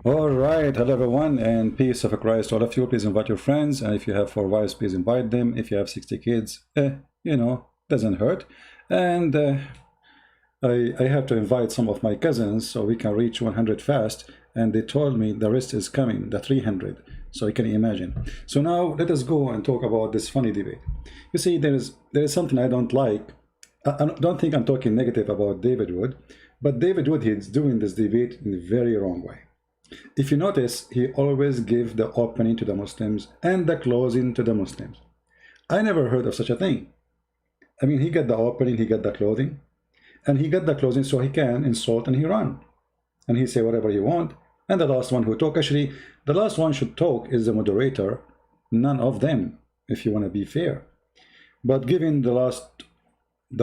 All right, hello everyone, and peace of Christ to all of you. Please invite your friends, and if you have 4 wives, please invite them. If you have 60 kids, doesn't hurt. And I have to invite some of my cousins so we can reach 100 fast. And they told me the rest is coming, the 300. So you can imagine. So now let us go and talk about this funny debate. You see, there is something I don't like. I don't think I'm talking negative about David Wood, but David Wood is doing this debate in a very wrong way. If you notice, he always gives the opening to the Muslims and the closing to the Muslims. I never heard of such a thing. I mean, he got the opening, he got the clothing, and he got the closing so he can insult and he run. And he say whatever he want. And the last one who talk, actually, the last one should talk is the moderator, none of them, if you want to be fair. But giving the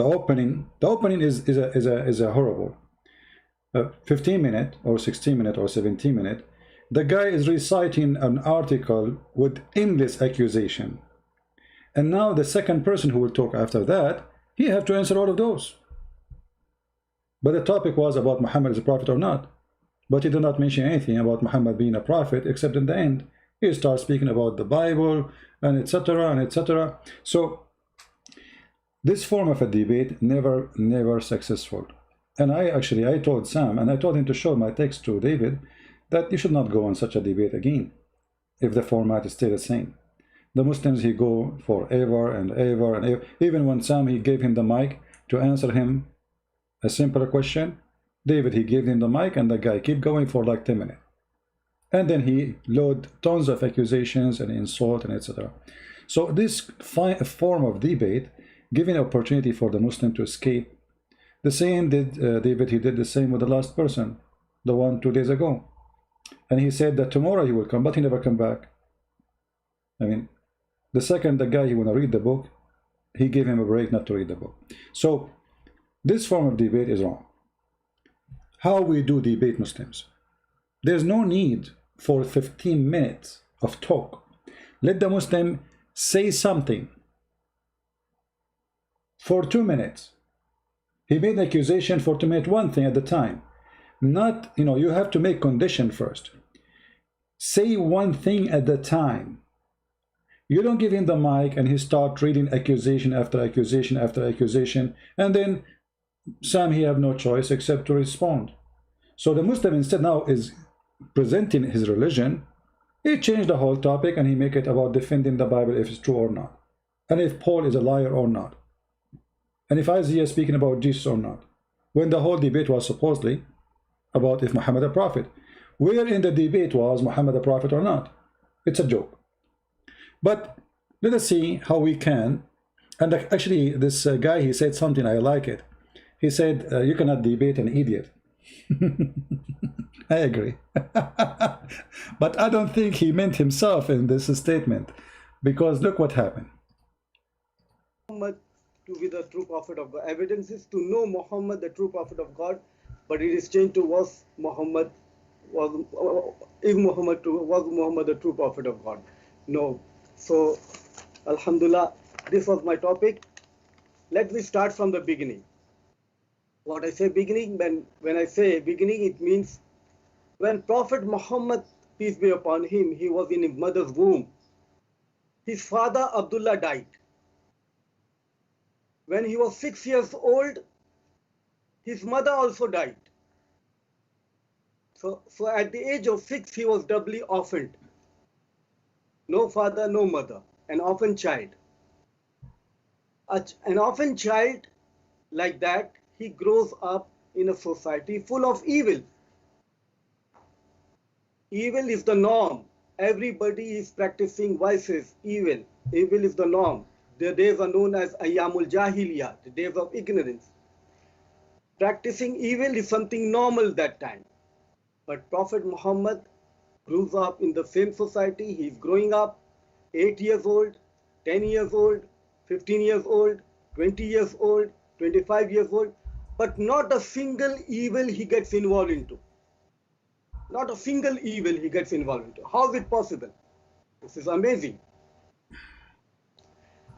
opening is a horrible. 15-minute or 16-minute or 17-minute, the guy is reciting an article with endless accusation. And now the second person who will talk after that, he have to answer all of those. But the topic was about Muhammad is a prophet or not. But he did not mention anything about Muhammad being a prophet, except in the end. He starts speaking about the Bible, and etc., and etc. So this form of a debate never successful. And I told Sam, and I told him to show my text to David, that you should not go on such a debate again, if the format is still the same. The Muslims, he go forever and ever and ever. Even when Sam, he gave him the mic to answer him a simple question, David, he gave him the mic, and the guy keep going for like 10 minutes. And then he load tons of accusations and insult and etc. So this form of debate, giving opportunity for the Muslim to escape. The same did David, he did the same with the last person, the one 2 days ago. And he said that tomorrow he will come, but he never come back. I mean, the second the guy, he want to read the book, he gave him a break not to read the book. So this form of debate is wrong. How we do debate Muslims? There's no need for 15 minutes of talk. Let the Muslim say something for 2 minutes. He made an accusation for 2 minutes, one thing at a time. Not, you have to make condition first. Say one thing at a time. You don't give him the mic and he start reading accusation after accusation after accusation, and then Sam, he have no choice except to respond. So the Muslim instead now is presenting his religion. He changed the whole topic and he make it about defending the Bible, if it's true or not, and if Paul is a liar or not, and if Isaiah is speaking about Jesus or not, when the whole debate was supposedly about if Muhammad a prophet. Where in the debate was Muhammad a prophet or not? It's a joke. But let us see how we can. And actually, this guy, he said something, I like it. He said, you cannot debate an idiot. I agree. But I don't think he meant himself in this statement, because look what happened. Muhammad to be the true prophet of God. Evidence is to know Muhammad the true prophet of God, but it is changed to was Muhammad the true prophet of God. No. So Alhamdulillah, this was my topic. Let me start from the beginning. What I say beginning, when I say beginning, it means when Prophet Muhammad, peace be upon him, he was in his mother's womb. His father Abdullah died. When he was 6 years old, his mother also died. So at the age of 6, he was doubly orphaned. No father, no mother, an orphan child. An orphan child like that, he grows up in a society full of evil. Evil is the norm. Everybody is practicing vices, evil. Evil is the norm. The days are known as Ayyamul Jahiliyyah, the days of ignorance. Practicing evil is something normal that time. But Prophet Muhammad grew up in the same society. He's growing up, 8 years old, 10 years old, 15 years old, 20 years old, 25 years old, but not a single evil he gets involved into. Not a single evil he gets involved into. How is it possible? This is amazing.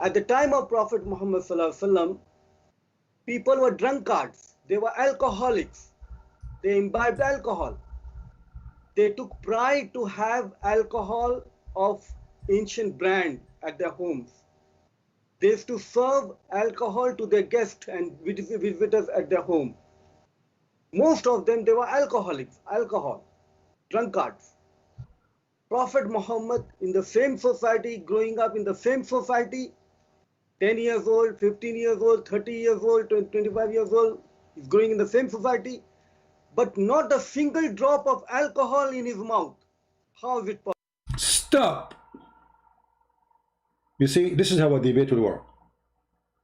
At the time of Prophet Muhammad ﷺ, people were drunkards. They were alcoholics. They imbibed alcohol. They took pride to have alcohol of ancient brand at their homes. They used to serve alcohol to their guests and visitors at their home. Most of them, they were alcoholics, alcohol, drunkards. Prophet Muhammad in the same society, growing up in the same society, 10 years old, 15 years old, 30 years old, 25 years old, he's growing in the same society, but not a single drop of alcohol in his mouth. How is it possible? Stop. You see, this is how a debate will work.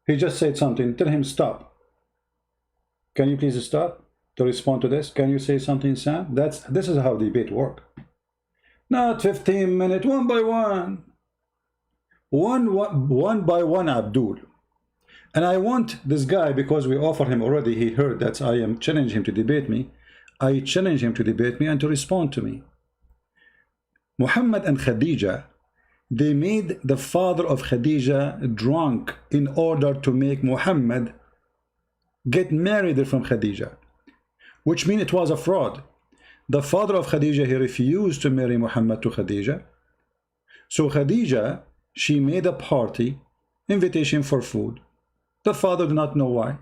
He just said something, tell him stop. Can you please stop to respond to this? Can you say something, Sam? This is how debate work. Not 15 minutes, one by one. One by one, Abdul. And I want this guy, because we offer him already, he heard that I am challenging him to debate me. I challenge him to debate me and to respond to me. Muhammad and Khadija, they made the father of Khadija drunk in order to make Muhammad get married from Khadija, which means it was a fraud. The father of Khadija, he refused to marry Muhammad to Khadija. So Khadija, she made a party, invitation for food. The father did not know why.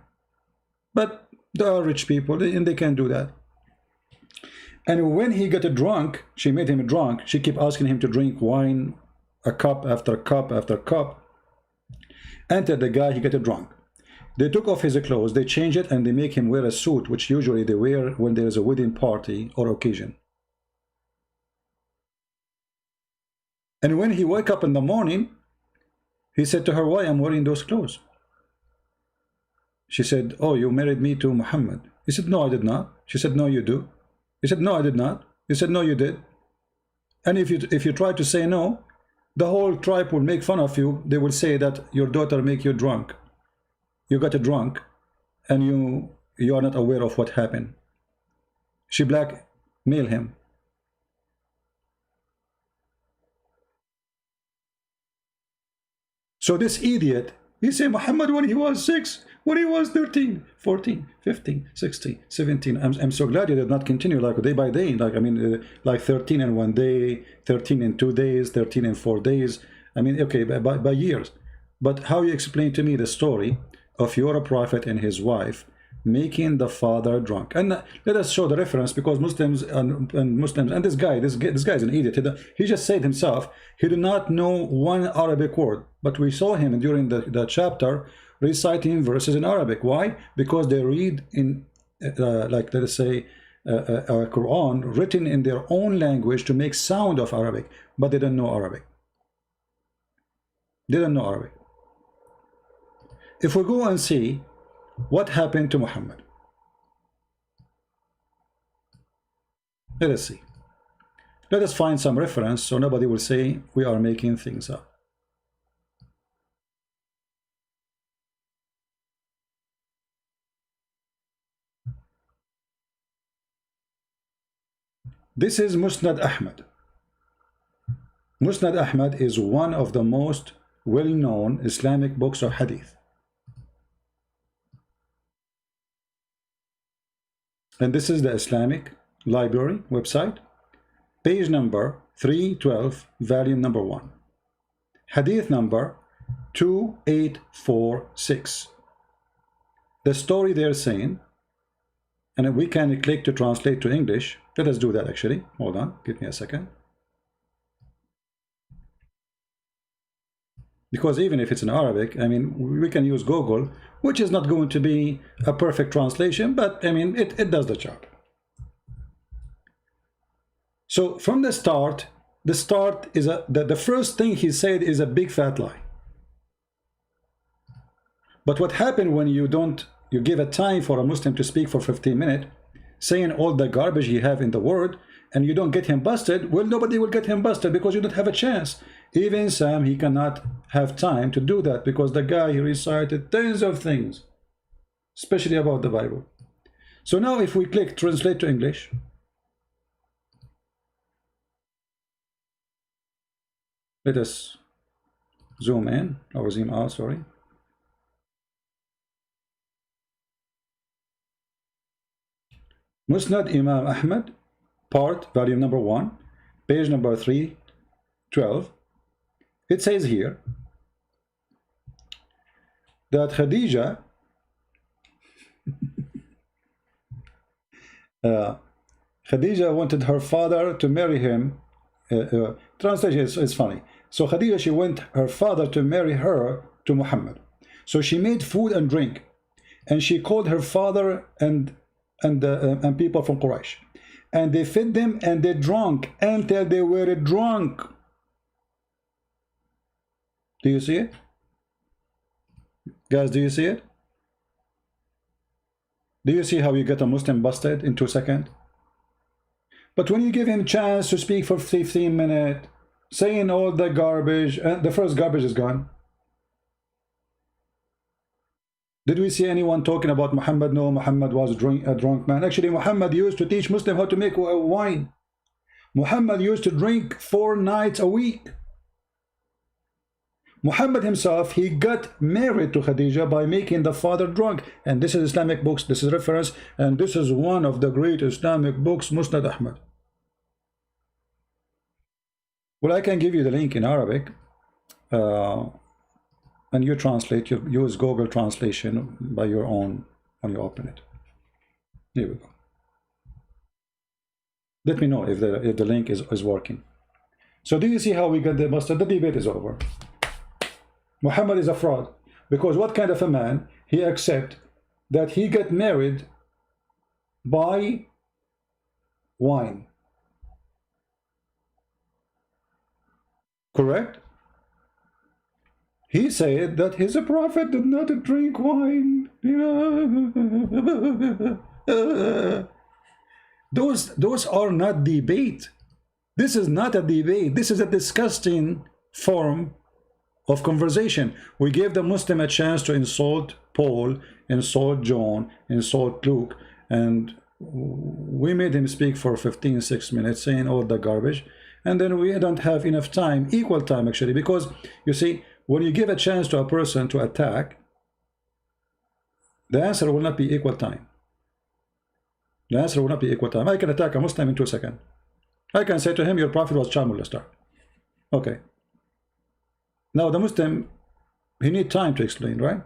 But they are rich people and they can do that. And when he got drunk, she made him drunk. She kept asking him to drink wine, a cup after cup after cup. Entered the guy, he got drunk. They took off his clothes, they changed it, and they make him wear a suit, which usually they wear when there is a wedding party or occasion. And when he woke up in the morning, he said to her, why I'm wearing those clothes? She said, oh, you married me to Muhammad. He said, no, I did not. She said, no, you do. He said, no, I did not. He said, no, you did. And if you try to say no, the whole tribe will make fun of you. They will say that your daughter make you drunk. You got drunk and you are not aware of what happened. She blackmail him. So this idiot, he said Muhammad when he was 6, when he was 13, 14, 15, 16, 17. I'm so glad you did not continue like day by day. Like, I mean, like 13 in 1 day, 13 in 2 days, 13 in 4 days. I mean, okay, by years. But how you explain to me the story of your prophet and his wife making the father drunk? And let us show the reference, because Muslims and this guy is an idiot. He just said himself he did not know one Arabic word, but we saw him during the chapter reciting verses in Arabic. Why? Because they read in like, let us say, Quran written in their own language to make sound of Arabic, but they don't know Arabic. They don't know Arabic. If we go and see what happened to Muhammad, let us see. Let us find some reference so nobody will say we are making things up. This is Musnad Ahmad. Musnad Ahmad is one of the most well-known Islamic books of hadith. And this is the Islamic Library website, page number 312, volume number 1, hadith number 2846. The story they're saying, and we can click to translate to English. Let us do that actually. Hold on, give me a second. Because even if it's in Arabic, I mean, we can use Google, which is not going to be a perfect translation, but I mean, it does the job. So from the start is the first thing he said is a big fat lie. But what happened when you give a time for a Muslim to speak for 15 minutes, saying all the garbage you have in the word, and you don't get him busted? Well, nobody will get him busted because you don't have a chance. Even Sam, he cannot have time to do that because the guy, he recited tons of things, especially about the Bible. So now if we click translate to English, let us zoom in or zoom out, sorry. Musnad Imam Ahmad, part, volume number 1, page number 312. It says here that Khadija wanted her father to marry him. Translation is funny. So Khadija, she went her father to marry her to Muhammad. So she made food and drink, and she called her father and people from Quraysh, and they fed them and they drank until they were drunk. Do you see it, guys? Do you see it? Do you see how you get a Muslim busted in 2 seconds? But when you give him a chance to speak for 15 minutes, saying all the garbage, and the first garbage is gone. Did we see anyone talking about Muhammad? No, Muhammad was a drunk man. Actually, Muhammad used to teach Muslims how to make wine. Muhammad used to drink 4 nights a week. Muhammad himself, he got married to Khadija by making the father drunk. And this is Islamic books, this is reference, and this is one of the great Islamic books, Musnad Ahmad. Well, I can give you the link in Arabic, and you translate, you use Google translation by your own when you open it. Here we go. Let me know if the link is working. So do you see how we got the mustard? The debate is over. Muhammad is a fraud, because what kind of a man he accept that he got married by wine? Correct? He said that his prophet did not drink wine. Those are not debate. This is not a debate. This is a disgusting form of conversation. We gave the Muslim a chance to insult Paul, insult John, insult Luke, and we made him speak for 15-6 minutes saying all the garbage, and then we don't have enough time, equal time actually, because you see, when you give a chance to a person to attack, the answer will not be equal time. The answer will not be equal time. I can attack a Muslim in 2 seconds. I can say to him, your prophet was child molester. Okay. Now the Muslim, he needs time to explain, right?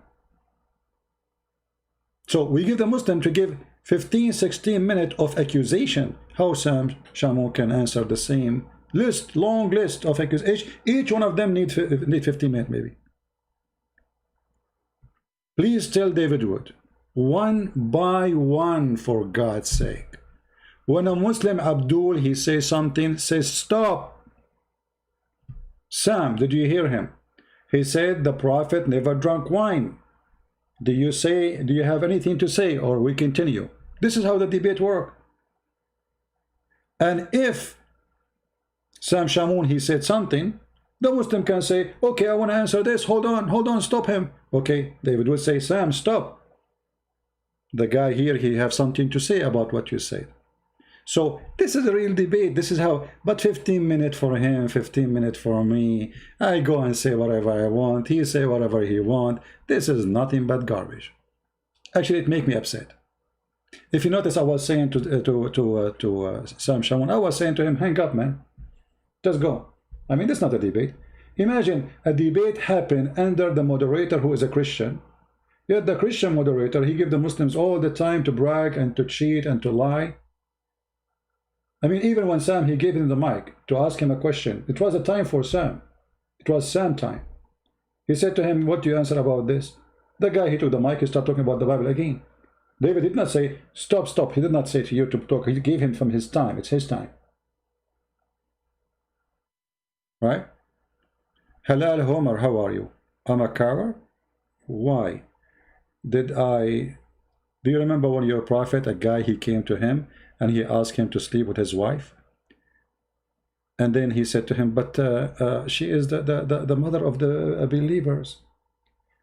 So we give the Muslim to give 15-16 minutes of accusation. How Sam Shamoun can answer the same list, long list of accusations. Each one of them need 15 minutes maybe. Please tell David Wood, one by one, for God's sake. When a Muslim Abdul, he says something, says stop. Sam, did you hear him? He said the prophet never drank wine. Do you have anything to say, or we continue? This is how the debate works. And if Sam Shamoun, he said something, the Muslim can say, okay, I want to answer this. Hold on, stop him. Okay, David would say, Sam, stop. The guy here, he have something to say about what you said. So this is a real debate. This is how, but 15 minutes for him, 15 minutes for me. I go and say whatever I want. He say whatever he want. This is nothing but garbage. Actually, it make me upset. If you notice, I was saying to Sam Shamoun, I was saying to him, hang up, man. Just go. I mean, that's not a debate. Imagine a debate happen under the moderator who is a Christian. Yet the Christian moderator, he give the Muslims all the time to brag and to cheat and to lie. I mean, even when Sam, he gave him the mic to ask him a question, it was a time for Sam. It was Sam time. He said to him, what do you answer about this? The guy, he took the mic, he started talking about the Bible again. David did not say, stop, stop. He did not say to you to talk. He gave him from his time. It's his time. Right? Halal Homer, how are you? I'm a coward? Why? Do you remember when your prophet, a guy, he came to him and he asked him to sleep with his wife? And then he said to him, but she is the mother of the believers.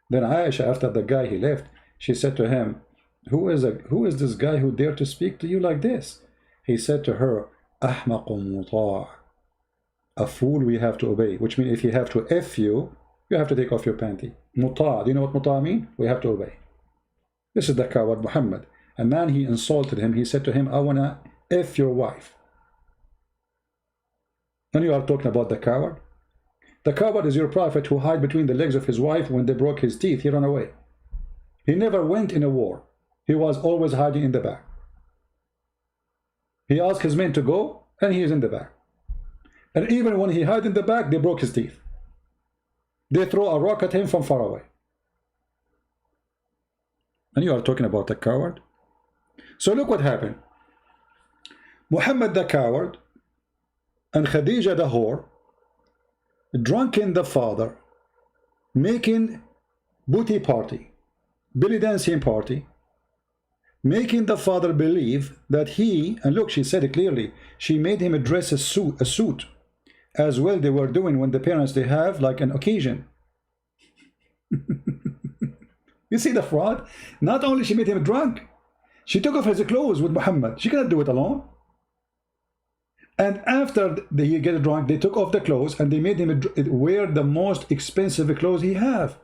Then Aisha, after the guy he left, she said to him, who is this guy who dared to speak to you like this? He said to her, Ahmaqun muta'. A fool we have to obey, which means if he have to F you, you have to take off your panty. Muta', do you know what muta' mean? We have to obey. This is the coward Muhammad. A man, he insulted him. He said to him, I want to F your wife. And you are talking about the coward? The coward is your prophet who hid between the legs of his wife. When they broke his teeth, he ran away. He never went in a war. He was always hiding in the back. He asked his men to go, and he is in the back. And even when he hid in the back, they broke his teeth. They throw a rock at him from far away. And you are talking about the coward? So look what happened. Muhammad the coward and Khadija the whore, drunken the father, making booty party, belly dancing party, making the father believe that he, and look, she said it clearly, she made him dress a suit, as well they were doing when the parents, they have like an occasion. You see the fraud? Not only she made him drunk, she took off his clothes with Muhammad. She cannot do it alone. And after he get drunk, they took off the clothes and they made him wear the most expensive clothes he have.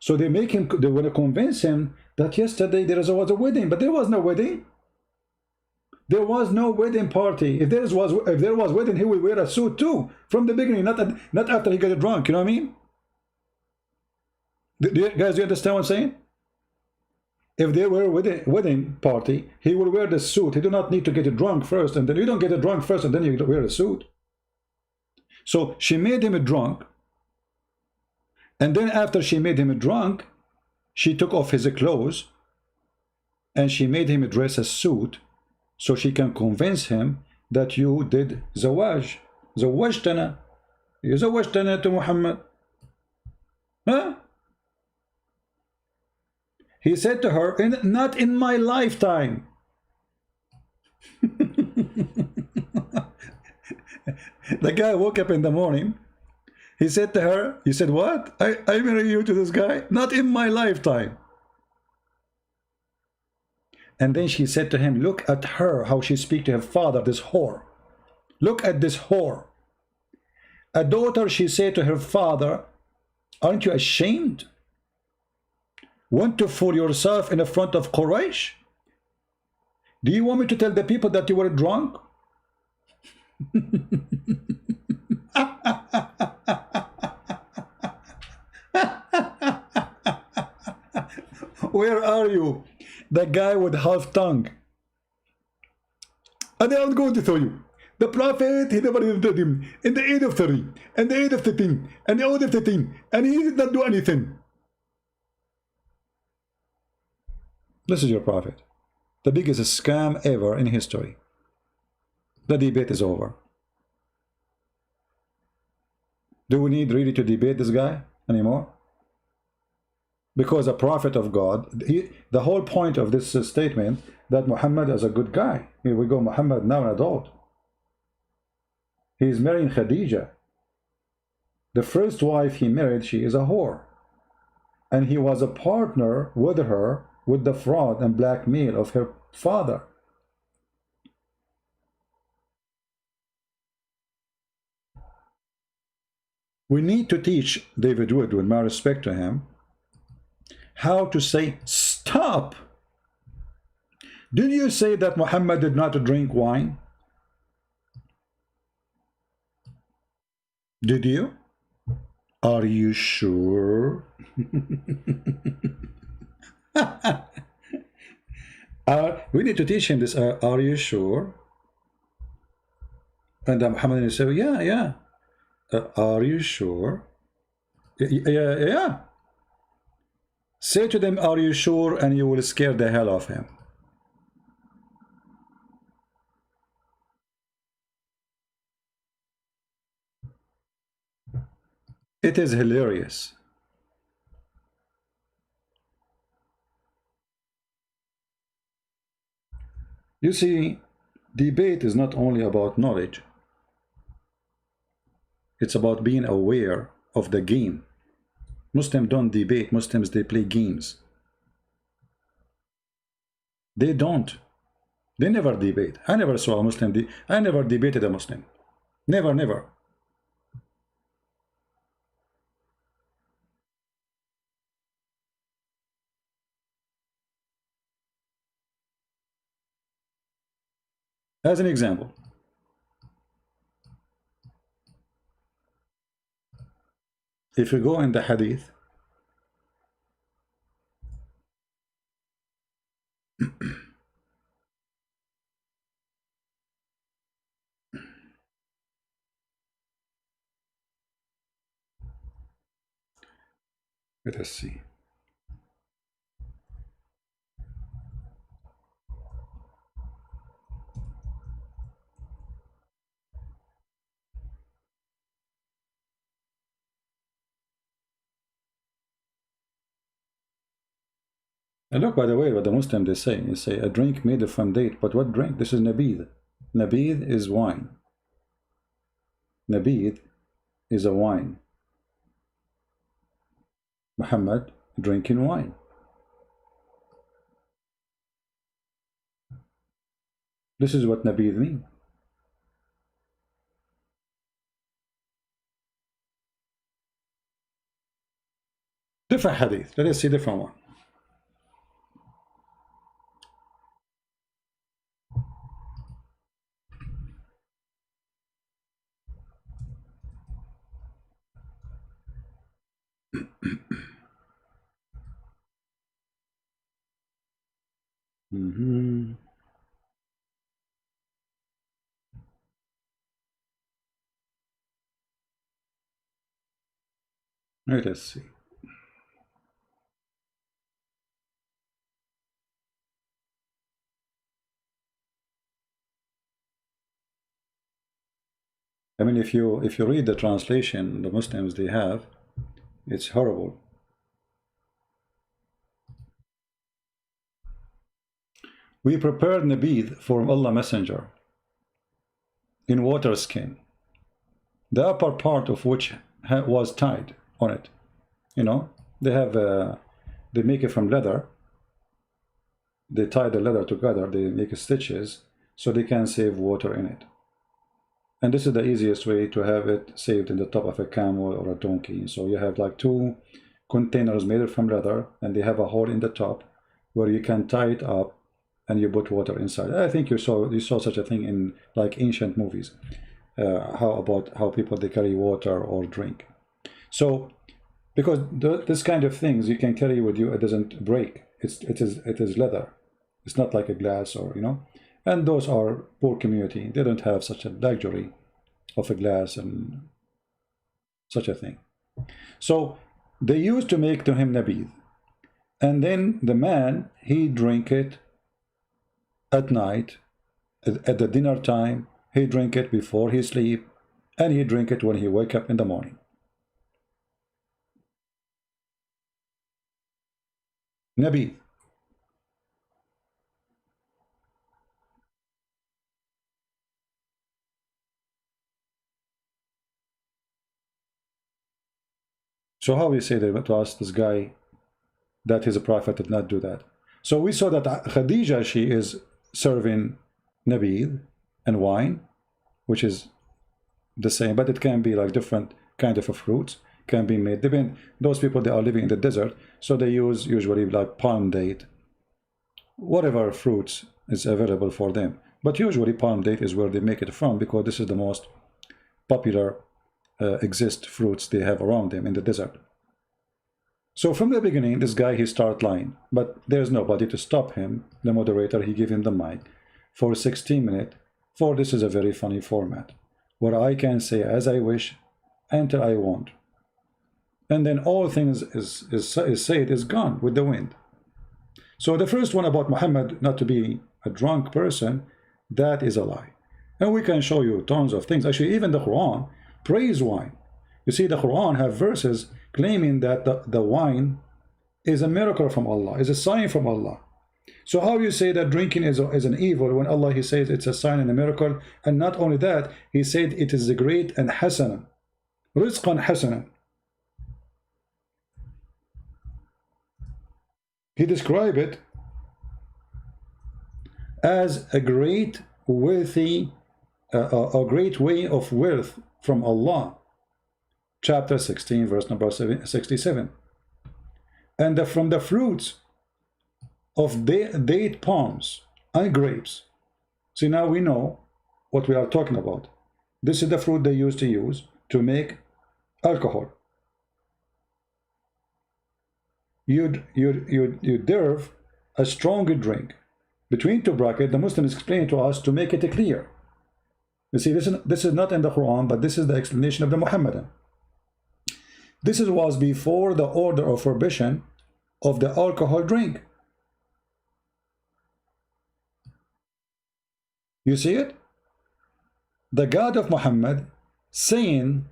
So they make him, they want to convince him that yesterday there was a wedding, but there was no wedding. There was no wedding party. If there was wedding, he would wear a suit too from the beginning, not after he got drunk. You know what I mean? Guys, do you understand what I'm saying? If there were a wedding party, he will wear the suit. He do not need to get drunk first, and then you don't get drunk first, and then you wear a suit. So she made him drunk, and then after she made him drunk, she took off his clothes, and she made him dress a suit, so she can convince him that you did zawaj. Zawajtana. You zawajtana to Muhammad. Huh? He said to her, not in my lifetime. The guy woke up in the morning. He said to her, he said, what? I marry you to this guy? Not in my lifetime. And then she said to him, look at her, how she speaks to her father, this whore. Look at this whore. A daughter, she said to her father, aren't you ashamed? Want to fool yourself in the front of Quraysh? Do you want me to tell the people that you were drunk? Where are you? The guy with half tongue. And I'm going to tell you. The Prophet, he never did him in the age of 30, and the age of 13, and the age of 13, and he did not do anything. This is your prophet. The biggest scam ever in history. The debate is over. Do we need really to debate this guy anymore? Because a prophet of God, the whole point of this statement that Muhammad is a good guy. Here we go, Muhammad now an adult. He is marrying Khadija. The first wife he married, she is a whore. And he was a partner with her with the fraud and blackmail of her father. We need to teach David Wood, with my respect to him, how to say stop. Did you say that Muhammad did not drink wine? Did you? Are you sure? We need to teach him this. Are you sure? And Muhammad will say, yeah. Are you sure? Yeah. Say to them, are you sure? And you will scare the hell of him. It is hilarious. You see, debate is not only about knowledge. It's about being aware of the game. Muslims don't debate. Muslims, they play games. They don't. They never debate. I never saw a Muslim. I never debated a Muslim. Never, never. As an example, If you go in the hadith, let us see. And look, by the way, what the Muslims they say a drink made from date, but what drink? This is nabid. Nabid is wine. Nabid is a wine. Muhammad drinking wine. This is what nabid means. Different hadith. Let us see different one. Let us see. I mean, if you read the translation the Muslims they have, it's horrible. We prepared nabid for Allah Messenger in water skin, the upper part of which was tied on it. You know, they have they make it from leather. They tie the leather together. They make stitches so they can save water in it. And this is the easiest way to have it saved in the top of a camel or a donkey. So you have like two containers made from leather, and they have a hole in the top where you can tie it up and you put water inside. I think you saw such a thing in like ancient movies. How about how people they carry water or drink? So because this kind of things you can carry with you, it doesn't break. It is leather. It's not like a glass or And those are poor community. They don't have such a luxury of a glass and such a thing. So they used to make to him nabid. And then the man, he drink it at night, at the dinner time. He drink it before he sleep, and he drink it when he wake up in the morning. Nabid. So how we say that to us, this guy, that his prophet did not do that. So we saw that Khadija, she is serving nabid and wine, which is the same, but it can be like different kind of fruits can be made. Those people, they are living in the desert, so they use usually like palm date, whatever fruits is available for them. But usually palm date is where they make it from, because this is the most popular exist fruits they have around them in the desert. So from the beginning, this guy, he start lying, but there's nobody to stop him. The moderator, he give him the mic for 16 minutes, for this is a very funny format, where I can say as I wish, until I want. And then all things is said is gone with the wind. So the first one about Muhammad not to be a drunk person, that is a lie. And we can show you tons of things. Actually, even the Quran praise wine. You see, the Quran have verses claiming that the wine is a miracle from Allah, is a sign from Allah. So how you say that drinking is an evil when Allah, he says it's a sign and a miracle? And not only that, he said it is great and hasanan, rizqan hasanan. He described it as a great wealthy, a great way of wealth from Allah. Chapter 16, verse number 67. And from the fruits of date palms and grapes. See, now we know what we are talking about. This is the fruit they used to use to make alcohol. you serve a strong drink. Between two brackets, the Muslims explain to us to make it clear. You see, this is not in the Quran, but this is the explanation of the Muhammadan. This was before the order of prohibition of the alcohol drink. You see it? The God of Muhammad saying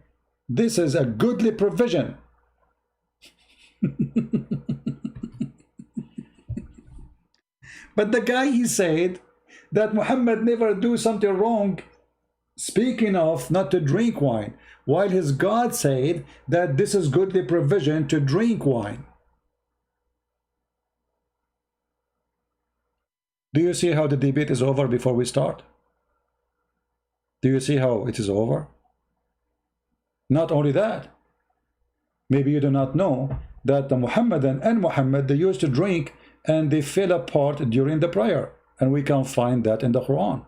this is a goodly provision. But the guy, he said that Muhammad never do something wrong, speaking of not to drink wine, while his God said that this is goodly provision to drink wine. Do you see how the debate is over before we start? Do you see how it is over? Not only that, maybe you do not know that the Muhammadan and Muhammad, they used to drink and they fell apart during the prayer, and we can find that in the Quran.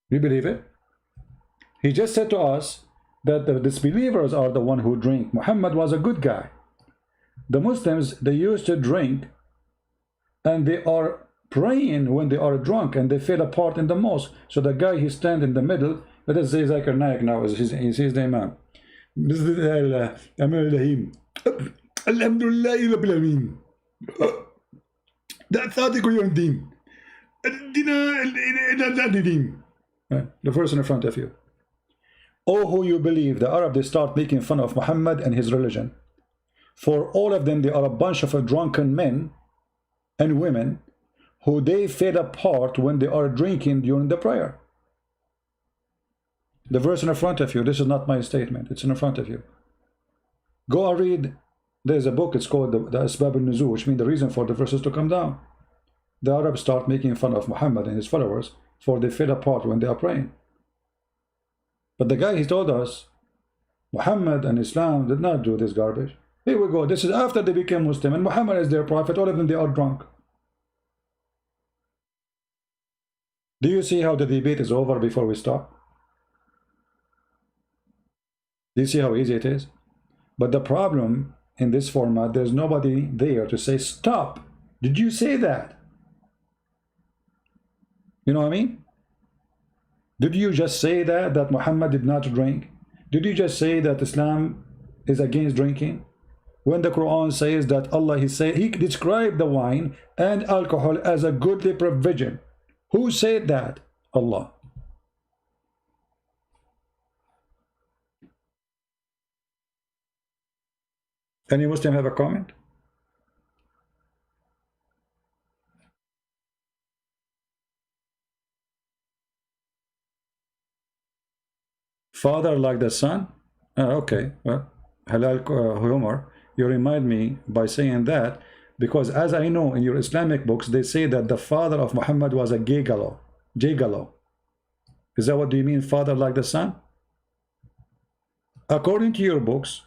You believe it? He just said to us that the disbelievers are the one who drink. Muhammad was a good guy. The Muslims, they used to drink and they are praying when they are drunk and they fell apart in the mosque. So the guy, he stand in the middle. Let us say Zakir Naik now is his the imam. Alhamdulillah Rabbil Alameen. The person in front of you. Oh, who you believe, the Arab, they start making fun of Muhammad and his religion. For all of them, they are a bunch of drunken men and women who they fell apart when they are drinking during the prayer. The verse in front of you, this is not my statement, it's in front of you. Go and read, there's a book, it's called the Asbab al-Nuzul, which means the reason for the verses to come down. The Arabs start making fun of Muhammad and his followers for they fell apart when they are praying. But the guy, he told us, Muhammad and Islam did not do this garbage. Here we go, this is after they became Muslim, and Muhammad is their prophet, all of them, they are drunk. Do you see how the debate is over before we start? Do you see how easy it is? But the problem in this format, there's nobody there to say, stop, did you say that? You know what I mean? Did you just say that Muhammad did not drink? Did you just say that Islam is against drinking? When the Quran says that Allah, he described the wine and alcohol as a goodly provision. Who said that? Allah. Any Muslim have a comment? Father like the son? Okay, well, halal humor. You remind me by saying that, because as I know in your Islamic books, they say that the father of Muhammad was a gigolo. Is that what do you mean, father like the son? According to your books,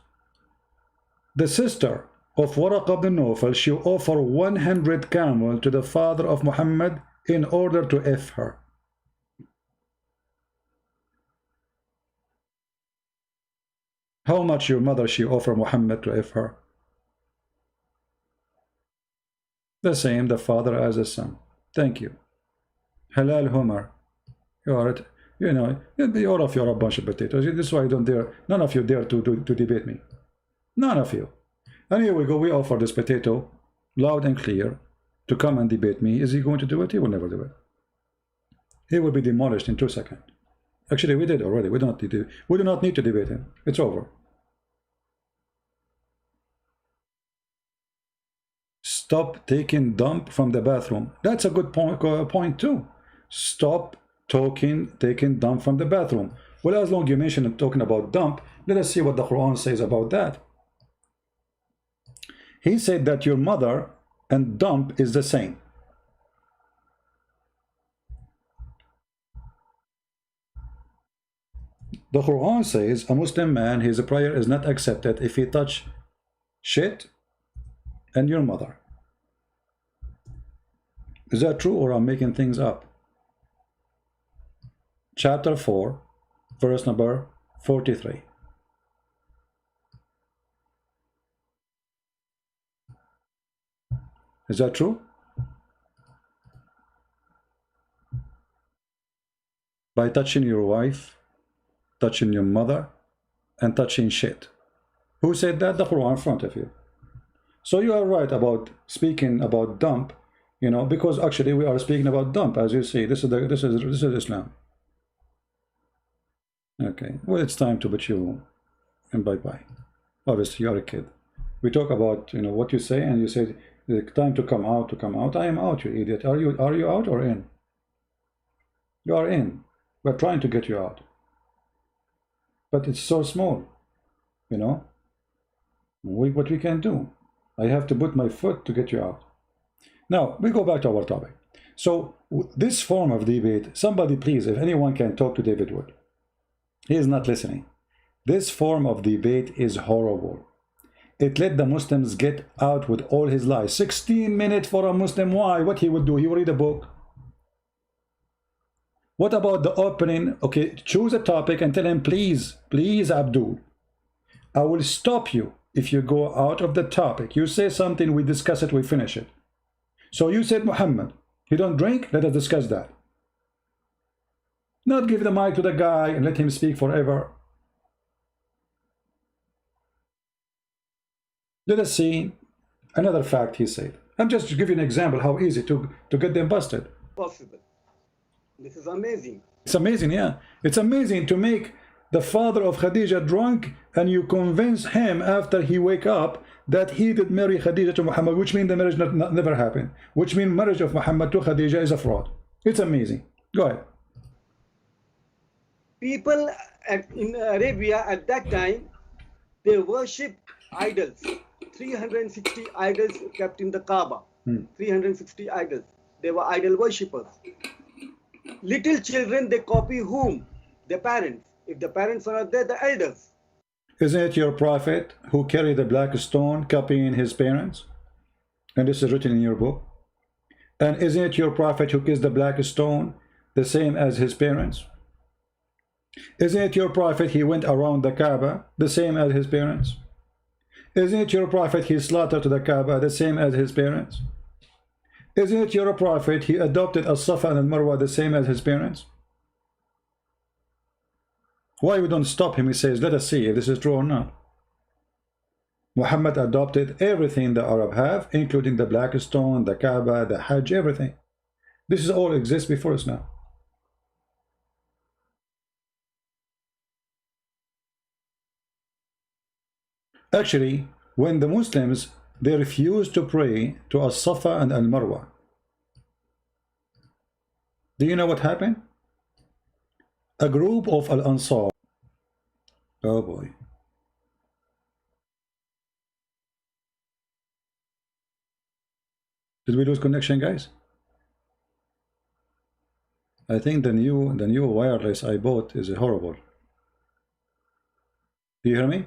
the sister of Waraq ibn Nawfal, she offered 100 camel to the father of Muhammad in order to F her. How much your mother she offered Muhammad to F her? The same, the father as the son. Thank you. Halal humor. You are it. You know, all of you are a bunch of potatoes. This is why I don't dare, none of you dare to debate me. None of you. And here we go, we offer this potato loud and clear to come and debate me. Is he going to do it? He will never do it. He will be demolished in 2 seconds. Actually, we did already. We do not need to debate him. It's over. Stop taking dump from the bathroom. That's a good point too. Stop taking dump from the bathroom. Well, as long as you mentioned talking about dump, let us see what the Quran says about that. He said that your mother and dump is the same. The Quran says a Muslim man, his prayer is not accepted if he touch shit and your mother. Is that true, or I'm making things up? chapter 4, verse number 43. Is that true? By touching your wife, touching your mother, and touching shit. Who said that? The Quran in front of you. So you are right about speaking about dump, you know, because actually we are speaking about dump, as you see. This is Islam. Okay, well, it's time to put you and bye-bye. Obviously, you're a kid. We talk about, you know, what you say, and you say the time to come out, to come out. I am out, you idiot. Are you out or in? You are in. We're trying to get you out. But it's so small, you know. What we can do. I have to put my foot to get you out. Now, we go back to our topic. So, this form of debate, somebody please, if anyone can talk to David Wood. He is not listening. This form of debate is horrible. It let the Muslims get out with all his lies. 16 minutes for a Muslim. Why? What he would do? He would read a book. What about the opening? Okay, choose a topic and tell him, please, please, Abdul, I will stop you if you go out of the topic. You say something, we discuss it, we finish it. So you said Muhammad, he don't drink, let us discuss that. Not give the mic to the guy and let him speak forever. Let us see another fact he said. I'm just to give you an example how easy to get them busted. Possible. This is amazing. It's amazing, yeah. It's amazing to make the father of Khadija drunk and you convince him after he wake up that he did marry Khadija to Muhammad, which means the marriage never happened. Which means marriage of Muhammad to Khadija is a fraud. It's amazing. Go ahead. People in Arabia at that time, they worship idols. 360 idols kept in the Kaaba. 360 idols. They were idol worshippers. Little children, they copy whom? Their parents. If the parents are not there, the elders. Isn't it your prophet who carried the black stone copying his parents? And this is written in your book. And isn't it your prophet who kissed the black stone the same as his parents? Isn't it your prophet he went around the Kaaba the same as his parents? Isn't it your prophet he slaughtered to the Kaaba the same as his parents? Isn't it your prophet he adopted a Safa and Marwa the same as his parents? Why we don't stop him? He says, let us see if this is true or not. Muhammad adopted everything the Arab have, including the black stone, the Kaaba, the Hajj, everything. This is all exists before us now. Actually, when the Muslims, they refused to pray to As-Safa and Al-Marwa, do you know what happened? A group of Al-Ansar, oh boy, did we lose connection, guys? I think the new wireless I bought is horrible. Do you hear me?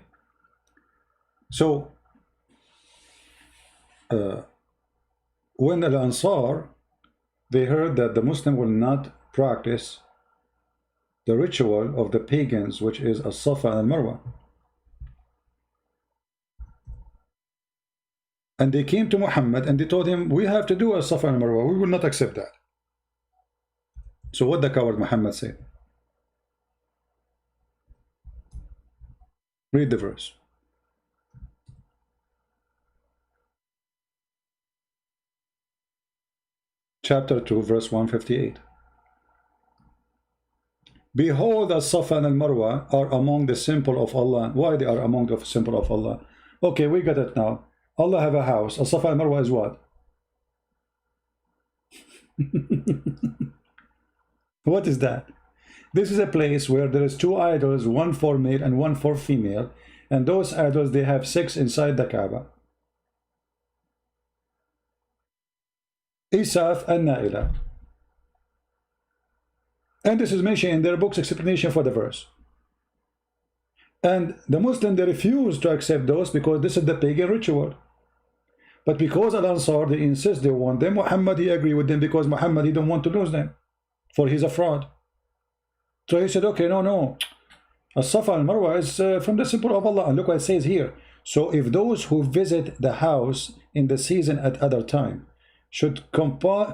So when the Ansar, they heard that the Muslim will not practice the ritual of the pagans, which is As-Safa and Marwa, and they came to Muhammad and they told him, we have to do As-Safa and Marwa, we will not accept that. So what the coward Muhammad said? Read the verse. Chapter 2, verse 158. Behold, As-Safa and Al-Marwa are among the simple of Allah. Why they are among the simple of Allah? Okay, we got it now. Allah have a house. As-Safa and Marwa is what? What is that? This is a place where there is two idols, one for male and one for female, and those idols, they have sex inside the Kaaba. Isaf and Naila. And this is mentioned in their book's explanation for the verse. And the Muslim, they refuse to accept those because this is the pagan ritual. But because Al-Ansar, they insist they want them, Muhammad, he agree with them because Muhammad, he don't want to lose them, for he's a fraud. So he said, okay, no. As-Safa and Marwa is from the symbol of Allah. And look what it says here. So if those who visit the house in the season at other time should compass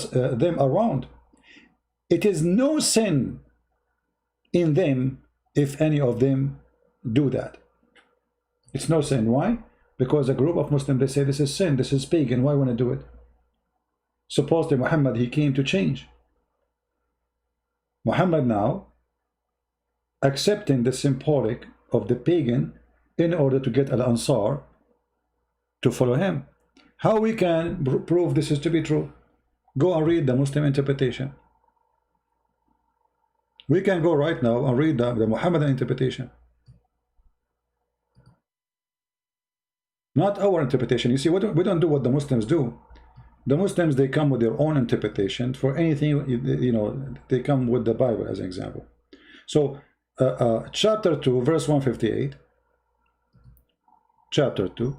them around, it is no sin in them if any of them do that. It's no sin. Why? Because a group of Muslims, they say this is sin, this is pagan. Why want to do it? Supposedly Muhammad, he came to change. Muhammad now accepting the symbolic of the pagan in order to get Al-Ansar to follow him. How we can prove this is to be true? Go and read the Muslim interpretation. We can go right now and read the Muhammadan interpretation. Not our interpretation. You see, we don't do what the Muslims do. The Muslims, they come with their own interpretation for anything, you know, they come with the Bible as an example. So, chapter 2, verse 158. Chapter 2,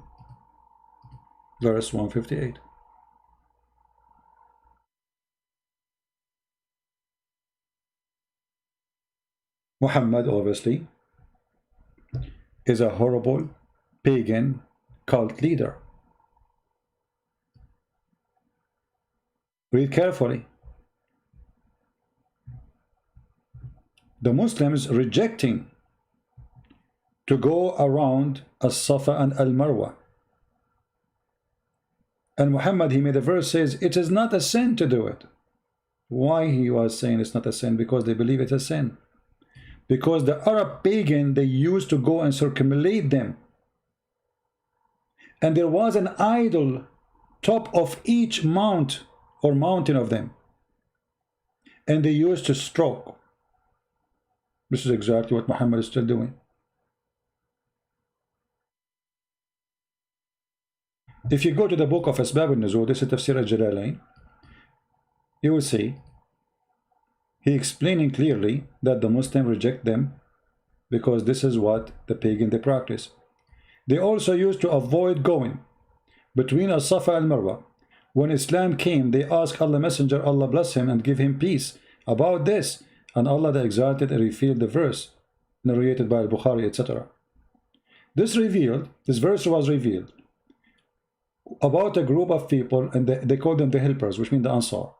verse 158. Muhammad, obviously, is a horrible pagan cult leader. Read carefully. The Muslims rejecting to go around As-Safa and Al-Marwa. And Muhammad, he made a verse says, it is not a sin to do it. Why he was saying it's not a sin? Because they believe it's a sin. Because the Arab pagan, they used to go and circumambulate them. And there was an idol top of each mount or mountain of them. And they used to stroke. This is exactly what Muhammad is still doing. If you go to the book of Asbab al-Nuzul, this is Tafsir al-Jalalain, you will see he explaining clearly that the Muslims reject them because this is what the pagan they practice. They also used to avoid going between As-Safa and Marwa. When Islam came, they asked Allah Messenger, Allah bless him and give him peace, about this, and Allah the Exalted revealed the verse narrated by Al-Bukhari, etc. This verse was revealed about a group of people, and they call them the helpers, which mean the Ansar.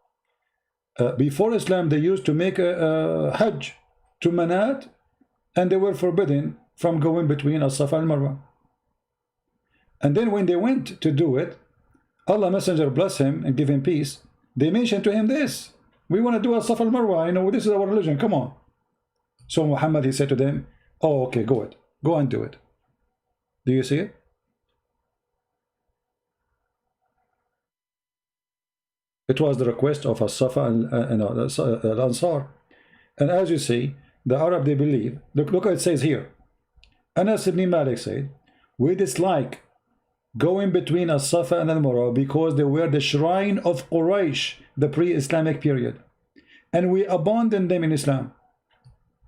Before Islam, they used to make a Hajj to Manat, and they were forbidden from going between As-Safa and Marwa. And then when they went to do it, Allah Messenger bless him and give him peace, they mentioned to him this, we want to do As-Safa and Marwa, you know, this is our religion, come on. So Muhammad, he said to them, oh, okay, go and do it. Do you see it? It was the request of As-Safa and Al-Ansar. And as you see, the Arab, they believe, look what it says here. Anas ibn Malik said, we dislike going between As-Safa and Al-Marwa because they were the shrine of Quraysh, the pre-Islamic period. And we abandoned them in Islam.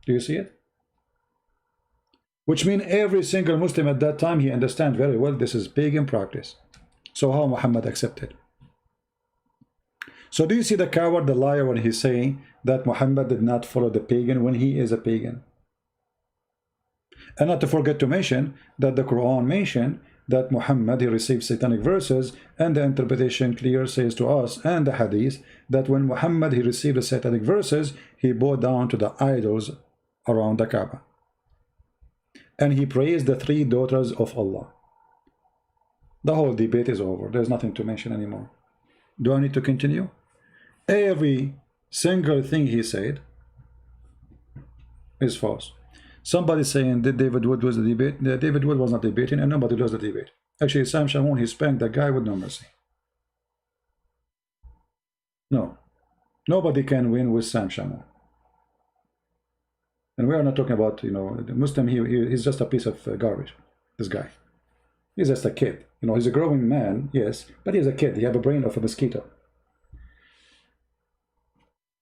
Do you see it? Which means every single Muslim at that time, he understands very well this is pagan practice. So how Muhammad accepted? So do you see the coward, the liar, when he's saying that Muhammad did not follow the pagan when he is a pagan? And not to forget to mention that the Quran mentioned that Muhammad, he received satanic verses, and the interpretation clear says to us, and the hadith, that when Muhammad, he received the satanic verses, he bowed down to the idols around the Kaaba. And he praised the three daughters of Allah. The whole debate is over. There's nothing to mention anymore. Do I need to continue? Every single thing he said is false. Somebody saying that David Wood was the debate. David Wood was not debating, and nobody lost the debate. Actually, Sam Shamoun, he spanked that guy with no mercy. No, nobody can win with Sam Shamoun. And we are not talking about, you know, the Muslim. He's just a piece of garbage. This guy, he's just a kid. You know, he's a growing man, yes, but he's a kid. He has a brain of a mosquito.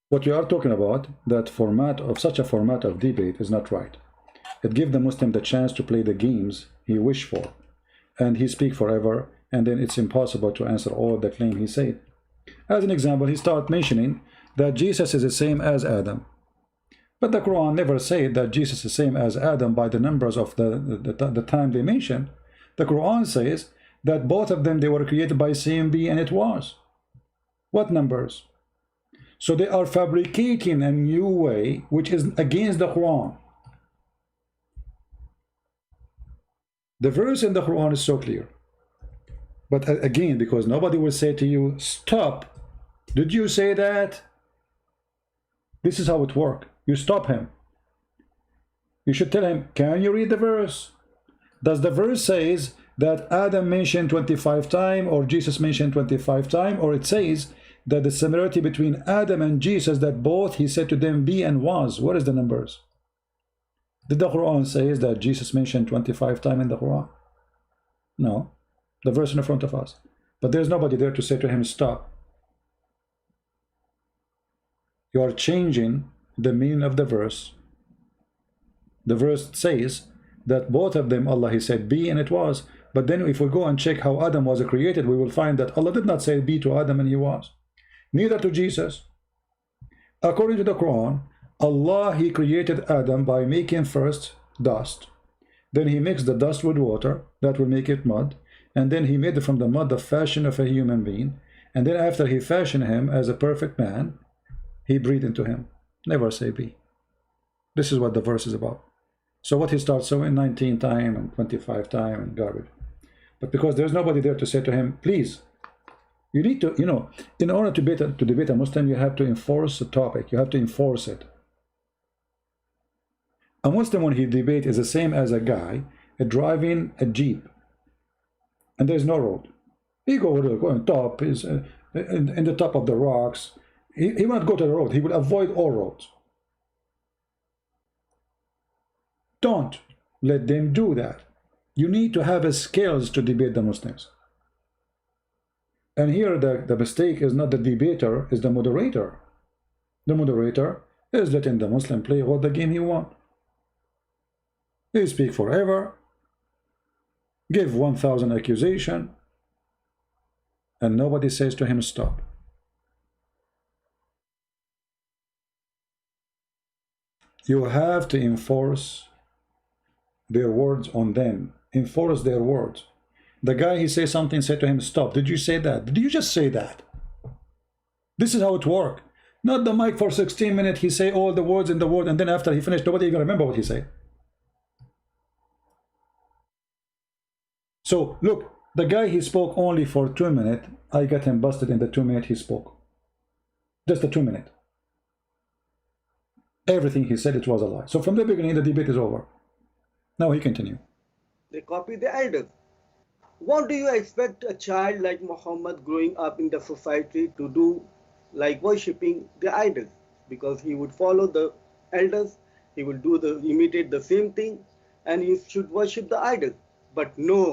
What we are talking about, that format of such a format of debate is not right. It gives the Muslim the chance to play the games he wished for, and he speak forever, and then it's impossible to answer all the claim he said. As an example, he started mentioning that Jesus is the same as Adam. But the Quran never said that Jesus is the same as Adam by the numbers of the time they mentioned. The Quran says that both of them, they were created by same being, and it was. What numbers? So they are fabricating a new way which is against the Quran. The verse in the Quran is so clear. But again, because nobody will say to you, stop. Did you say that? This is how it works. You stop him. You should tell him, can you read the verse? Does the verse says that Adam mentioned 25 times, or Jesus mentioned 25 times, or it says that the similarity between Adam and Jesus, that both he said to them be and was? What is the numbers? Did the Quran says that Jesus mentioned 25 times in the Quran? No. The verse in front of us. But there's nobody there to say to him, stop. You are changing the meaning of the verse. The verse says that both of them, Allah, he said be, and it was. But then if we go and check how Adam was created, we will find that Allah did not say be to Adam and he was. Neither to Jesus. According to the Quran, Allah, he created Adam by making first dust. Then he mixed the dust with water, that will make it mud. And then he made from the mud the fashion of a human being. And then after he fashioned him as a perfect man, he breathed into him. Never say be. This is what the verse is about. So what he starts saying 19 times and 25 times and garbage. But because there's nobody there to say to him, please, you need to, you know, in order to debate a Muslim, you have to enforce a topic. You have to enforce it. A Muslim, when he debate, is the same as a guy driving a jeep, and there's no road. He go on top, is in the top of the rocks. He won't go to the road. He will avoid all roads. Don't let them do that. You need to have skills to debate the Muslims. And here the mistake is not the debater, is the moderator. The moderator is letting the Muslim play what the game he wants. They speak forever, give 1,000 accusations, and nobody says to him stop. You have to enforce their words on them. Enforce their words. The guy, he says something, say to him stop. Did you say that? Did you just say that? This is how it works. Not the mic for 16 minutes, he say all the words in the word, and then after he finished, nobody even remember what he said. So look, the guy, he spoke only for 2 minutes. I got him busted in the 2 minutes he spoke. Just the 2 minutes. Everything he said, it was a lie. So from the beginning, the debate is over. Now he continue. They copy the elders. What do you expect a child like Muhammad growing up in the society to do, like worshipping the idols? Because he would follow the elders, he will imitate the same thing, and he should worship the idols. But no.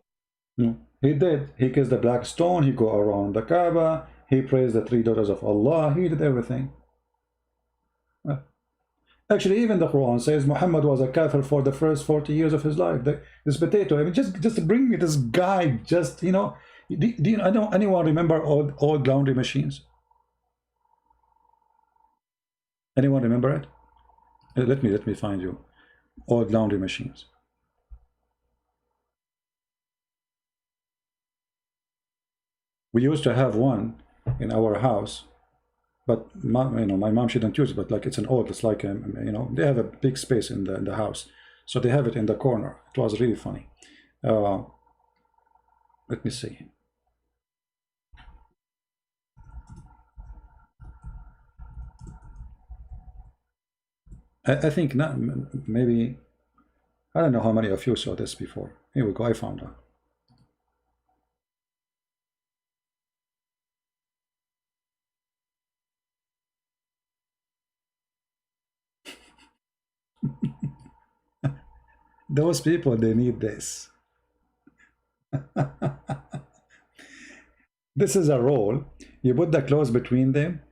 No, he did. He kissed the black stone, he go around the Kaaba, he praised the 3 daughters of Allah, he did everything. Actually, even the Quran says Muhammad was a kafir for the first 40 years of his life. This potato, I mean, just bring me this guy, just, you know, I know anyone remember old laundry machines? Anyone remember it? Let me find you. Old laundry machines. We used to have one in our house, but my mom shouldn't use it. But like it's an old, it's like they have a big space in the house, so they have it in the corner. It was really funny. Let me see. I think not. Maybe I don't know how many of you saw this before. Here we go. I found out. Those people, they need this. This is a roll. You put the clothes between them,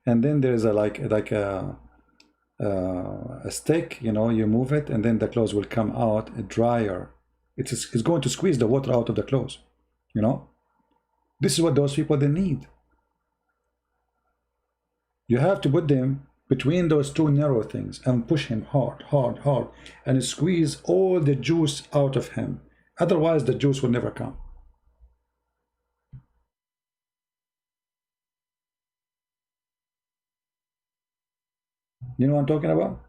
and then there's a a stick. You move it, and then the clothes will come out drier. It's going to squeeze the water out of the clothes. This is what those people they need. You have to put them between those two narrow things and push him hard, hard, hard, and squeeze all the juice out of him. Otherwise, the juice will never come. You know what I'm talking about?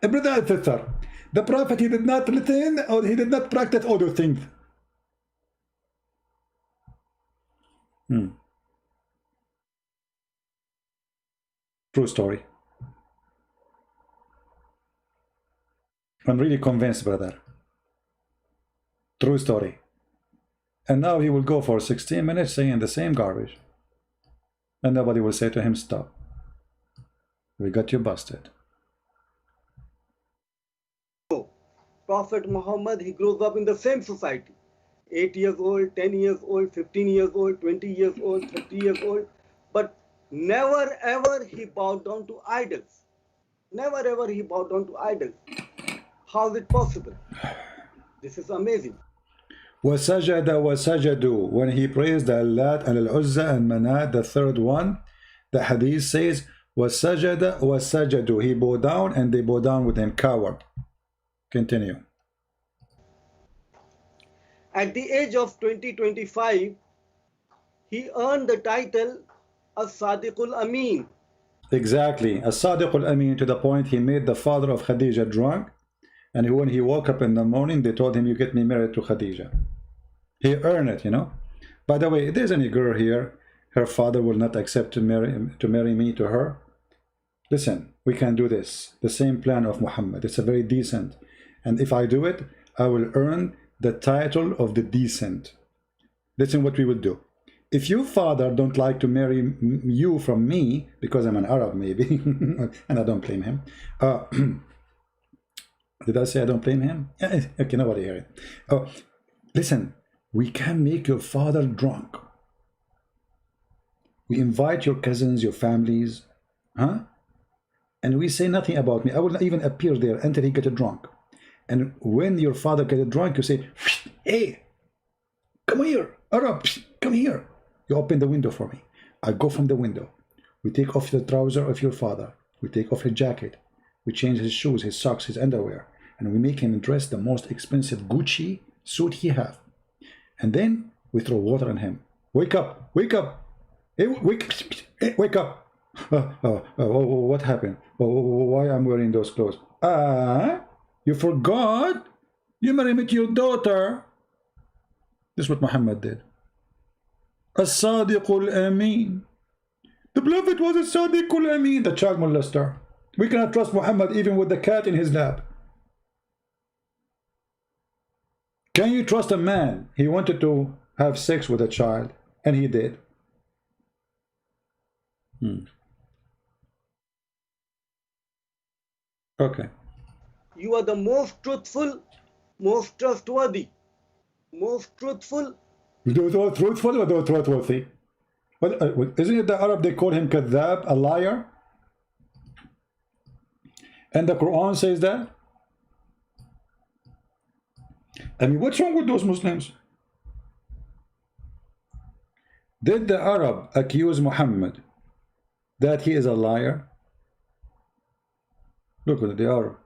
Brother and sister, the Prophet, he did not listen, or he did not practice all those things. True story. I'm really convinced, brother. True story. And now he will go for 16 minutes saying the same garbage. And nobody will say to him, stop. We got you busted. Prophet Muhammad, he grows up in the same society. 8 years old, 10 years old, 15 years old, 20 years old, 30 years old. But never ever he bowed down to idols. Never ever he bowed down to idols. How is it possible? This is amazing. وَسَجَدَ وَسَجَدُوا. When he praised Al-Lat and Al-Uzza and Manat, the third one, the hadith says, وَسَجَدَ وَسَجَدُوا. He bowed down and they bowed down with him. Coward. Continue. At the age of 20-25, he earned the title As-Sadiqul Amin. Exactly. As-Sadiqul Amin, to the point he made the father of Khadija drunk. And when he woke up in the morning, they told him, you get me married to Khadija. He earned it, you know. By the way, if there's any girl here, her father will not accept to marry me to her. Listen, we can do this. The same plan of Muhammad. It's a very decent. And if I do it, I will earn the title of the decent. Listen what we will do. If your father don't like to marry you from me, because I'm an Arab maybe, and I don't blame him. Did I say I don't blame him? Okay, nobody hear it. Listen, we can make your father drunk. We invite your cousins, your families, huh? And we say nothing about me. I will not even appear there until he gets drunk. And when your father gets drunk, you say, hey, come here, Arab, come here. You open the window for me. I go from the window. We take off the trouser of your father. We take off his jacket. We change his shoes, his socks, his underwear. And we make him dress the most expensive Gucci suit he have. And then we throw water on him. Wake up, wake up. Hey, wake up. What happened? Why I'm wearing those clothes? You forgot? You married me to your daughter. This is what Muhammad did. As-Sadiqul Amin. The Prophet was a Sadiqul Amin, the child molester. We cannot trust Muhammad even with the cat in his lap. Can you trust a man? He wanted to have sex with a child, and he did. Okay. You are the most truthful, most trustworthy, most truthful. Truthful or trustworthy? Isn't it the Arab they call him kadhab, a liar? And the Quran says that? I mean, what's wrong with those Muslims? Did the Arab accuse Muhammad that he is a liar? Look at the Arab.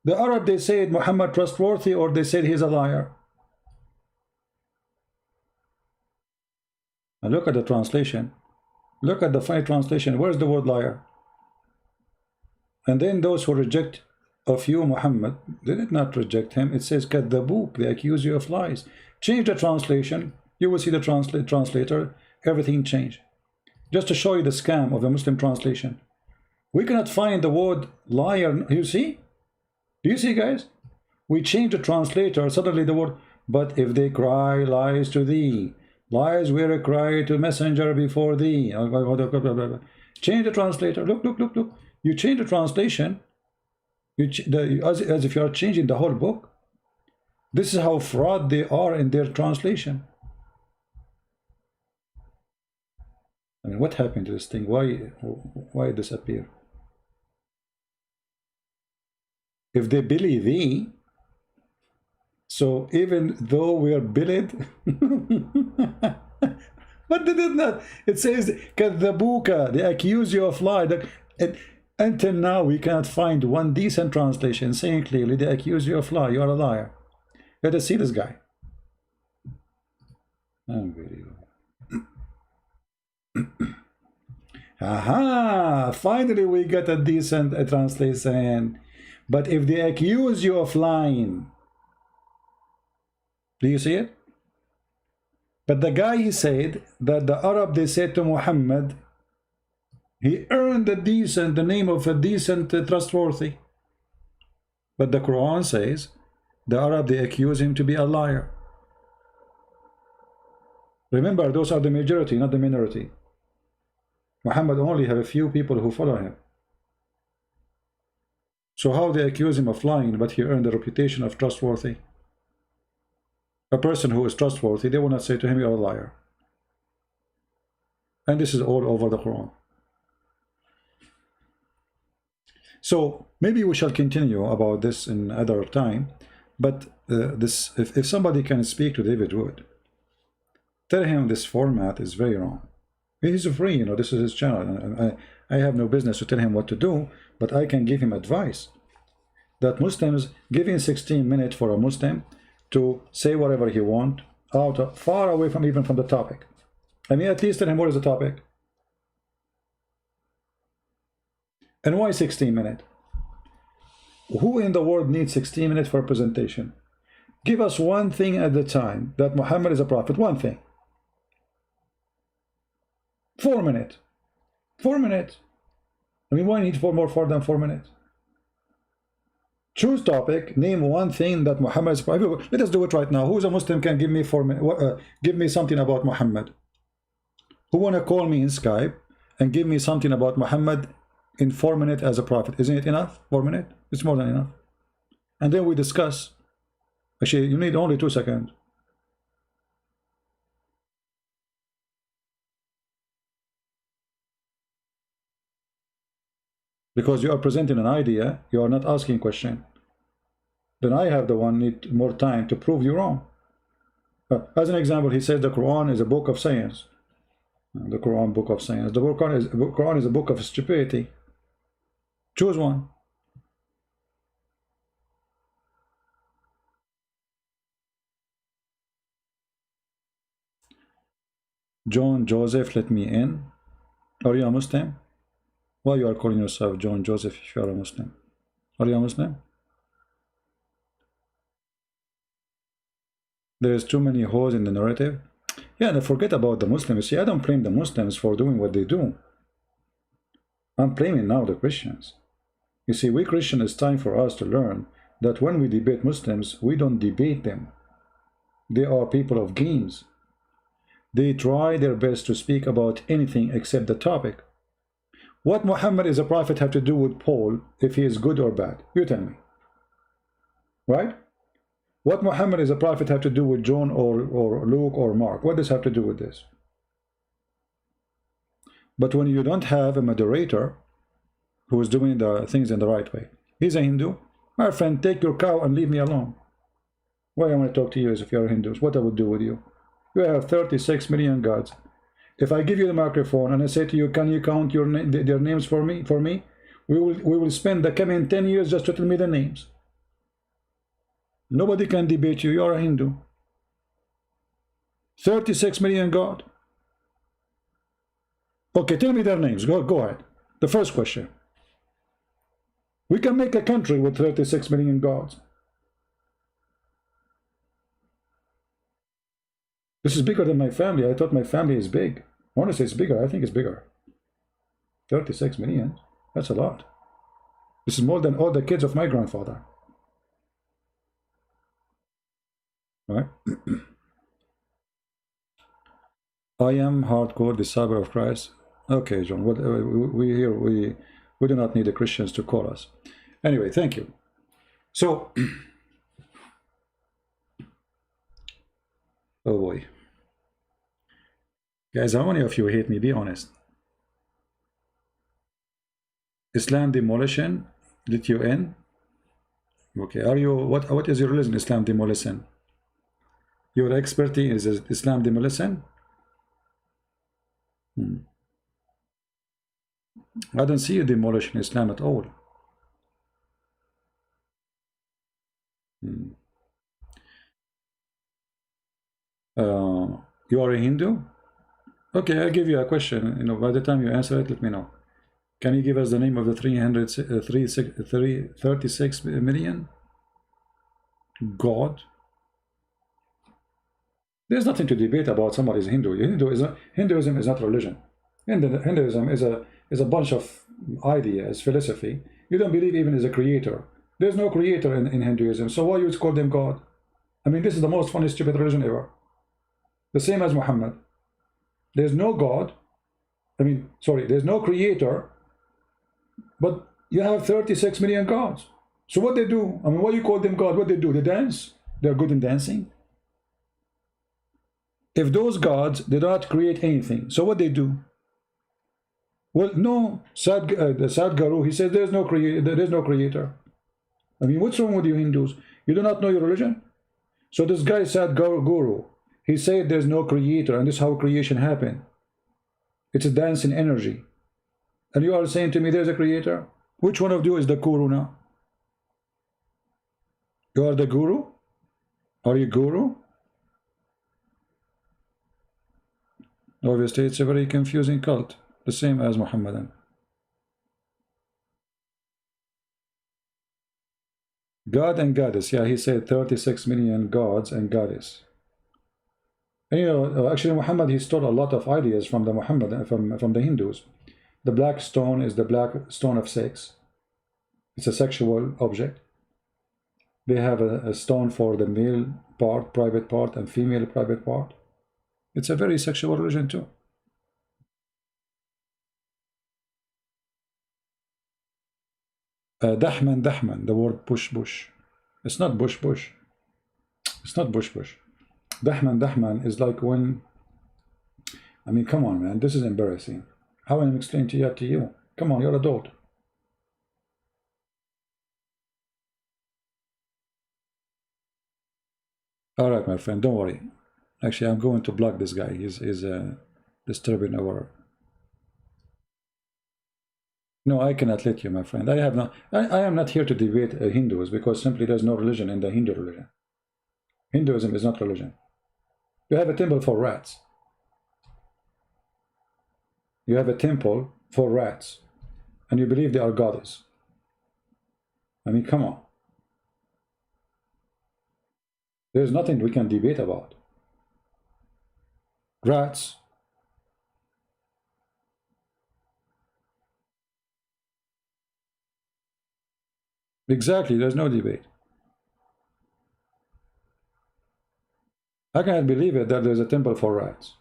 The Arab, they said Muhammad trustworthy, or they said he's a liar. And look at the translation. Look at the funny translation. Where's the word liar? And then those who reject of you, Muhammad, they did not reject him. It says kadhabuk, they accuse you of lies. Change the translation. You will see the translator. Everything changed. Just to show you the scam of the Muslim translation. We cannot find the word liar. You see? Do you see, guys? We change the translator. Suddenly the word, but if they cry lies to thee, lies were a cry to messenger before thee. Change the translator. Look, look, look, look. You change the translation. As if you are changing the whole book. This is how fraud they are in their translation. I mean, what happened to this thing? Why it disappear? If they believe thee, so even though we are billed, but they did not. It says kadhabuka, they accuse you of lie. Until now, we cannot find one decent translation saying clearly they accuse you of lie. You are a liar. Let us see this guy. Unbelievable. Aha! Finally, we got a decent translation. But if they accuse you of lying, do you see it? But the guy, he said that the Arab, they said to Muhammad, he earned the name of a decent, trustworthy. But the Quran says the Arab, they accuse him to be a liar. Remember, those are the majority, not the minority. Muhammad only have a few people who follow him. So how they accuse him of lying, but he earned the reputation of trustworthy? A person who is trustworthy, they will not say to him, you're a liar. And this is all over the Quran. So maybe we shall continue about this in other time. But if somebody can speak to David Wood, tell him this format is very wrong. He's free, you know, this is his channel. And I have no business to tell him what to do, but I can give him advice. That Muslims, giving 16 minutes for a Muslim to say whatever he wants, far away from even from the topic. I mean, at least tell him what is the topic. And why 16 minutes? Who in the world needs 16 minutes for a presentation? Give us one thing at the time that Muhammad is a prophet. One thing. 4 minutes. 4 minutes. I mean, why need more than 4 minutes? Choose topic, name one thing that Muhammad is a prophet. Let us do it right now. Who's a Muslim can give me 4 minutes? Give me something about Muhammad. Who wanna call me in Skype and give me something about Muhammad in 4 minutes as a prophet? Isn't it enough? 4 minutes? It's more than enough. And then we discuss. Actually, you need only 2 seconds. Because you are presenting an idea, you are not asking question. Then I have the one need more time to prove you wrong. As an example, he says the Quran is a book of science. The Quran, book of science. The Quran is a book of stupidity. Choose one. John Joseph, let me in. Are you a Muslim? Why you are calling yourself John Joseph if you are a Muslim? Are you a Muslim? There is too many holes in the narrative. Yeah, and forget about the Muslims. See, I don't blame the Muslims for doing what they do. I'm blaming now the Christians. You see, we Christians, it's time for us to learn that when we debate Muslims, we don't debate them. They are people of games. They try their best to speak about anything except the topic. What Muhammad is a prophet have to do with Paul if he is good or bad? You tell me. Right? What Muhammad is a prophet have to do with John or Luke or Mark? What does have to do with this? But when you don't have a moderator who is doing the things in the right way, he's a Hindu. My friend, take your cow and leave me alone. Why I want to talk to you as if you're Hindus? What I would do with you? You have 36 million gods. If I give you the microphone and I say to you, can you count their names for me? We will spend the coming 10 years just to tell me the names. Nobody can debate you. You're a Hindu. 36 million God. Okay, tell me their names. Go ahead. The first question. We can make a country with 36 million gods. This is bigger than my family. I thought my family is big. Honestly, it's bigger. I think it's bigger. 36 million. That's a lot. This is more than all the kids of my grandfather. Right? I am hardcore disciple of Christ. Okay, John. What we do not need the Christians to call us. Anyway, thank you. So, oh boy. Guys, how many of you hate me? Be honest. Islam demolition, let you in? Okay, are you, what is your religion? Islam demolition? Your expertise is Islam demolition? I don't see you demolishing Islam at all. You are a Hindu? Okay, I'll give you a question. You know, by the time you answer it, let me know. Can you give us the name of the 336 million? God? There's nothing to debate about somebody's Hindu. Hinduism is not religion. Hinduism is a bunch of ideas, philosophy. You don't believe even as a creator. There's no creator in Hinduism. So why you would call them God? I mean, this is the most funny, stupid religion ever. The same as Muhammad. There's no God. I mean, sorry, there's no creator. But you have 36 million gods. So what they do? I mean, why you call them God? What they do? They dance? They're good in dancing? If those gods did not create anything, so what they do? Well, no, the Sadhguru, he says there is no creator. I mean, what's wrong with you Hindus? You do not know your religion? So this guy Sadhguru, he said there's no creator, and this is how creation happened. It's a dancing energy. And you are saying to me there's a creator? Which one of you is the guru now? You are the guru? Are you guru? Obviously, it's a very confusing cult, the same as Muhammadan. God and goddess, yeah, he said 36 million gods and goddess. And you know, actually Muhammad, he stole a lot of ideas from the from the Hindus. The black stone is the black stone of sex. It's a sexual object. They have a stone for the male part, private part, and female private part. It's a very sexual religion too. Dahman, the word bush. It's not bush. It's not bush. Dahman is like when, I mean, come on, man, this is embarrassing. How am I explaining to you? Come on, you're an adult. All right, my friend, don't worry. Actually, I'm going to block this guy. He's disturbing our. No, I cannot let you, my friend. I am not here to debate Hindus, because simply there's no religion in the Hindu religion. Hinduism is not religion. You have a temple for rats. You have a temple for rats, and you believe they are goddess. I mean, come on. There's nothing we can debate about. Rats. Exactly, there's no debate. I cannot believe it that there's a temple for rats.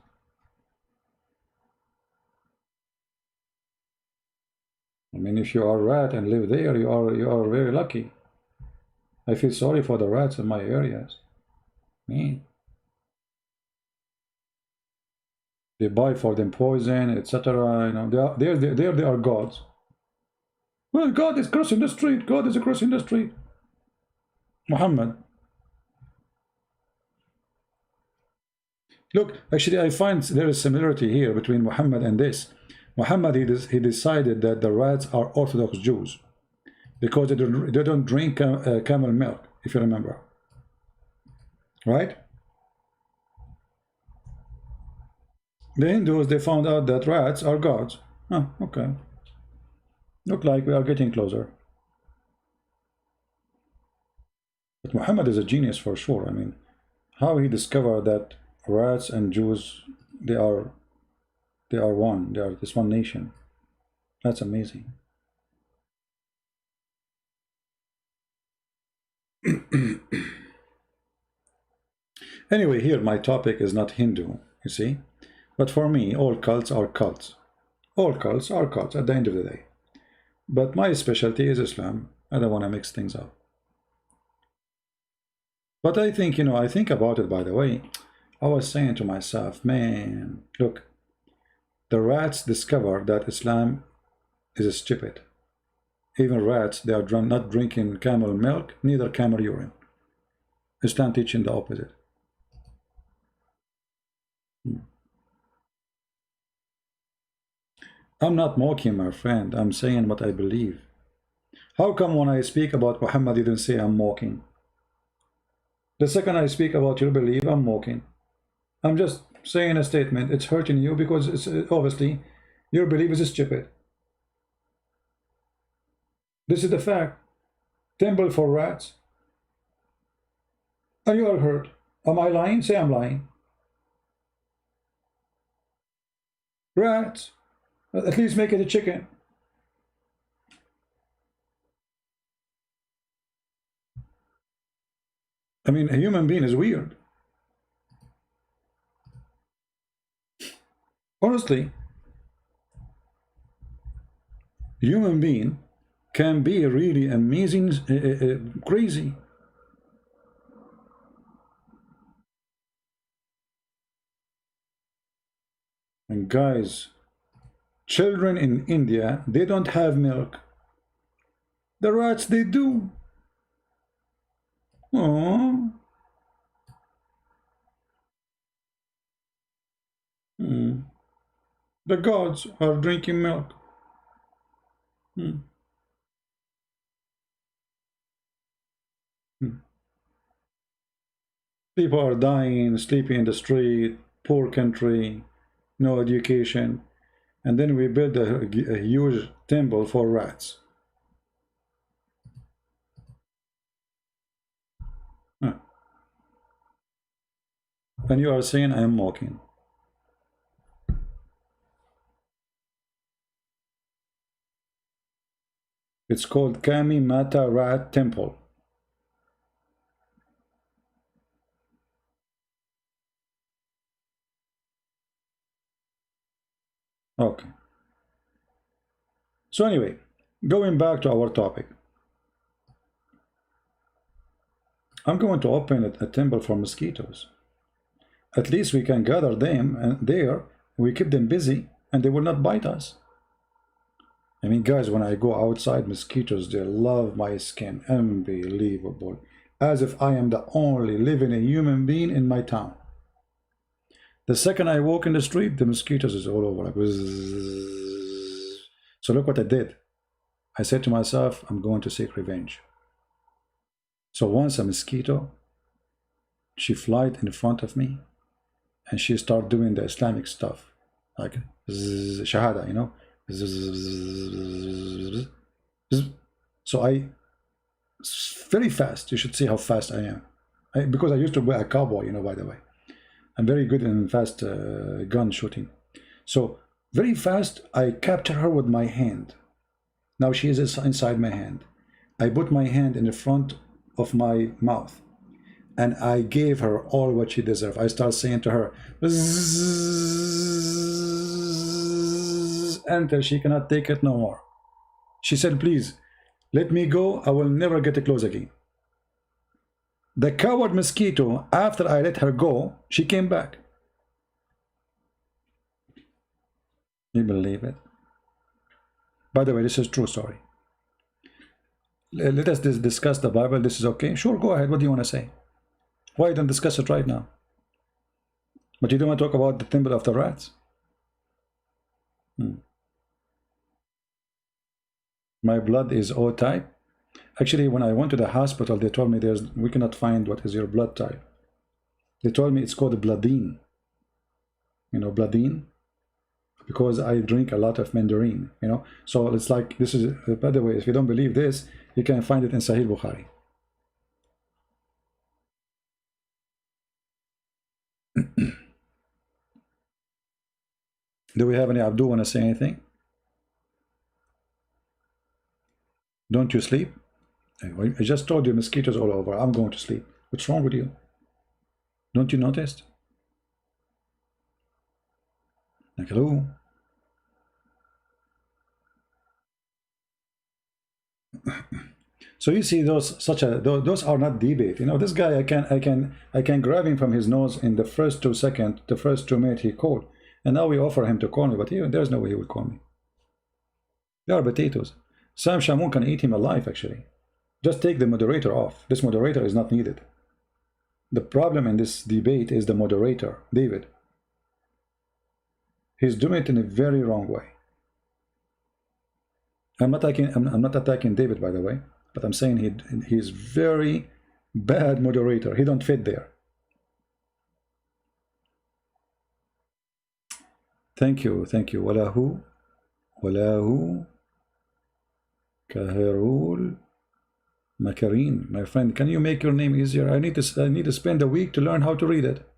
I mean, if you are a rat and live there, you are very lucky. I feel sorry for the rats in my areas. Me. They buy for them poison, etc. You know, they are gods. Well, God is crossing the street. God is crossing the street. Muhammad. Look, actually, I find there is similarity here between Muhammad and this. Muhammad, he decided that the rats are Orthodox Jews because they don't drink camel milk, if you remember. Right? The Hindus, they found out that rats are gods. Oh, okay. Look like we are getting closer. But Muhammad is a genius for sure. I mean, how he discovered that rats and Jews, they are one. They are this one nation. That's amazing. Anyway, here my topic is not Hindu, you see. But for me, all cults are cults. All cults are cults at the end of the day. But my specialty is Islam. I don't want to mix things up. But I think, you know, I think about it, by the way. I was saying to myself, man, look, The rats discover that Islam is stupid. Even rats, they are not drinking camel milk, neither camel urine. Islam teaching the opposite. I'm not mocking, my friend. I'm saying what I believe. How come when I speak about Muhammad, you didn't say I'm mocking? The second I speak about your belief, I'm mocking. I'm just saying a statement. It's hurting you because it's obviously your belief is stupid. This is the fact. Temple for rats. And you are hurt. Am I lying? Say I'm lying. Rats. At least make it a chicken. I mean, a human being is weird. Honestly, human being can be really amazing, crazy. And guys, children in India, they don't have milk. The rats, they do. Oh. The gods are drinking milk. People are dying, sleeping in the street, poor country, no education. And then we build a huge temple for rats. And you are saying I am mocking. It's called Kami Mata Rat Temple. Okay. So anyway, going back to our topic. I'm going to open a temple for mosquitoes. At least we can gather them and there, we keep them busy and they will not bite us. I mean, guys, when I go outside, mosquitoes, they love my skin. Unbelievable. As if I am the only living human being in my town. The second I walk in the street, the mosquitoes is all over. Like, so look what I did. I said to myself, I'm going to seek revenge. So once a mosquito, she flied in front of me and she started doing the Islamic stuff. Like shahada, you know. So I, very fast, you should see how fast I am. Because I used to be a cowboy, you know, by the way. I'm very good in fast gun shooting. So very fast, I capture her with my hand. Now she is inside my hand. I put my hand in the front of my mouth and I gave her all what she deserved. I start saying to her, until she cannot take it no more. She said, please, let me go. I will never get close again. The coward mosquito, after I let her go, she came back. You believe it? By the way, this is a true story. Let us discuss the Bible. This is okay? Sure, go ahead. What do you want to say? Why don't discuss it right now? But you don't want to talk about the temple of the rats? My blood is O type. Actually, when I went to the hospital, they told me we cannot find what is your blood type. They told me it's called bloodine. You know, bloodine? Because I drink a lot of mandarin, you know. So it's like, this is, by the way, if you don't believe this, you can find it in Sahih Bukhari. Do we have any Abdul want to say anything? Don't you sleep? I just told you mosquitoes all over. I'm going to sleep. What's wrong with you? Don't you notice? Like, hello? So you see, those are not debate. You know, this guy, I can grab him from his nose in the first 2 seconds, the first 2 minutes he called, And now we offer him to call me, but there's no way he will call me. They are potatoes. Sam Shamoun can eat him alive, actually. Just take the moderator off. This moderator is not needed. The problem in this debate is the moderator, David. He's doing it in a very wrong way. I'm not attacking David, by the way, but I'm saying he's very bad moderator. He don't fit there. Thank you. Walahu Kahirul Makarin, my friend. Can you make your name easier? I need to spend a week to learn how to read it.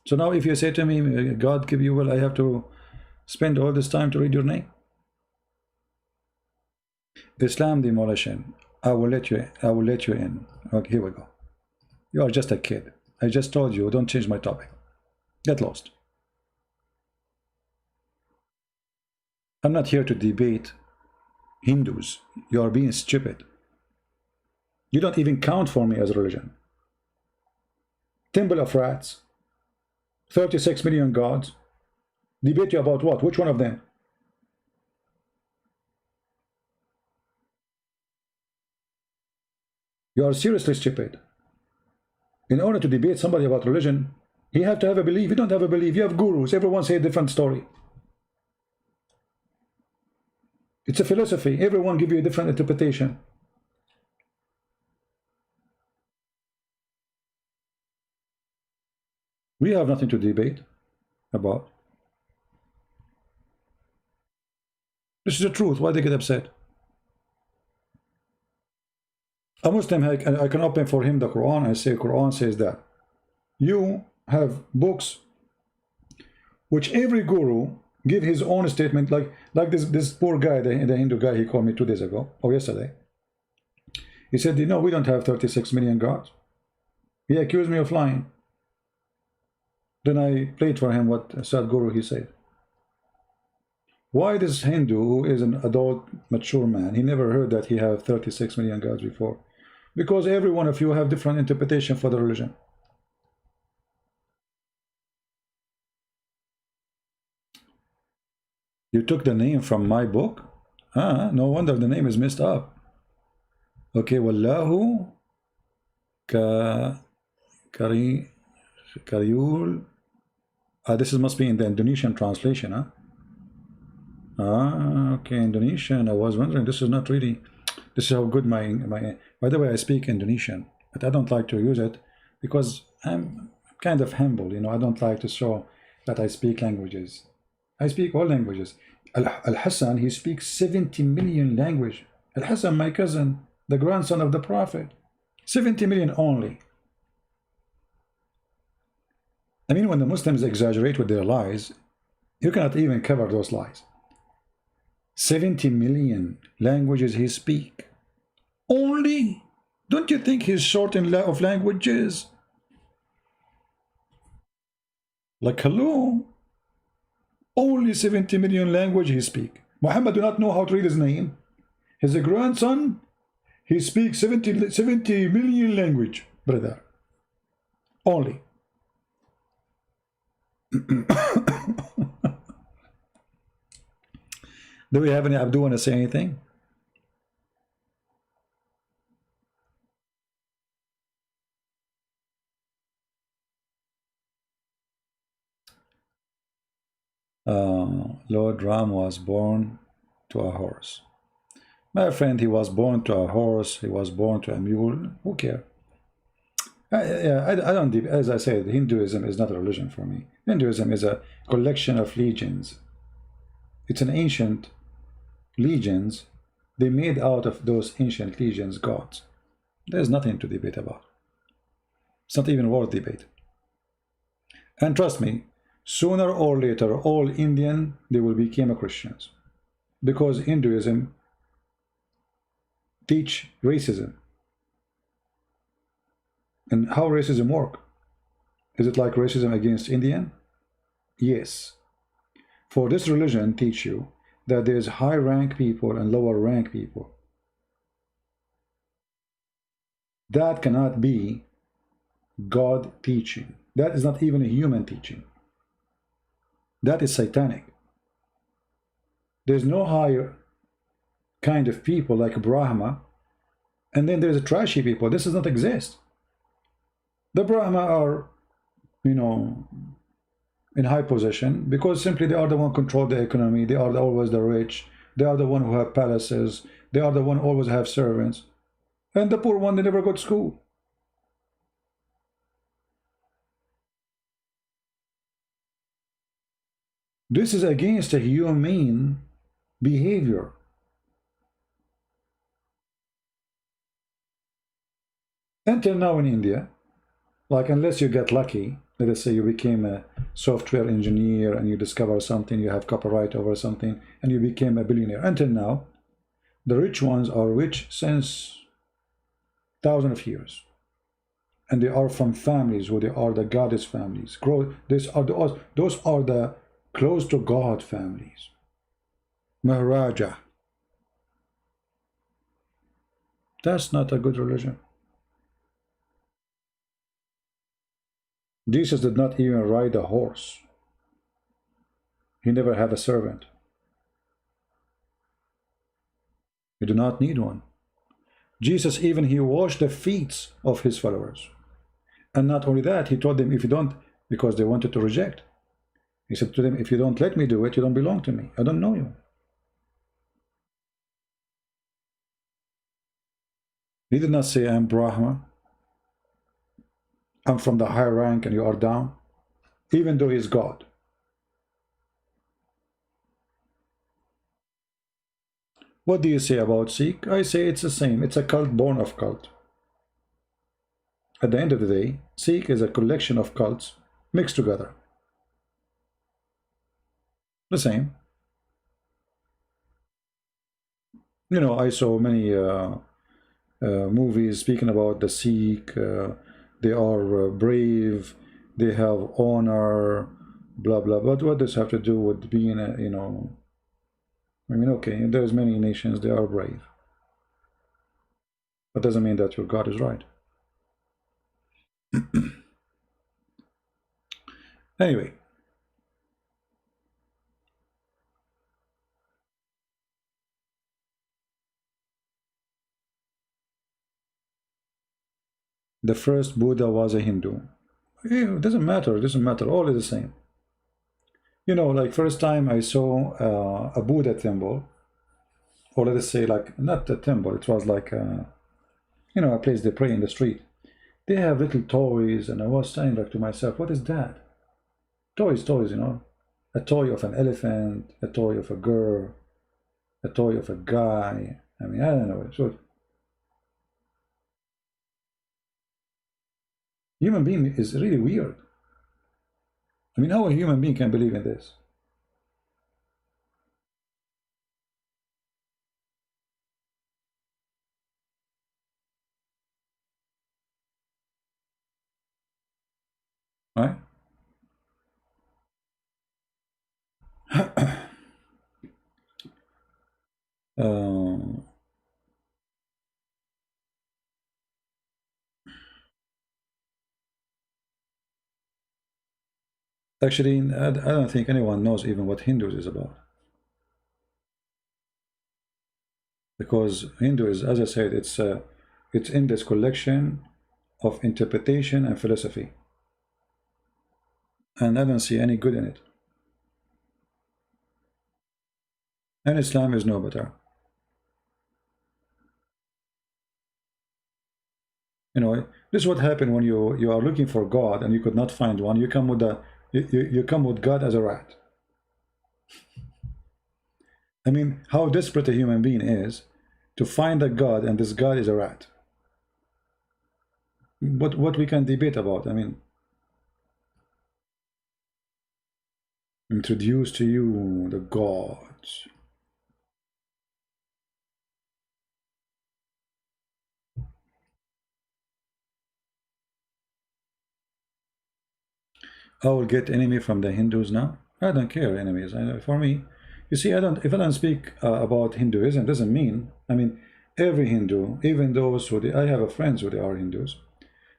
So now, if you say to me, "God give you will," I have to spend all this time to read your name. Islam demolition. I will let you in. Okay, here we go. You are just a kid. I just told you, don't change my topic. Get lost. I'm not here to debate Hindus. You are being stupid. You don't even count for me as a religion. Temple of rats. 36 million gods. Debate you about what? Which one of them? You are seriously stupid. In order to debate somebody about religion, you have to have a belief. You don't have a belief. You have gurus. Everyone say a different story. It's a philosophy. Everyone give you a different interpretation. We have nothing to debate about. This is the truth. Why they get upset? A Muslim, I can open for him the Quran. I say Quran says that. You have books which every guru give his own statement, like this poor guy, the Hindu guy, he called me 2 days ago or yesterday. He said, you know, we don't have 36 million gods. He accused me of lying. Then I played for him what Sadhguru he said. Why this Hindu, who is an adult, mature man, he never heard that he have 36 million gods before? Because every one of you have different interpretation for the religion. You took the name from my book? Ah, no wonder the name is messed up. Okay, Wallahu Karyul. This must be in the Indonesian translation, huh? Okay, Indonesian. I was wondering, this is not really, this is how good my by the way, I speak Indonesian, but I don't like to use it because I'm kind of humble, you know. I don't like to show that I speak languages. I speak all languages. Al-Hassan, he speaks 70 million language. Al-Hassan, my cousin, the grandson of the Prophet, 70 million only. I mean, when the Muslims exaggerate with their lies, you cannot even cover those lies. 70 million languages he speaks. Only? Don't you think he's short of languages? Like, hello? Only 70 million languages he speaks. Muhammad do not know how to read his name. His grandson, he speaks 70 million language, brother. Only. Do we have any Abdu want to say anything? Lord Ram was born to a horse. My friend, he was born to a horse, he was born to a mule. Who cares? I don't, as I said, Hinduism is not a religion for me. Hinduism is a collection of legions. It's an ancient legions. They made out of those ancient legions gods. There's nothing to debate about. It's not even worth debate. And trust me, sooner or later, all Indian, they will become Christians. Because Hinduism teach racism. And how racism work? Is it like racism against Indian? Yes. For this religion teach you that there's high rank people and lower rank people. That cannot be God teaching. That is not even a human teaching. That is satanic. There's no higher kind of people like Brahma, and then there's a trashy people. This does not exist. The Brahma are, you know, in high position because simply they are the one control the economy. They are always the rich. They are the one who have palaces. They are the one who always have servants. And the poor one, they never go to school. This is against a humane behavior. Until now in India, like unless you get lucky, let us say you became a software engineer and you discover something, you have copyright over something, and you became a billionaire. Until now, the rich ones are rich since thousands of years. And they are from families who they are the goddess families. Those are the close to God families. Maharaja. That's not a good religion. Jesus did not even ride a horse. He never had a servant. You do not need one. Jesus even he washed the feet of his followers. And not only that, he told them if you don't, because they wanted to reject. He said to them, if you don't let me do it, you don't belong to me. I don't know you. He did not say, I'm Brahma. I'm from the high rank and you are down. Even though he's God. What do you say about Sikh? I say it's the same. It's a cult born of cult. At the end of the day, Sikh is a collection of cults mixed together. The same. You know, I saw many movies speaking about the Sikh. They are brave. They have honor. Blah blah. But what does have to do with being a, you know? I mean, okay, there's many nations. They are brave. That doesn't mean that your God is right. Anyway. The first Buddha was a Hindu. It doesn't matter. It doesn't matter. All is the same. You know, like first time I saw a Buddha temple, or let us say like, not a temple, it was like, you know, a place they pray in the street. They have little toys, and I was saying like to myself, what is that? Toys, you know. A toy of an elephant, a toy of a girl, a toy of a guy. I mean, I don't know. So human being is really weird. I mean, how a human being can believe in this? Right? uh, Actually, I don't think anyone knows even what Hindus is about. Because Hindu is, as I said, it's in this collection of interpretation and philosophy. And I don't see any good in it. And Islam is no better. You know, this is what happened when you are looking for God and you could not find one. You come with you come with God as a rat. I mean, how desperate a human being is to find a God, and this God is a rat. But what we can debate about, I mean, introduce to you the gods. I will get enemy from the Hindus now. I don't care enemies. For me, you see, if I don't speak about Hinduism, doesn't mean, I mean, every Hindu, even those who I have a friends who they are Hindus,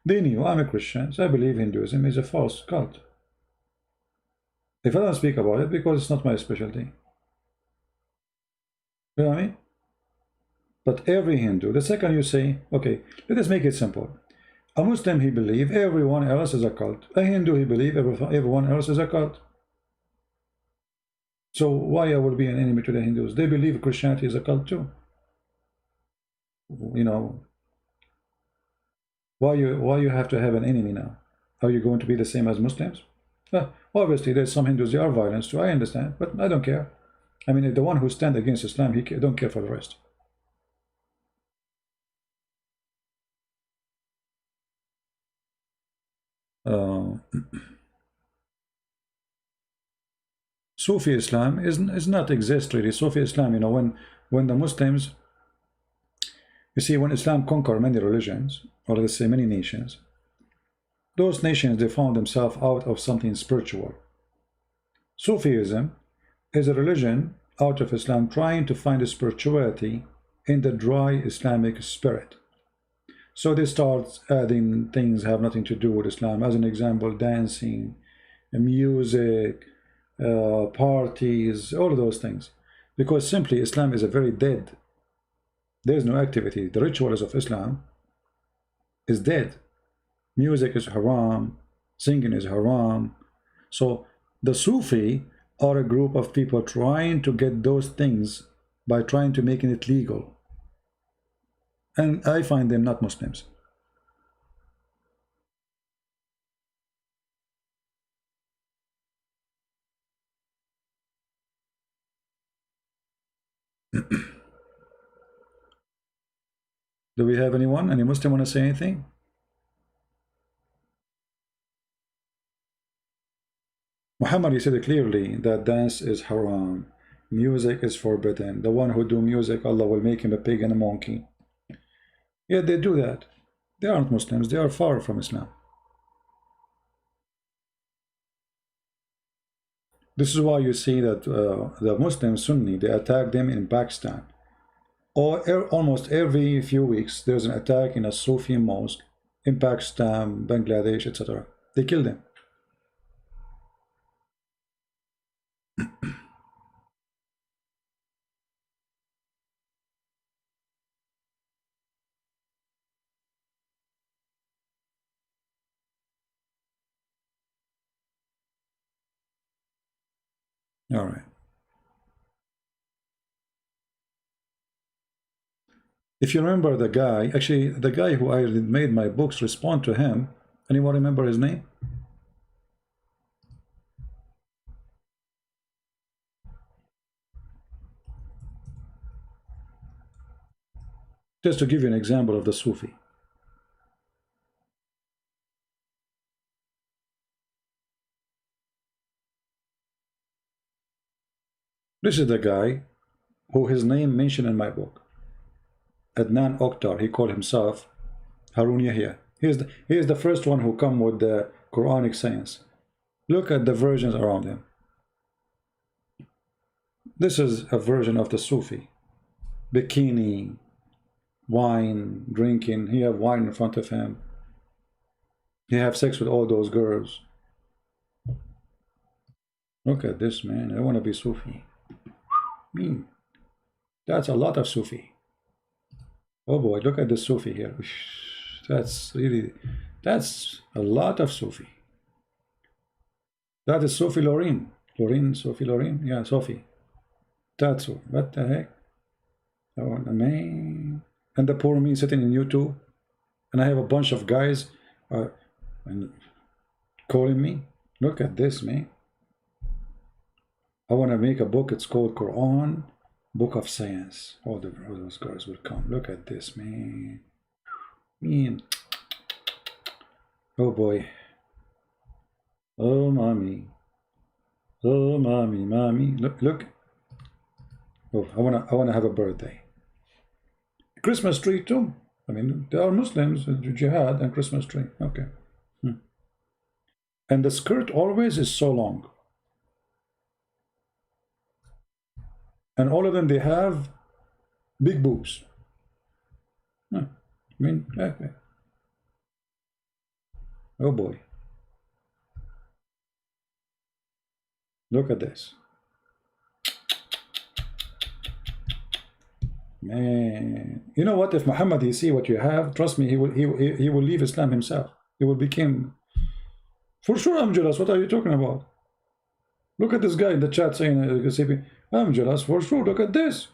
they knew I'm a Christian, so I believe Hinduism is a false cult. If I don't speak about it, because it's not my specialty. You know what I mean? But every Hindu, the second you say, okay, let us make it simple. A Muslim, he believe everyone else is a cult. A Hindu, he believe everyone else is a cult. So why I will be an enemy to the Hindus? They believe Christianity is a cult too. You know, why you have to have an enemy now? Are you going to be the same as Muslims? Obviously, there's some Hindus, they are violent too, I understand, but I don't care. I mean, if the one who stand against Islam, he don't care for the rest. Uh, Sufi Islam is not exist really. Sufi Islam, you know, when the Muslims, you see, when Islam conquered many religions, or let's say many nations, those nations, they found themselves out of something spiritual. Sufism is a religion out of Islam trying to find a spirituality in the dry Islamic spirit. So they start adding things have nothing to do with Islam. As an example, dancing, music, parties, all of those things. Because simply Islam is a very dead. There's no activity. The rituals of Islam is dead. Music is haram, singing is haram. So the Sufi are a group of people trying to get those things by trying to making it legal. And I find them not Muslims. Do we have anyone? Any Muslim want to say anything? Muhammad, he said clearly that dance is haram. Music is forbidden. The one who do music, Allah will make him a pig and a monkey. Yet they do that. They aren't Muslims. They are far from Islam. This is why you see that the Muslim Sunni, they attack them in Pakistan. Or almost every few weeks, there's an attack in a Sufi mosque in Pakistan, Bangladesh, etc. They kill them. All right. If you remember the guy, actually, the guy who I made my books respond to him. Anyone remember his name? Just to give you an example of the Sufi. This is the guy who his name mentioned in my book. Adnan Oktar, he called himself Harun Yahya. He is the first one who come with the Quranic science. Look at the versions around him. This is a version of the Sufi. Bikini, wine, drinking. He have wine in front of him. He have sex with all those girls. Look at this, man. I want to be Sufi. Mean. That's a lot of Sufi. Oh boy, look at the Sufi here. That's a lot of Sufi. That is Sophie Lorraine. Sophie Lorraine? Yeah, Sophie. That's what the heck? Oh, man. And the poor me sitting in YouTube. And I have a bunch of guys and calling me. Look at this, man. I want to make a book. It's called Quran, Book of Science. All those guys will come. Look at this, man. Man. Oh boy. Oh mommy. Oh mommy, mommy. Look. Oh, I wanna have a birthday. Christmas tree too. I mean, there are Muslims, jihad and Christmas tree. Okay. And the skirt always is so long. And all of them, they have big boobs. I mean, okay. Oh boy. Look at this. Man, you know what? If Muhammad he see what you have, trust me, he will leave Islam himself. He will become, for sure. I'm jealous. What are you talking about? Look at this guy in the chat saying, I'm jealous for sure. Look at this.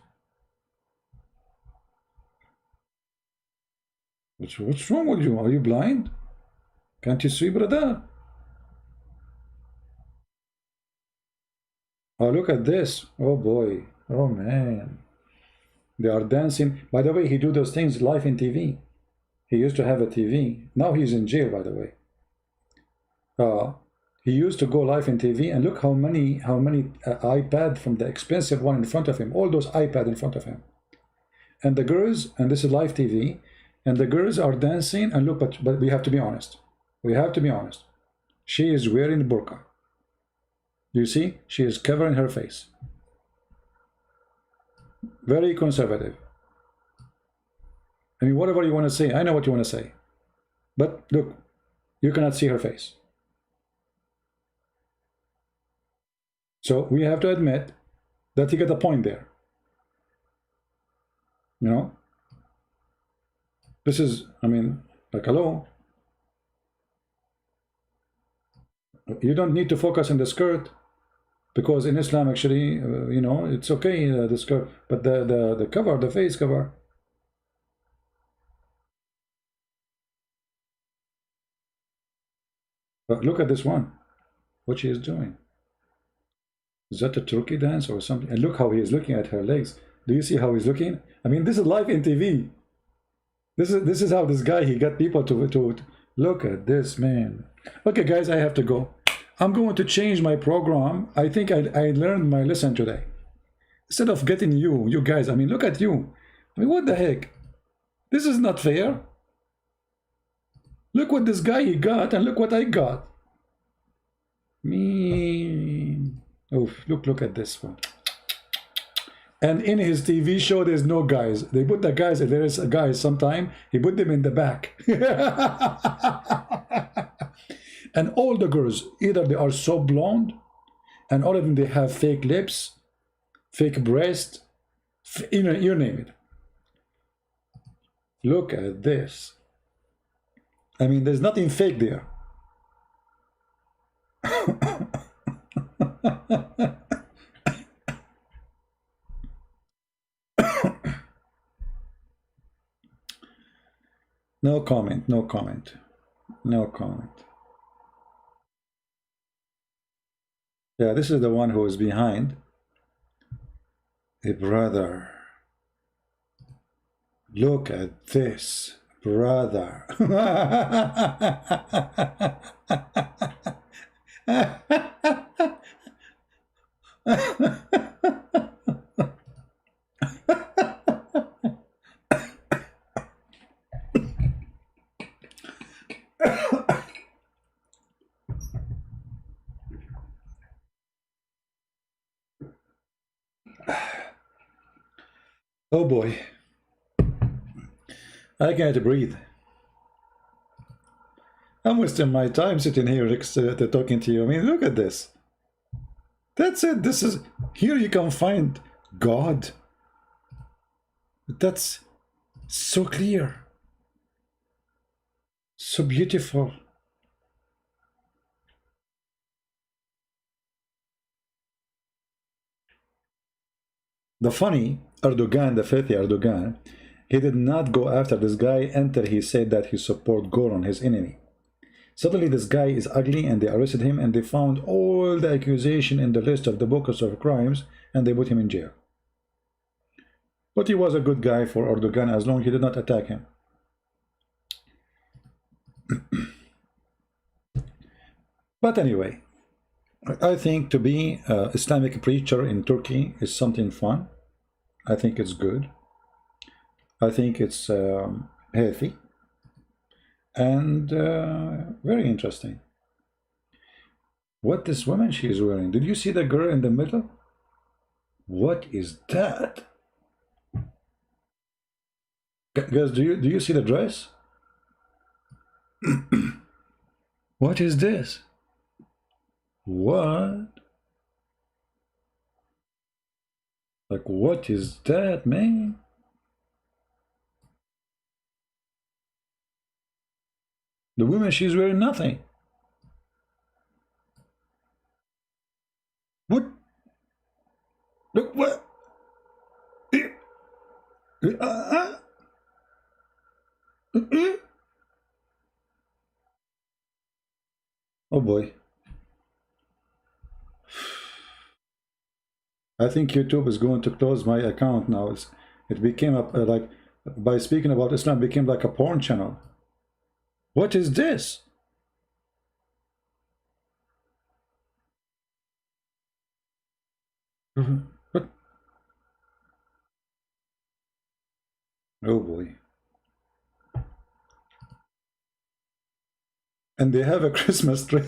What's wrong with you? Are you blind? Can't you see, brother? Oh, look at this. Oh boy. Oh man. They are dancing. By the way, he do those things live in TV. He used to have a TV. Now he's in jail, by the way. He used to go live in TV, and look how many iPad from the expensive one in front of him. All those iPad in front of him. And the girls, and this is live TV, and the girls are dancing. And look, but we have to be honest. We have to be honest. She is wearing burqa. You see, she is covering her face. Very conservative. I mean, whatever you want to say, I know what you want to say. But look, you cannot see her face. So we have to admit that you get a point there. You know? This is, I mean, like, hello? You don't need to focus on the skirt. Because in Islam, actually, you know, it's okay, the skirt, but the cover, the face cover. But look at this one, what she is doing. Is that a turkey dance or something? And look how he is looking at her legs. Do you see how he's looking? I mean, this is live in TV. This is how this guy, he got people to look at this, man. Okay, guys, I have to go. I'm going to change my program. I think I learned my lesson today. Instead of getting you guys, I mean, look at you. I mean, what the heck? This is not fair. Look what this guy he got, and look what I got. Me. Oh, look at this one. And in his TV show, there's no guys. They put the guys, there is a guy sometime, he put them in the back. And all the girls, either they are so blonde, and all of them, they have fake lips, fake breast, you name it. Look at this. I mean, there's nothing fake there. No comment, no comment, no comment. Yeah, this is the one who is behind. Hey, brother. Look at this, brother. Oh boy, I can't breathe. I'm wasting my time sitting here talking to you. I mean, look at this. That's it. This is, here you can find God. That's so clear, so beautiful. The funny Erdogan, the filthy Erdogan, he did not go after this guy until he said that he support Goran, his enemy. Suddenly this guy is ugly, and they arrested him, and they found all the accusation in the list of the books of crimes, and they put him in jail. But he was a good guy for Erdogan as long as he did not attack him. But anyway, I think to be an Islamic preacher in Turkey is something fun. I think it's good. I think it's healthy and very interesting. What this woman she is wearing? Did you see the girl in the middle? What is that? Guys, do you see the dress? What is this? What? Like, what is that, man? The woman, she's wearing nothing. What? Look, what? Oh boy. I think YouTube is going to close my account now. It became a, like, by speaking about Islam, became like a porn channel. What is this? What? Oh boy. And they have a Christmas tree.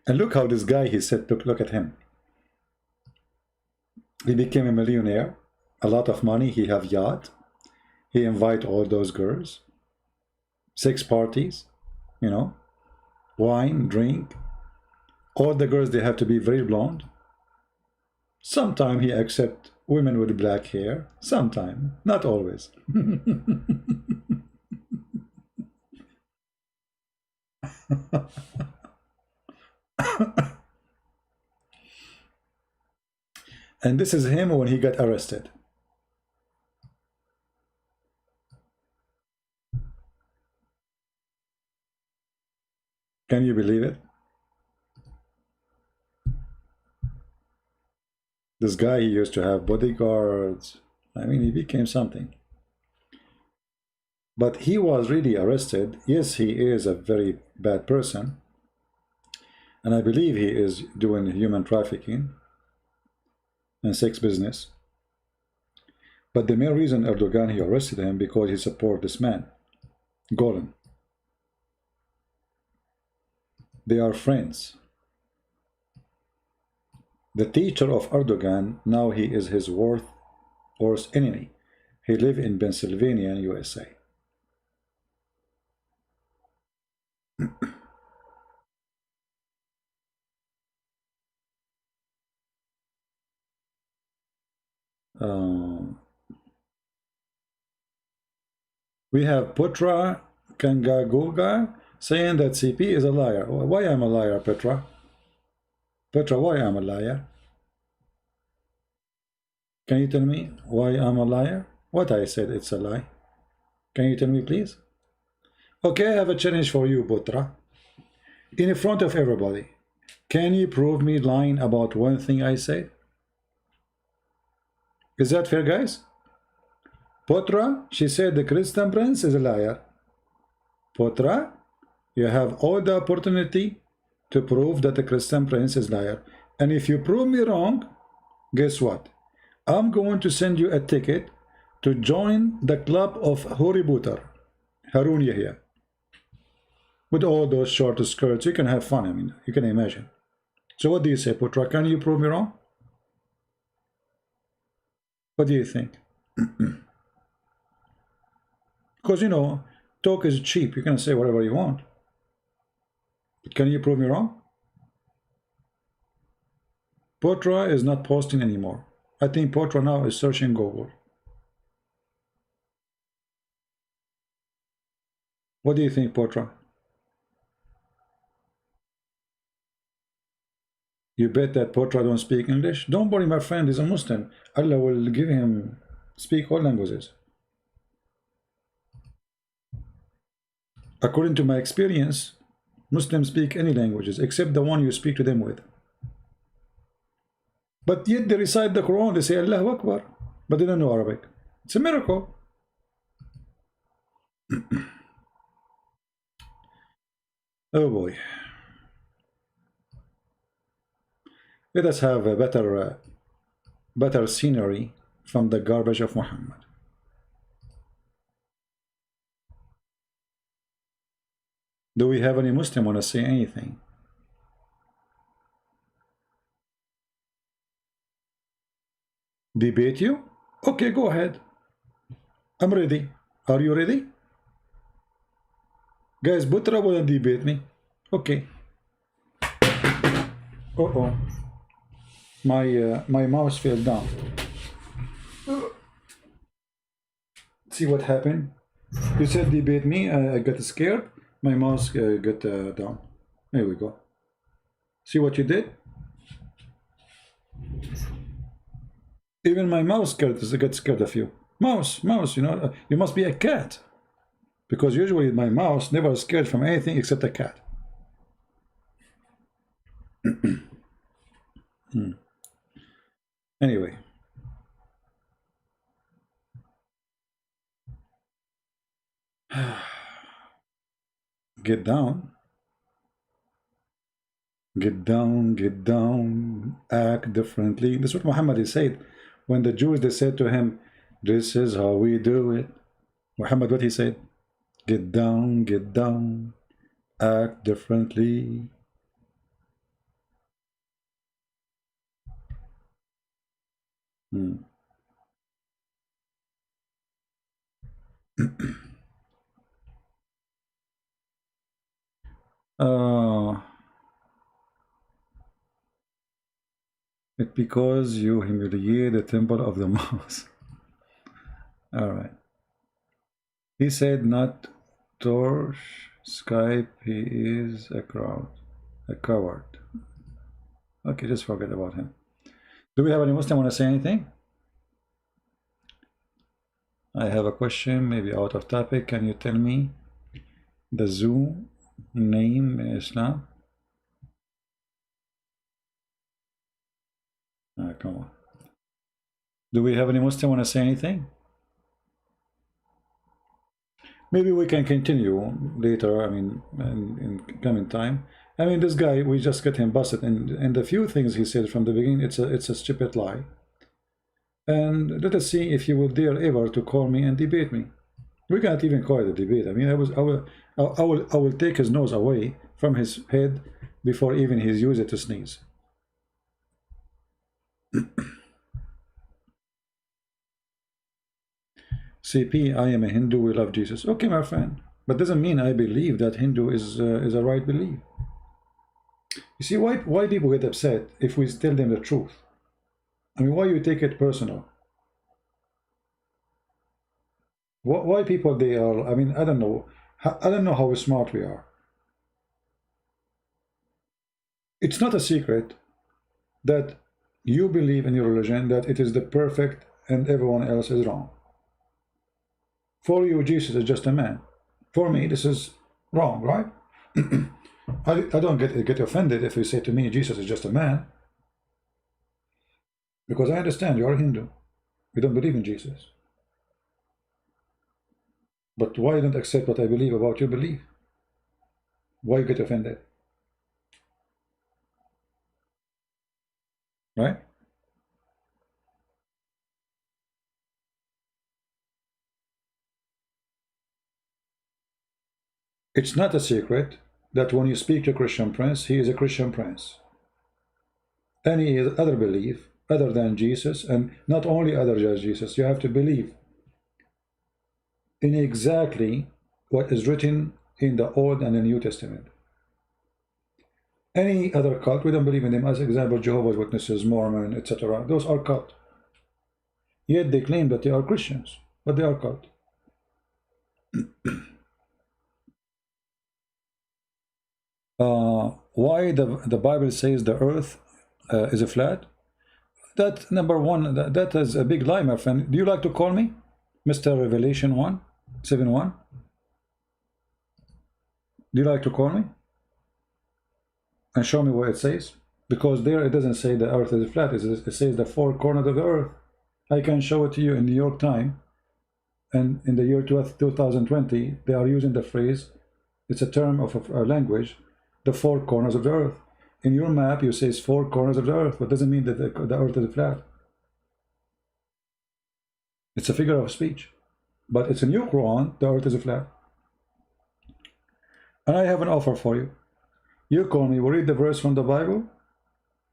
And look how this guy, he said, look at him. He became a millionaire, a lot of money, he have yacht. He invite all those girls, 6 parties, you know, wine, drink. All the girls, they have to be very blonde. Sometime he accept women with black hair. Sometime, not always. And this is him when he got arrested. Can you believe it? This guy, he used to have bodyguards. I mean, he became something. But he was really arrested. Yes, he is a very bad person. And I believe he is doing human trafficking and sex business. But the main reason Erdogan, he arrested him because he supported this man, Golan. They are friends. The teacher of Erdogan, now he is his worst enemy. He lives in Pennsylvania, USA. We have Putra Kangagoga saying that CP is a liar. Why am a liar, Petra? Petra, why am a liar? Can you tell me why I'm a liar? What I said, it's a lie. Can you tell me, please? Okay, I have a challenge for you, Putra. In front of everybody, can you prove me lying about one thing I said? Is that fair, guys? Putra, she said the Christian prince is a liar. Putra, you have all the opportunity to prove that the Christian prince is a liar. And if you prove me wrong, guess what? I'm going to send you a ticket to join the club of Hoributar, Harun Yahya. With all those short skirts, you can have fun. I mean, you can imagine. So what do you say, Putra? Can you prove me wrong? What do you think? Because, you know, talk is cheap. You can say whatever you want. But can you prove me wrong? Putra is not posting anymore. I think Putra now is searching Google. What do you think, Putra? You bet that Putra don't speak English? Don't worry, my friend is a Muslim. Allah will give him speak all languages. According to my experience, Muslims speak any languages except the one you speak to them with. But yet they recite the Quran, they say Allahu Akbar, but they don't know Arabic. It's a miracle. Oh boy. Let us have a better scenery from the garbage of Muhammad. Do we have any Muslim want to say anything? Debate you? Okay, go ahead. I'm ready. Are you ready? Guys, put trouble and debate me. Okay. Uh-oh. My mouse fell down. See what happened? You said debate me. I got scared. My mouse got down. There we go. See what you did? Even my mouse got scared of you. Mouse, you know, you must be a cat. Because usually my mouse never scared from anything except a cat. Anyway. Get down. Get down, get down, act differently. This is what Muhammad said. When the Jews, they said to him, this is how we do it. Muhammad, what he said? Get down, act differently. uh, it's because you humiliate the temple of the mouse. All right. He said not torch Skype. He is a coward. Okay, just forget about him. Do we have any Muslim want to say anything? I have a question, maybe out of topic. Can you tell me the zoo name in Islam? Come on. Do we have any Muslim want to say anything? Maybe we can continue later, I mean, in coming time. I mean, this guy, we just get him busted, and the few things he said from the beginning, it's a stupid lie. And let us see if he will dare ever to call me and debate me. We can't even call it a debate. I mean, I will take his nose away from his head before even he's used it to sneeze. CP, I am a Hindu, we love Jesus. Okay, my friend, but doesn't mean I believe that Hindu is a right belief. You see, why people get upset if we tell them the truth? I mean, why you take it personal? Why people they are? I mean, I don't know. I don't know how smart we are. It's not a secret that you believe in your religion that it is the perfect and everyone else is wrong. For you, Jesus is just a man. For me, this is wrong, right? I don't get offended if you say to me, Jesus is just a man. Because I understand you are a Hindu. You don't believe in Jesus. But why don't accept what I believe about your belief? Why you get offended? Right? It's not a secret that when you speak to a Christian prince, he is a Christian prince. Any other belief other than Jesus, and not only other than Jesus, you have to believe in exactly what is written in the Old and the New Testament. Any other cult, we don't believe in them. As example, Jehovah's Witnesses, Mormon, etc. Those are cult. Yet they claim that they are Christians, but they are cult. Why the Bible says the earth is a flat? That number one, that is a big lie, my friend. Do you like to call me Mr. Revelation 1:7:1? Do you like to call me and show me what it says? Because there it doesn't say the earth is flat. It says the four corners of the earth. I can show it to you in New York Times, and in the year 2020 they are using the phrase, it's a term of a language, the four corners of the earth. In your map you say four corners of the earth, but doesn't mean that the earth is flat. It's a figure of speech, but it's in your Quran, the earth is flat. And I have an offer for you. You call me, we'll read the verse from the Bible,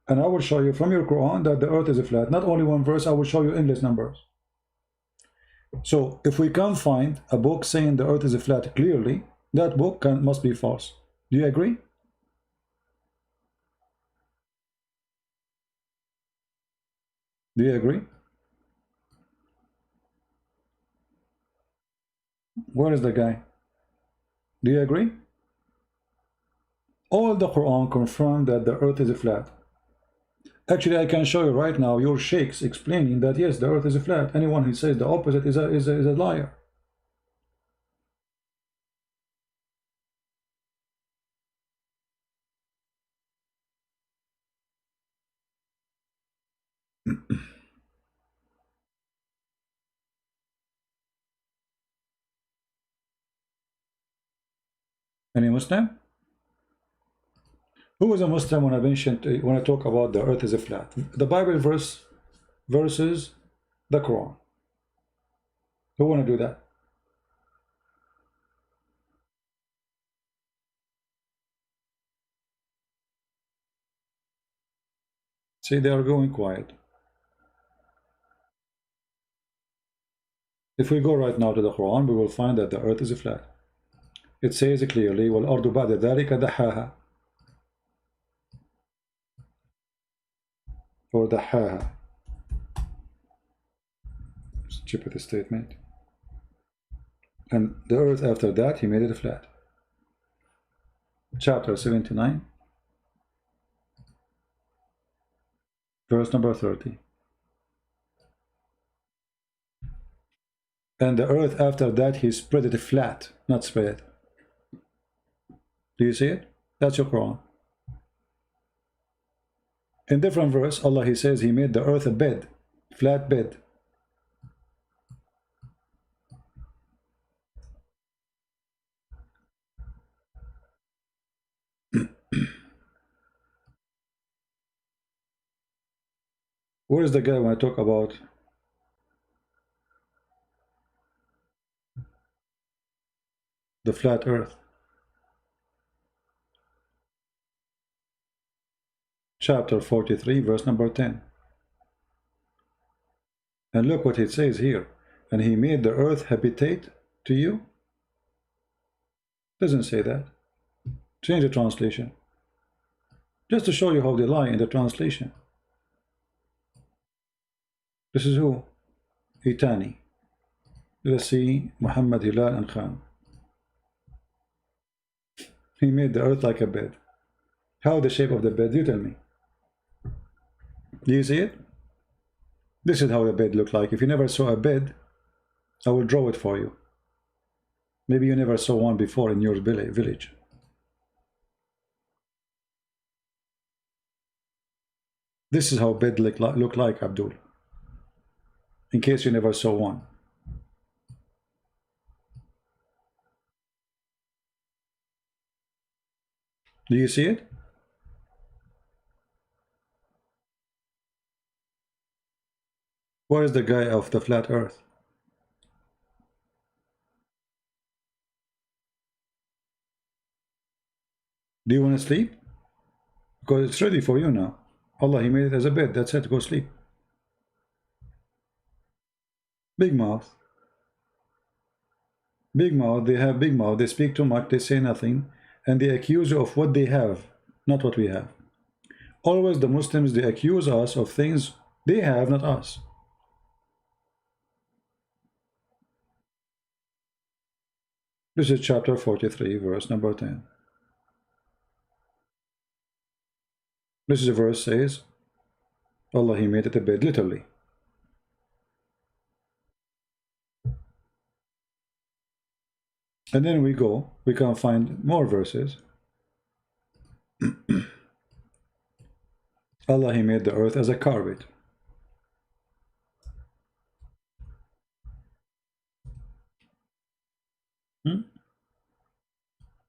and I will show you from your Quran that the earth is flat. Not only one verse, I will show you endless numbers. So if we can't find a book saying the earth is flat clearly, that book must be false. Do you agree? Do you agree? Where is the guy? Do you agree? All the Quran confirm that the earth is flat. Actually, I can show you right now your sheikhs explaining that yes, the earth is flat. Anyone who says the opposite is a liar. Any Muslim? Who is a Muslim when when I talk about the earth is flat? The Bible verse versus the Quran. Who want to do that? See, they are going quiet. If we go right now to the Quran, we will find that the earth is flat. It says clearly, وَالْأَرْضُ بَعْدَ ذَلِكَ دَحَاهَا, or دَحَاهَا. Stupid statement. And the earth after that, he made it flat. Chapter 79, verse number 30. And the earth after that, he spread it flat, not spread it. Do you see it? That's your Quran. In different verse, Allah, he says he made the earth a bed, flat bed. Where is the guy when I talk about the flat earth? Chapter 43, verse number 10. And look what it says here. And he made the earth habitate to you. Doesn't say that. Change the translation. Just to show you how they lie in the translation. This is who? Itani. Let's see, Muhammad Hilal and Khan. He made the earth like a bed. How the shape of the bed? You tell me. Do you see it? This is how the bed looked like. If you never saw a bed, I will draw it for you. Maybe you never saw one before in your village. This is how bed look like, Abdul. In case you never saw one. Do you see it? Where is the guy of the flat earth? Do you want to sleep? Because it's ready for you now. Allah, he made it as a bed. That's it. Go sleep. Big mouth. Big mouth. They have big mouth. They speak too much. They say nothing. And they accuse you of what they have, not what we have. Always the Muslims, they accuse us of things they have, not us. This is chapter 43, verse number 10. This is a verse says, Allah, he made it a bed, literally. And then we can find more verses. Allah, he made the earth as a carpet.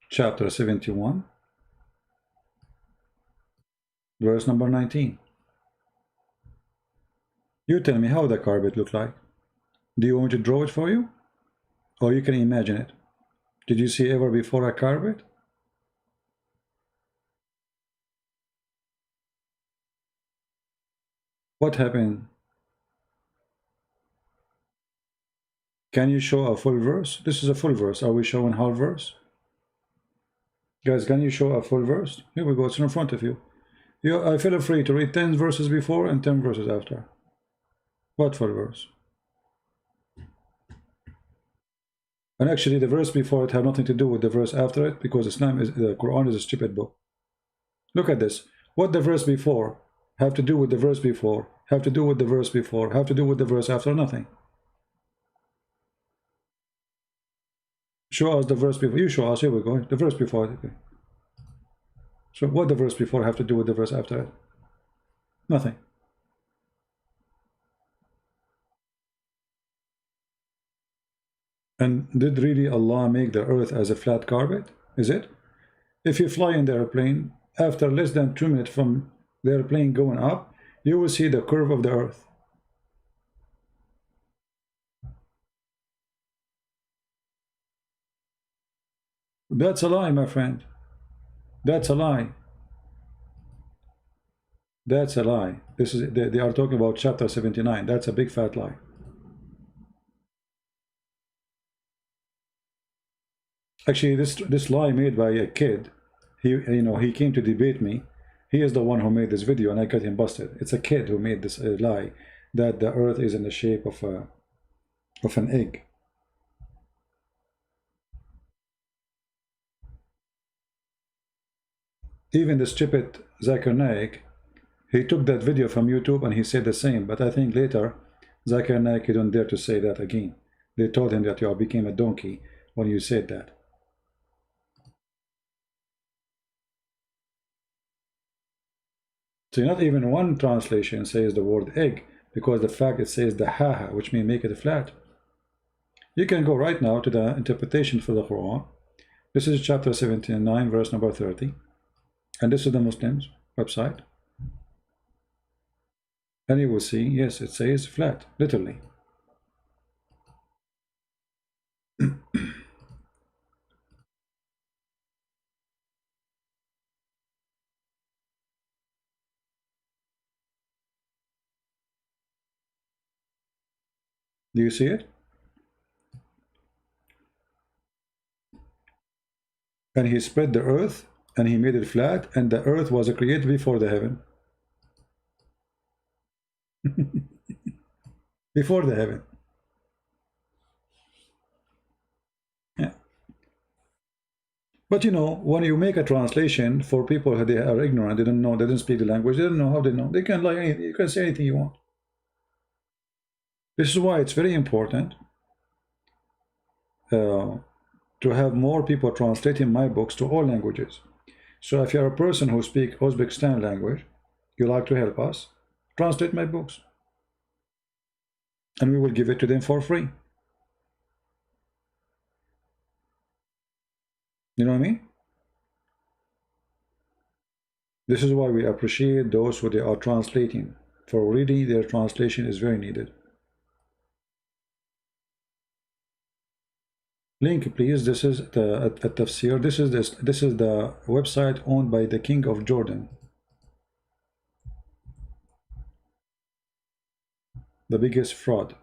Chapter 71, verse number 19. You tell me how the carpet look like. Do you want me to draw it for you? Or you can imagine it? Did you see ever before a carpet? What happened? Can you show a full verse? This is a full verse. Are we showing half verse? Guys, can you show a full verse? Here we go. It's in front of you. I feel free to read 10 verses before and 10 verses after. What full verse? And actually, the verse before it have nothing to do with the verse after it, because the Quran is a stupid book. Look at this. What the verse before have to do with the verse before, have to do with the verse before, have to do with the verse after? Nothing. Show us the verse before. You show us. Here we go. The verse before. Okay. So what the verse before have to do with the verse after it? Nothing. And did really Allah make the earth as a flat carpet? Is it? If you fly in the airplane, after less than 2 minutes from the airplane going up, you will see the curve of the earth. That's a lie, my friend. That's a lie. That's a lie. This is they are talking about chapter 79. That's a big fat lie. Actually, this lie made by a kid. He came to debate me. He is the one who made this video, and I got him busted. It's a kid who made this lie that the earth is in the shape of an egg. Even the stupid Zakir Naik, he took that video from YouTube and he said the same. But I think later, Zakir Naik didn't dare to say that again. They told him that you became a donkey when you said that. So not even one translation says the word egg, because the fact it says the haha, which may make it flat. You can go right now to the interpretation for the Quran. This is chapter 79, verse number 30. And this is the Muslims' website. And you will see, yes, it says flat, literally. Do you see it? And he spread the earth and he made it flat, and the earth was created before the heaven. Before the heaven. Yeah. But when you make a translation for people who they are ignorant, they don't know, they don't speak the language, they don't know how they know. They can lie anything, you can say anything you want. This is why it's very important to have more people translating my books to all languages. So if you're a person who speaks Uzbekistan language, you like to help us, translate my books. And we will give it to them for free. You know what I mean? This is why we appreciate those who they are translating. For reading, their translation is very needed. Link, please. This is the tafsir. This is the website owned by the King of Jordan, the biggest fraud.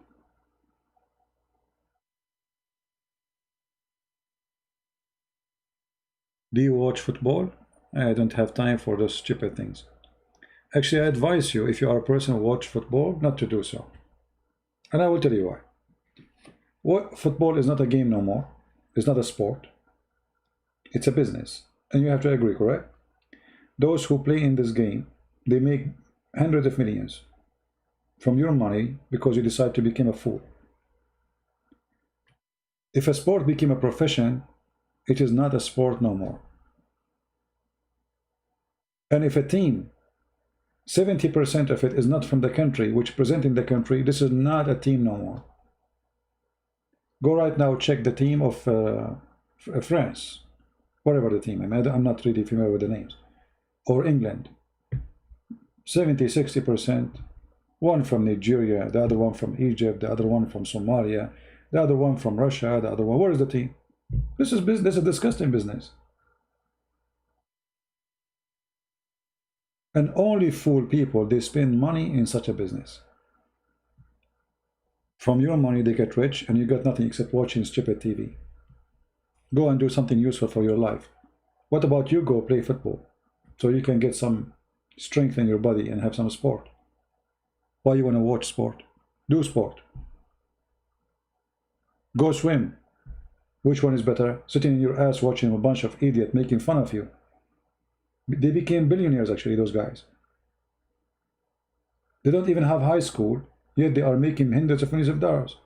Do you watch football? I don't have time for those stupid things. Actually, I advise you, if you are a person who watch football, not to do so. And I will tell you why. Football is not a game no more. It's not a sport. It's a business. And you have to agree, correct? Those who play in this game, they make hundreds of millions from your money because you decide to become a fool. If a sport became a profession, it is not a sport no more. And if a team, 70% of it is not from the country, which presenting the country, this is not a team no more. Go right now, check the team of France, whatever the team. I'm not really familiar with the names. Or England. 70–60%. One from Nigeria, the other one from Egypt, the other one from Somalia, the other one from Russia, the other one. Where is the team? This is business. This is a disgusting business. And only fool people, they spend money in such a business. From your money they get rich, and you got nothing except watching stupid TV. Go and do something useful for your life. What about you go play football so you can get some strength in your body and have some sport? Why you want to watch sport? Do sport. Go swim. Which one is better? Sitting in your ass watching a bunch of idiots making fun of you. They became billionaires actually, those guys. They don't even have high school, yet they are making hundreds of millions of dollars.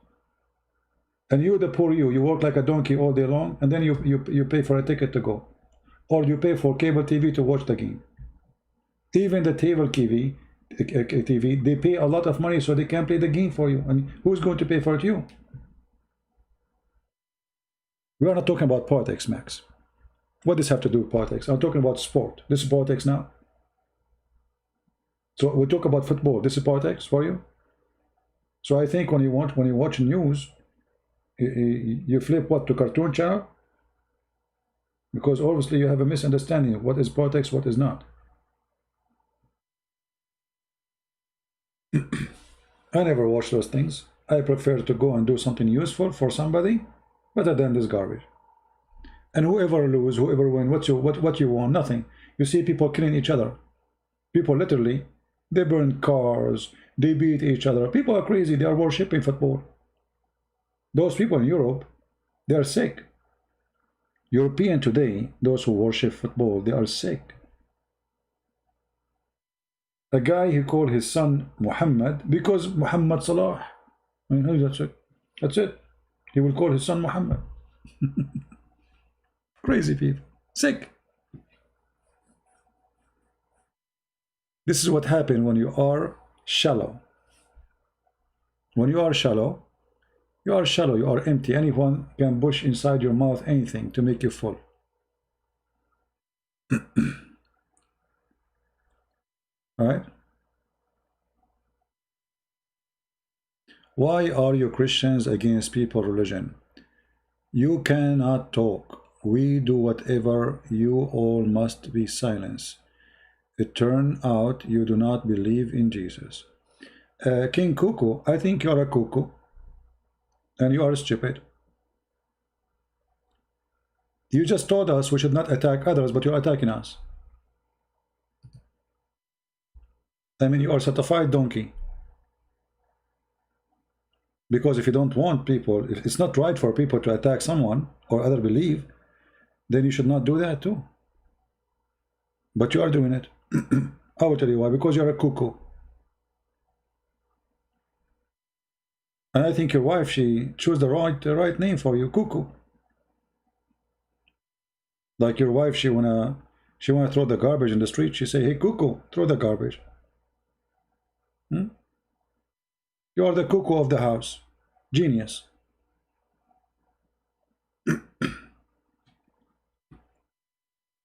And you, the poor you work like a donkey all day long, and then you pay for a ticket to go. Or you pay for cable TV to watch the game. Even the cable TV, they pay a lot of money so they can play the game for you. And who's going to pay for it? You. We are not talking about politics, Max. What does this have to do with politics? I'm talking about sport. This is politics now. So we talk about football. This is politics for you. So I think when you watch news, you flip what to cartoon channel, because obviously you have a misunderstanding of what is politics, what is not. I never watch those things. I prefer to go and do something useful for somebody better than this garbage. And whoever lose, whoever win, what you want? Nothing. You see people killing each other. People literally, they burn cars, they beat each other. People are crazy. They are worshipping football. Those people in Europe, they are sick. European today, those who worship football, they are sick. A guy who called his son Muhammad because Muhammad Salah. I mean, that's it. That's it. He will call his son Muhammad. Crazy people. Sick. This is what happens when you are shallow. When you are shallow, you are shallow, you are empty. Anyone can push inside your mouth anything to make you full. All right? Why are you Christians against people's religion? You cannot talk. We do whatever. You all must be silenced. It turned out you do not believe in Jesus. King Cuckoo, I think you are a cuckoo. And you are stupid. You just told us we should not attack others, but you're attacking us. I mean, you are a certified donkey. Because if you don't want people, if it's not right for people to attack someone or other belief, then you should not do that too. But you are doing it. I will tell you why. Because you're a cuckoo. And I think your wife, she chose the right name for you, cuckoo. Like your wife, she wanna throw the garbage in the street. She say, "Hey, cuckoo, throw the garbage." You are the cuckoo of the house. Genius.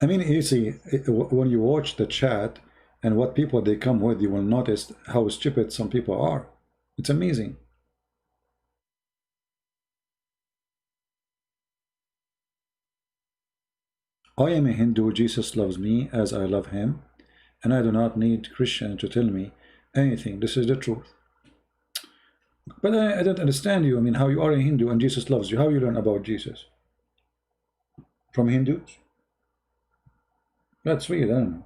I mean, you see, when you watch the chat and what people they come with, you will notice how stupid some people are. It's amazing. I am a Hindu. Jesus loves me as I love him, and I do not need Christian to tell me anything. This is the truth. But I don't understand you. I mean, how you are a Hindu and Jesus loves you. How you learn about Jesus? From Hindus? That's weird. I don't know.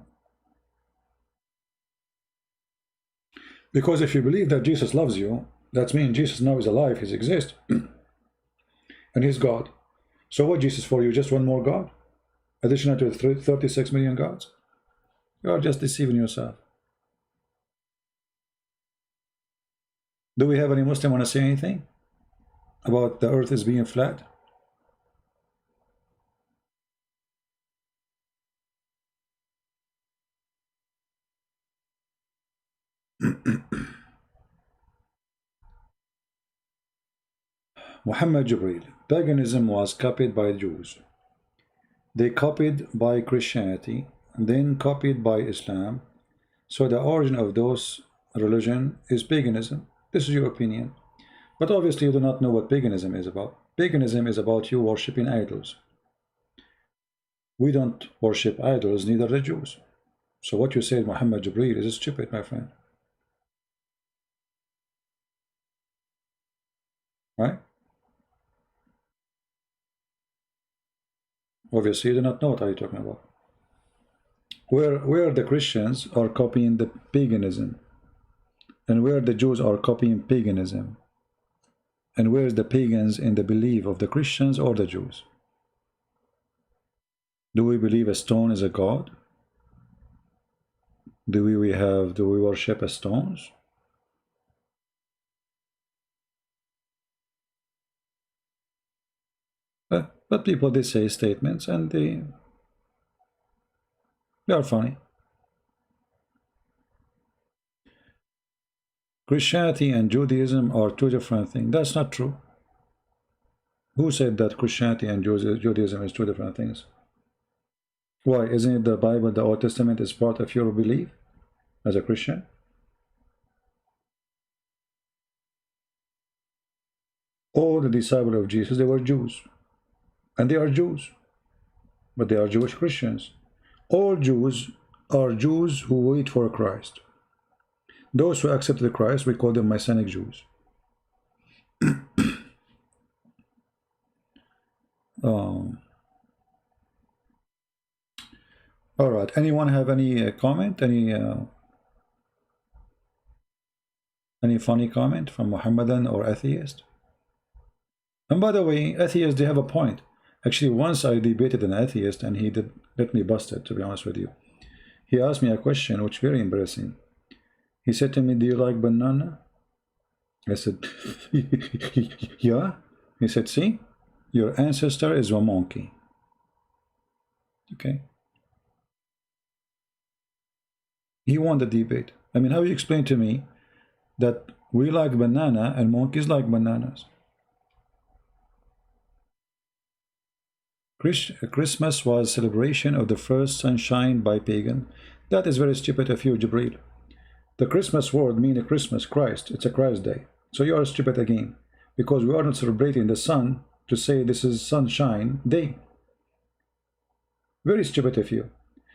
Because if you believe that Jesus loves you, that means Jesus now is alive. He exists. And he's God. So what Jesus for you? Just one more God? Additional to 36 million gods? You are just deceiving yourself. Do we have any Muslim want to say anything about the earth is being flat? Muhammad Jibreel. Paganism was copied by Jews. They copied by Christianity, then copied by Islam. So the origin of those religion is paganism. This is your opinion. But obviously you do not know what paganism is about. Paganism is about you worshipping idols. We don't worship idols, neither the Jews. So what you said, Muhammad Jibreel, is stupid, my friend. right? Obviously, you do not know what are you talking about. Where the Christians are copying the paganism, and where the Jews are copying paganism, and where is the pagans in the belief of the Christians or the Jews? Do we believe a stone is a god? Do we worship a stones? But people, they say statements and they are funny. Christianity and Judaism are two different things. That's not true. Who said that Christianity and Judaism is two different things? Why? Isn't it the Bible, the Old Testament, is part of your belief as a Christian? All the disciples of Jesus, they were Jews. And they are Jews. But they are Jewish Christians. All Jews are Jews who wait for Christ. Those who accepted Christ, we call them Messianic Jews. All right. Anyone have any comment? Any funny comment from Mohammedan or atheist? And by the way, atheists, they have a point. Actually, once I debated an atheist and he did let me bust it, to be honest with you. He asked me a question which very embarrassing. He said to me, "Do you like banana?" I said, "Yeah." He said, "See, your ancestor is a monkey." Okay. He won the debate. I mean, how do you explain to me that we like banana and monkeys like bananas? Christmas was celebration of the first sunshine by pagan. That is very stupid of you, Jibril. The Christmas word means a Christmas, Christ. It's a Christ day. So you are stupid again, because we are not celebrating the sun to say this is sunshine day. Very stupid of you.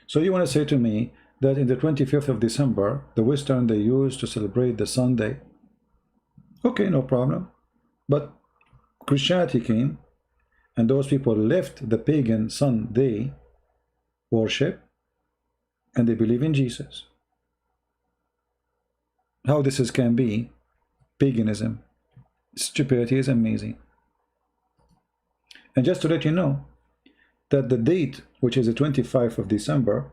So you want to say to me that in the 25th of December, the Western they use to celebrate the Sunday. Okay, no problem. But Christianity came, and those people left the pagan Sunday worship, and they believe in Jesus. How this can be paganism. Stupidity is amazing. And just to let you know that the date, which is the 25th of December,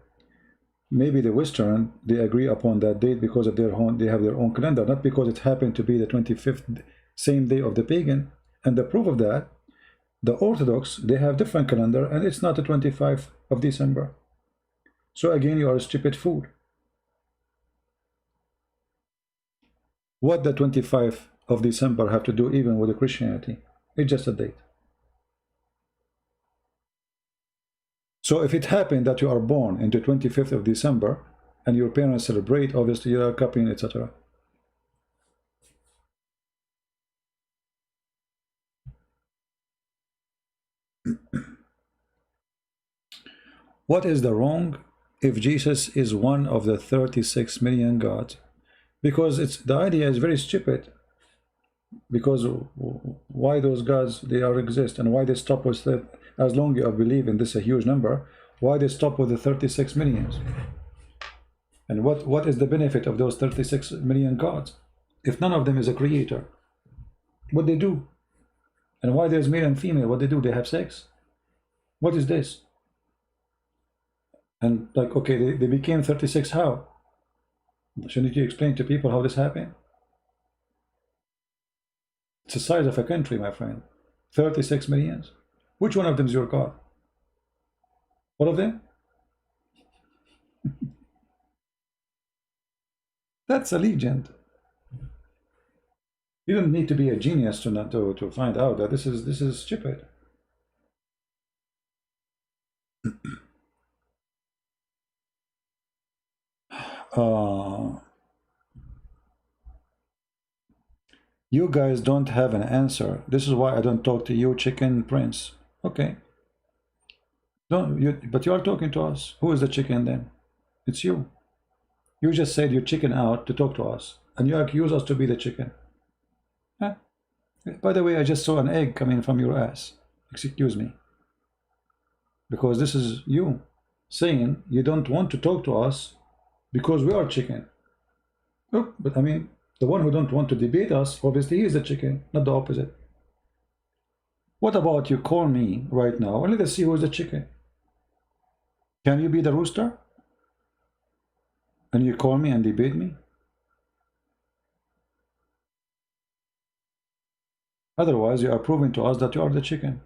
maybe the Western, they agree upon that date because of their own, they have their own calendar, not because it happened to be the 25th, same day of the pagan. And the proof of that, the Orthodox, they have different calendar, and it's not the 25th of December. So again, you are a stupid fool. What the 25th of December have to do even with the Christianity? It's just a date. So if it happened that you are born into 25th of December and your parents celebrate, obviously you are copying, etc. What is the wrong if Jesus is one of the 36 million gods? Because the idea is very stupid. Because why those gods they are exist, and why they stop with that? As long as you believe in this a huge number, why they stop with the 36 millions? And what is the benefit of those 36 million gods if none of them is a creator? What they do? And why there's male and female? What they do? They have sex? What is this? And like, okay, they became 36. How? Shouldn't you explain to people how this happened? It's the size of a country, my friend. 36 millions. Which one of them is your God? All of them? That's a legend. You don't need to be a genius to find out that this is stupid. You guys don't have an answer. This is why I don't talk to you, Chicken Prince. Okay. Don't you? But you are talking to us. Who is the chicken then? It's you. You just said you chicken out to talk to us, and you accuse us to be the chicken. Huh? By the way, I just saw an egg coming from your ass. Excuse me. Because this is you saying you don't want to talk to us because we are chicken. Oh, but I mean, the one who don't want to debate us, obviously he is the chicken, not the opposite. What about you call me right now and let us see who is the chicken? Can you be the rooster? And you call me and debate me? Otherwise, you are proving to us that you are the chicken.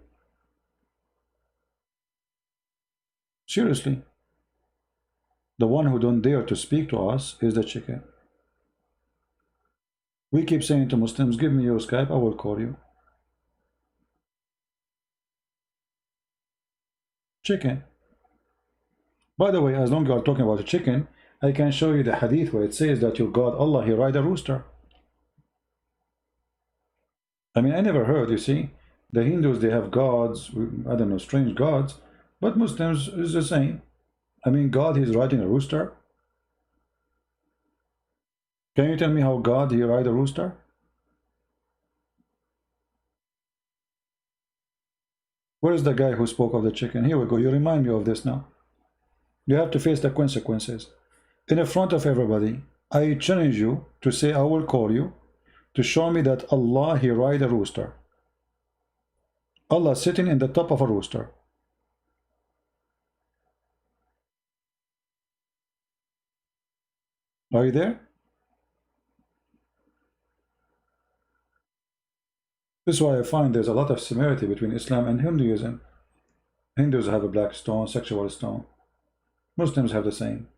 Seriously. The one who don't dare to speak to us is the chicken. We keep saying to Muslims, give me your Skype, I will call you. Chicken. By the way, as long as you are talking about a chicken, I can show you the hadith where it says that your God, Allah, he ride a rooster. I mean, I never heard, you see, the Hindus, they have gods, I don't know, strange gods, but Muslims is the same. I mean, God, he's riding a rooster. Can you tell me how God, he ride a rooster? Where is the guy who spoke of the chicken? Here we go, you remind me of this now. You have to face the consequences. In front of everybody, I challenge you to say, I will call you, to show me that Allah, he ride a rooster. Allah sitting in the top of a rooster. Are you there? This is why I find there's a lot of similarity between Islam and Hinduism. Hindus have a black stone, sexual stone. Muslims have the same.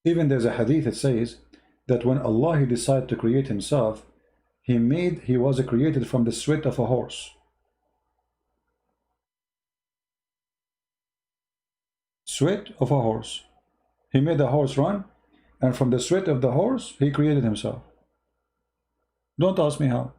Even there's a hadith that says that when Allah, he decided to create himself, he was created from the sweat of a horse. Sweat of a horse. He made the horse run, and from the sweat of the horse, he created himself. Don't ask me how.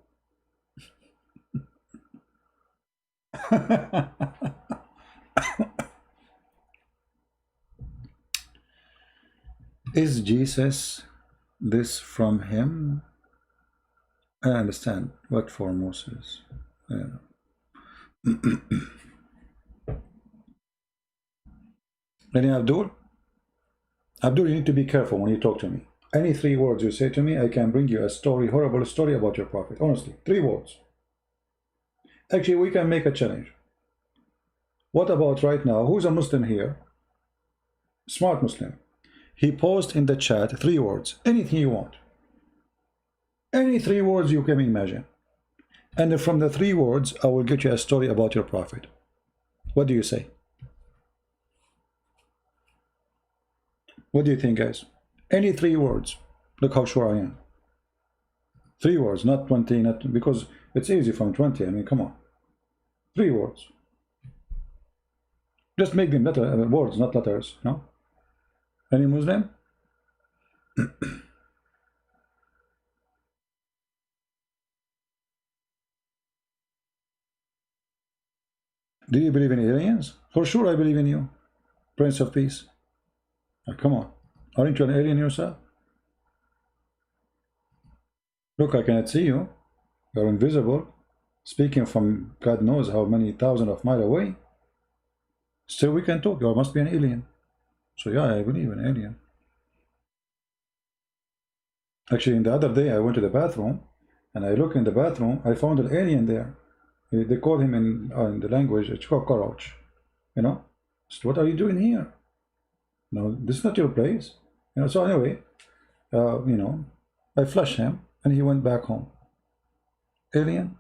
Is Jesus this from him? I understand. What for Moses? Yeah. Any Abdul? Abdul, you need to be careful when you talk to me. Any 3 words you say to me, I can bring you a story, horrible story about your prophet. Honestly, 3 words. Actually, we can make a challenge. What about right now? Who's a Muslim here? Smart Muslim. He posted in the chat 3 words. Anything you want. Any 3 words you can imagine. And from the 3 words, I will get you a story about your prophet. What do you say? What do you think, guys? Any 3 words. Look how sure I am. 3 words, not 20, not because it's easy from 20. I mean, come on. 3 words. Just make them words, not letters. No? Any Muslim? Do you believe in aliens? For sure I believe in you, Prince of Peace. Oh, come on. Aren't you an alien yourself? Look, I cannot see you. You're invisible. Speaking from God knows how many thousands of miles away. Still we can talk. You must be an alien. So yeah, I believe in alien. Actually, in the other day, I went to the bathroom, and I look in the bathroom, I found an alien there. They call him in the language, it's cockroach. You know? So what are you doing here? No, this is not your place. You know, so anyway, you know, I flushed him, and he went back home. Alien?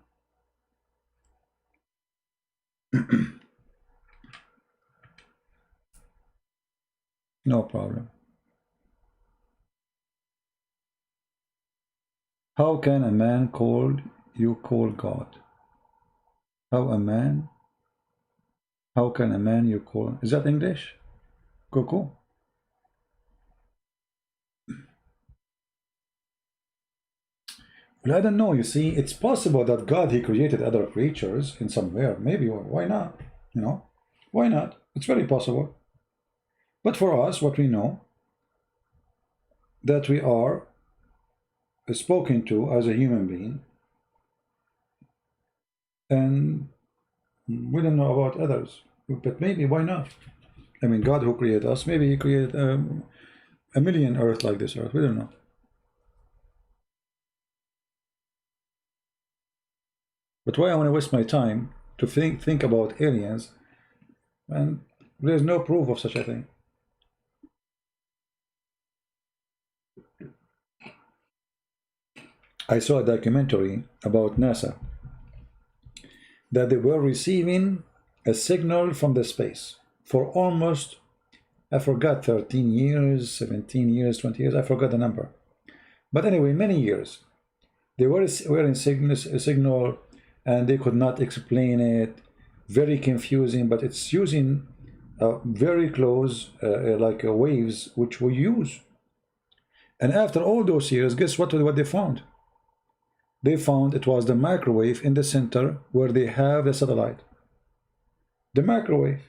No problem. How can a man call God? How can a man you call? Is that English? Cuckoo? Well, I don't know. You see, it's possible that God, he created other creatures in somewhere. Maybe, why not? You know, why not? It's very possible. But for us, what we know, that we are spoken to as a human being, and we don't know about others. But maybe, why not? I mean, God who created us, maybe he created a million earth like this earth. We don't know. But why I want to waste my time to think about aliens, and there's no proof of such a thing. I saw a documentary about NASA that they were receiving a signal from the space for almost, I forgot, 13 years, 17 years, 20 years, I forgot the number. But anyway, many years. They were in signal, and they could not explain it. Very confusing, but it's using very close, like waves, which we use. And after all those years, guess what they found? They found it was the microwave in the center where they have the satellite. The microwave.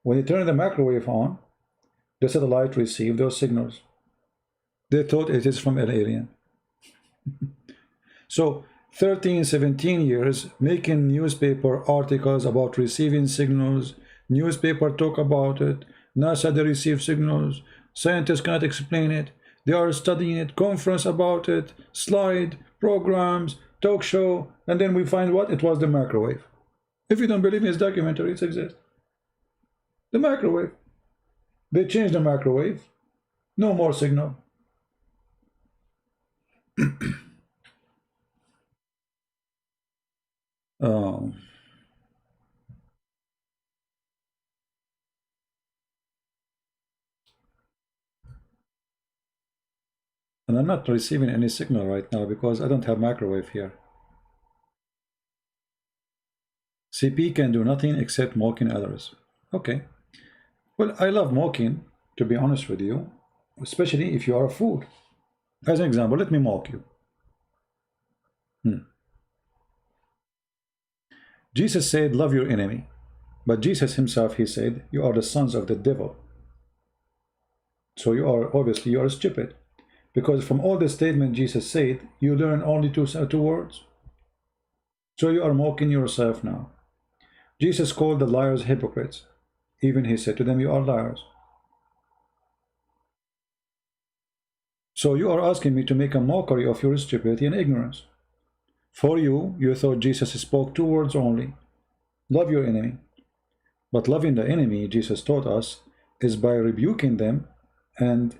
When you turn the microwave on, the satellite received those signals. They thought it is from an alien. So 13, 17 years making newspaper articles about receiving signals, newspaper talk about it, NASA they receive signals, scientists cannot explain it, they are studying it, conference about it, slide, programs, talk show, and then we find what? It was the microwave. If you don't believe in his documentary, it exists. The microwave. They changed the microwave. No more signal. Oh. And I'm not receiving any signal right now because I don't have microwave here. CP can do nothing except mocking others. Okay. Well, I love mocking, to be honest with you, especially if you are a fool. As an example, let me mock you. Jesus said, love your enemy. But Jesus himself, he said, you are the sons of the devil. So you are, obviously, you are stupid. Because from all the statement Jesus said, you learn only two words. So you are mocking yourself now. Jesus called the liars hypocrites. Even he said to them, you are liars. So you are asking me to make a mockery of your stupidity and ignorance. For you, you thought Jesus spoke two words only. Love your enemy. But loving the enemy, Jesus taught us, is by rebuking them and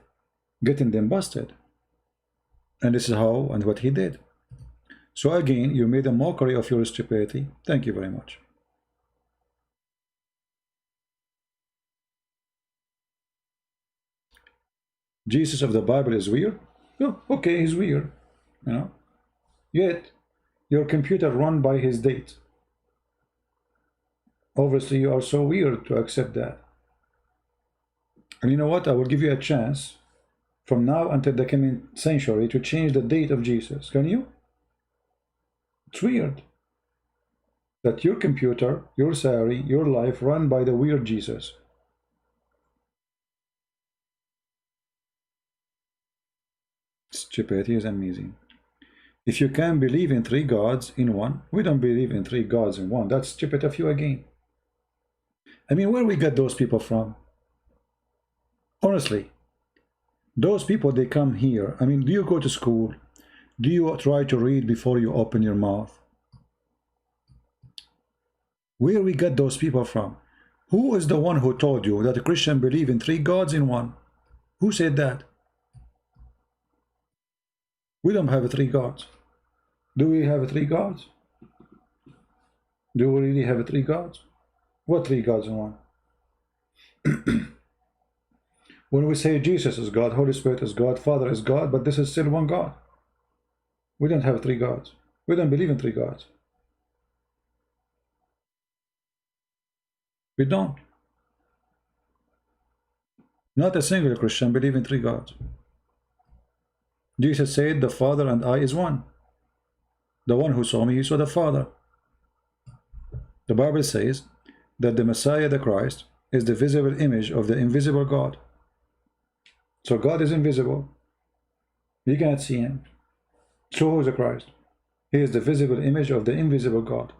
getting them busted. And this is how and what he did. So again, you made a mockery of your stupidity. Thank you very much. Jesus of the Bible is weird? Oh, okay, he's weird. You know. Yet, your computer run by his date. Obviously, you are so weird to accept that. And you know what? I will give you a chance from now until the coming century to change the date of Jesus. Can you? It's weird that your computer, your salary, your life run by the weird Jesus. Stupidity is amazing. If you can believe in three gods in one, we don't believe in three gods in one. That's stupid of you again. I mean, where we get those people from? Honestly, those people, they come here. I mean, do you go to school? Do you try to read before you open your mouth? Where we get those people from? Who is the one who told you that a Christian believe in three gods in one? Who said that? We don't have three gods. Do we have three gods? Do we really have three gods? What three gods in one? When we say Jesus is God, Holy Spirit is God, Father is God, but this is still one God. We don't have three gods. We don't believe in three gods. We don't. Not a single Christian believe in three gods. Jesus said, the Father and I is one. The one who saw me, he saw the Father. The Bible says that the Messiah, the Christ, is the visible image of the invisible God. So God is invisible. You cannot see him. So who is the Christ? He is the visible image of the invisible God.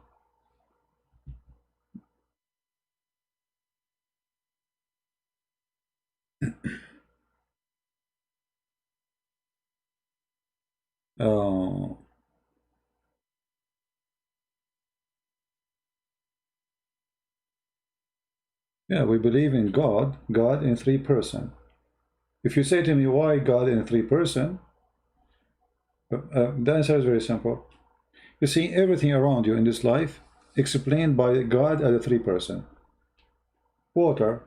Uh, yeah, we believe in God, God in three person. If you say to me, why God in three person? The answer is very simple. You see, everything around you in this life explained by God as a three person. Water,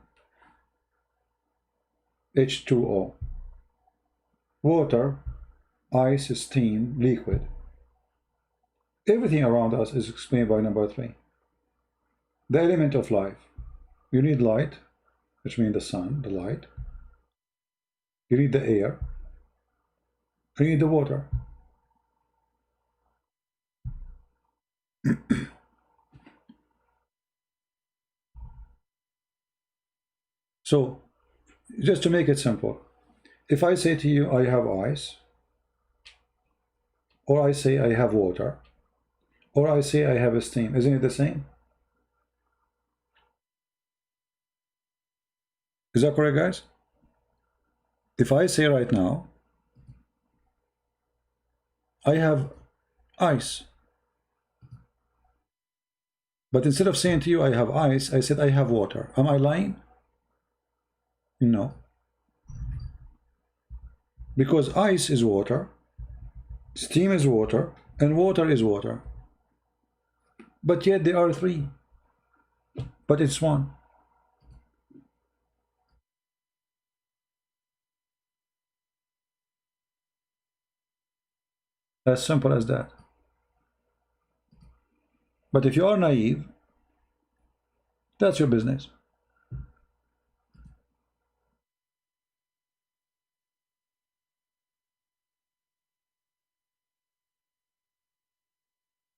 H2O. Water, ice, steam, liquid. Everything around us is explained by number three. The element of life. You need light, which means the sun, the light. You need the air. You need the water. So, just to make it simple, if I say to you, I have ice, or I say I have water, or I say I have a steam, isn't it the same? Is that correct, guys? If I say right now, I have ice, but instead of saying to you, I have ice, I said I have water. Am I lying? No. Because ice is water, steam is water, and water is water. But yet there are three. But it's one. As simple as that. But if you are naive, that's your business.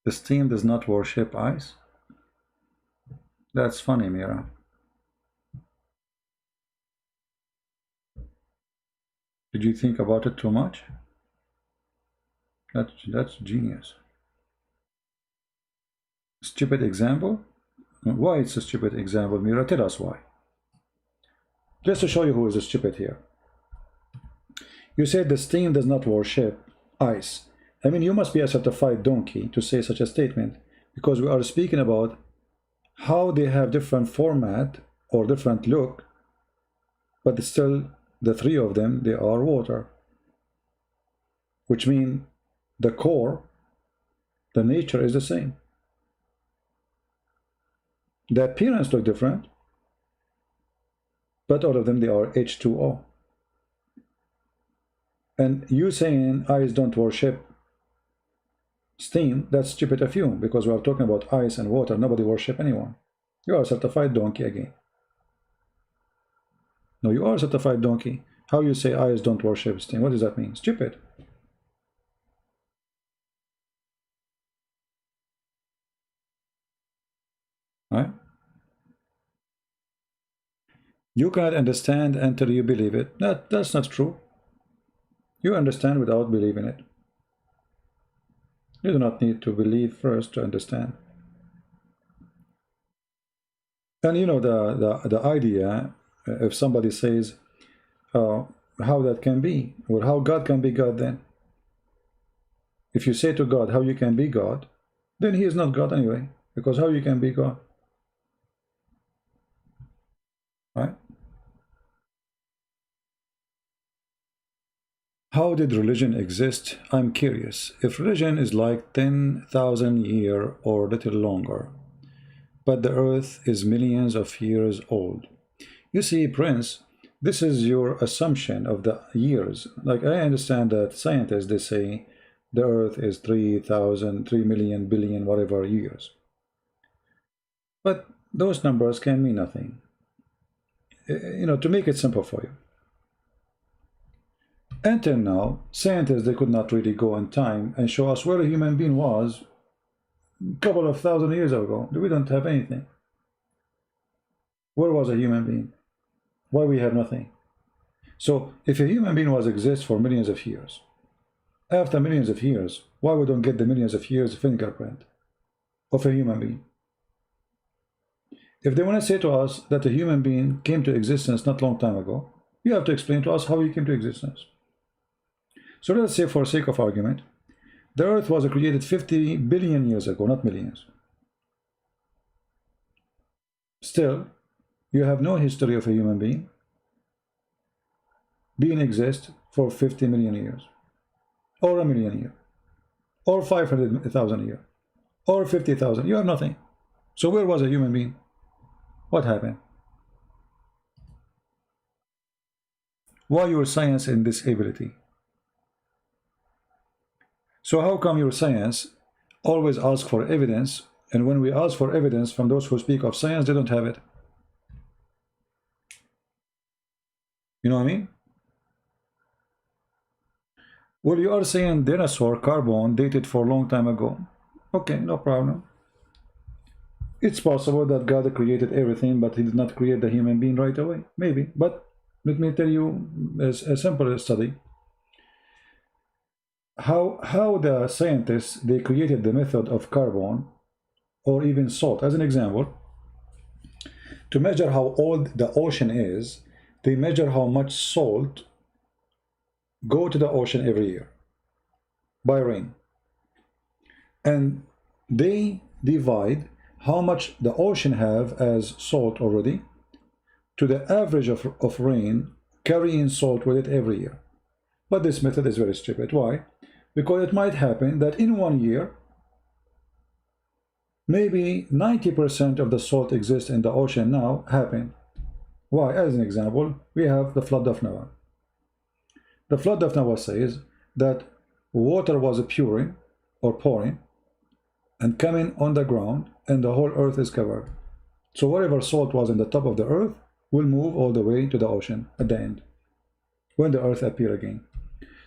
The steam does not worship ice. That's funny, Mira. Did you think about it too much? That's genius. Stupid example? Why it's a stupid example, Mira? Tell us why. Just to show you who is stupid here. You said the steam does not worship ice. I mean, you must be a certified donkey to say such a statement, because we are speaking about how they have different format or different look, but still the three of them, they are water, which means the core, the nature is the same. The appearance look different, but all of them, they are H2O. And you saying ice don't worship steam, that's stupid of you, because we are talking about ice and water. Nobody worship anyone. You are a certified donkey again. No, you are a certified donkey. How you say ice don't worship steam? What does that mean? Stupid. Right? You cannot understand until you believe it. That's not true. You understand without believing it. You do not need to believe first to understand. And you know the idea, if somebody says how that can be, or how God can be God, then if you say to God how you can be God, then he is not God anyway, because how you can be God, right? How did religion exist? I'm curious. If religion is like 10,000 years or a little longer, but the earth is millions of years old. You see, Prince, this is your assumption of the years. Like, I understand that scientists, they say the earth is 3,000, 3 million, billion, whatever years. But those numbers can mean nothing. You know, to make it simple for you. Until now, scientists, they could not really go in time and show us where a human being was a couple of thousand years ago. We don't have anything. Where was a human being? Why we have nothing? So if a human being was exist for millions of years, After millions of years, why we don't get the millions of years fingerprint of a human being? If they want to say to us that a human being came to existence not long time ago, you have to explain to us how he came to existence. So let's say, for sake of argument, the earth was created 50 billion years ago, not millions. Still, you have no history of a human being exist for 50 million years, or a million years, or 500,000 years, or 50,000. You have nothing. So where was a human being? What happened? Why your science in this ability? So how come your science always asks for evidence, and when we ask for evidence from those who speak of science, they don't have it? You know what I mean? Well, you are saying dinosaur carbon dated for a long time ago. Okay, no problem. It's possible that God created everything, but he did not create the human being right away. Maybe. But let me tell you a simple study. How the scientists, they created the method of carbon or even salt. As an example, to measure how old the ocean is, they measure how much salt go to the ocean every year by rain. And they divide how much the ocean have as salt already to the average of rain carrying salt with it every year. But this method is very stupid. Why? Because it might happen that in 1 year, maybe 90% of the salt exists in the ocean now happen. Why? As an example, we have the flood of Noah. The flood of Noah says that water was pouring and coming on the ground, and the whole earth is covered. So whatever salt was in the top of the earth will move all the way to the ocean at the end, when the earth appear again.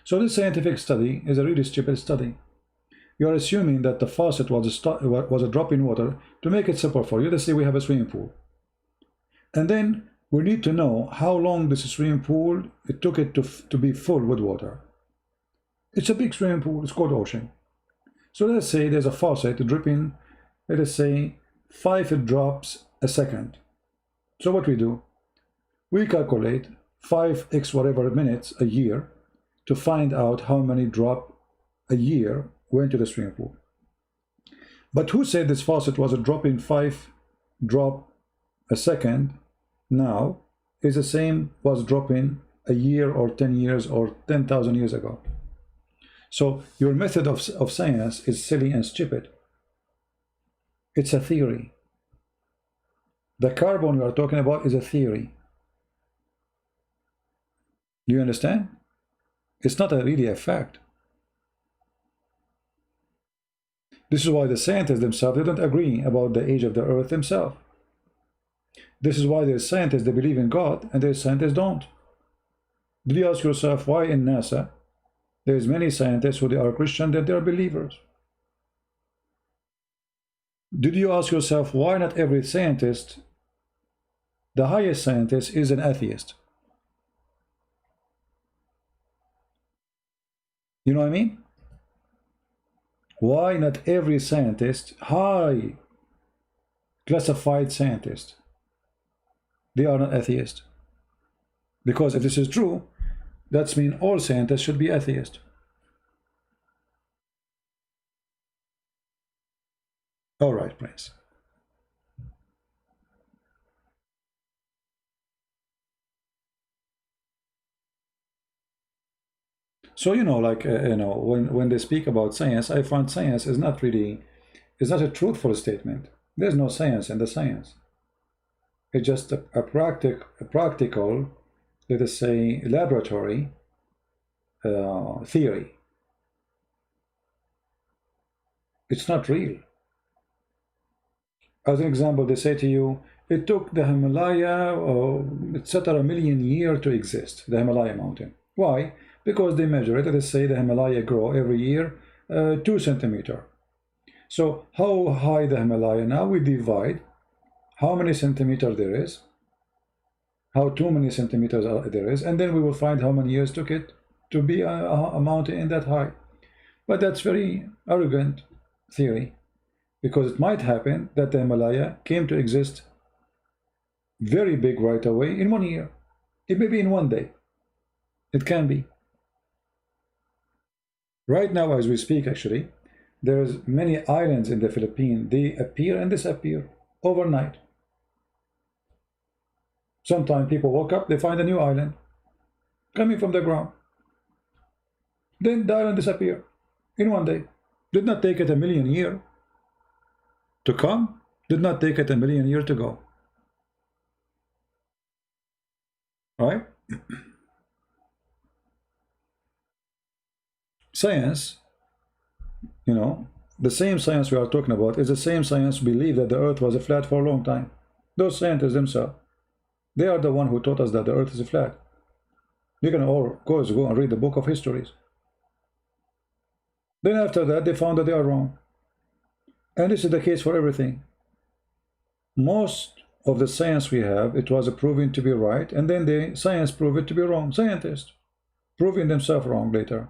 So this scientific study is a really stupid study. You are assuming that the faucet was a drop in water. To make it simple for you, let's say we have a swimming pool. And then we need to know how long this swimming pool, it took it to be full with water. It's a big swimming pool, it's called ocean. So let's say there's a faucet dripping, let us say 5 drops a second. So what we do, we calculate 5x whatever minutes a year to find out how many drop a year went to the swimming pool. But who said this faucet was a dropping 5 drop a second now is the same was dropping a year or 10 years or 10,000 years ago? So your method of science is silly and stupid. It's a theory. The carbon you are talking about is a theory. Do you understand? It's not really a fact. This is why the scientists themselves, they don't agree about the age of the earth themselves. This is why there's scientists, they believe in God, and there's scientists don't. Did you ask yourself why in NASA there's many scientists who they are Christian that they are believers? Did you ask yourself why not every scientist, the highest scientist, is an atheist? You know what I mean? Why not every scientist, high classified scientist, they are not atheist? Because if this is true, that means all scientists should be atheist. All right, Prince. So, you know, like, when they speak about science, I find science is not a truthful statement. There's no science in the science. It's just a practical, let us say, laboratory theory. It's not real. As an example, they say to you, it took the Himalaya, etc., a million years to exist, the Himalaya mountain. Why? Because they measure it. Let's say the Himalaya grow every year 2 centimeters. So how high the Himalaya now? We divide how many centimeters there is, how too many centimeters there is, and then we will find how many years took it to be a mountain in that high. But that's very arrogant theory, because it might happen that the Himalaya came to exist very big right away in 1 year. It may be in 1 day. It can be. Right now, as we speak, actually, there's many islands in the Philippines. They appear and disappear overnight. Sometimes people wake up, they find a new island coming from the ground. Then the island disappear in 1 day. Did not take it a million years to come. Did not take it a million years to go. Right? Science, you know, the same science we are talking about is the same science believe that the earth was flat for a long time. Those scientists themselves, they are the one who taught us that the earth is flat. You can all go and read the book of histories. Then after that, they found that they are wrong. And this is the case for everything. Most of the science we have, it was proven to be right, and then the science proved it to be wrong. Scientists proving themselves wrong later.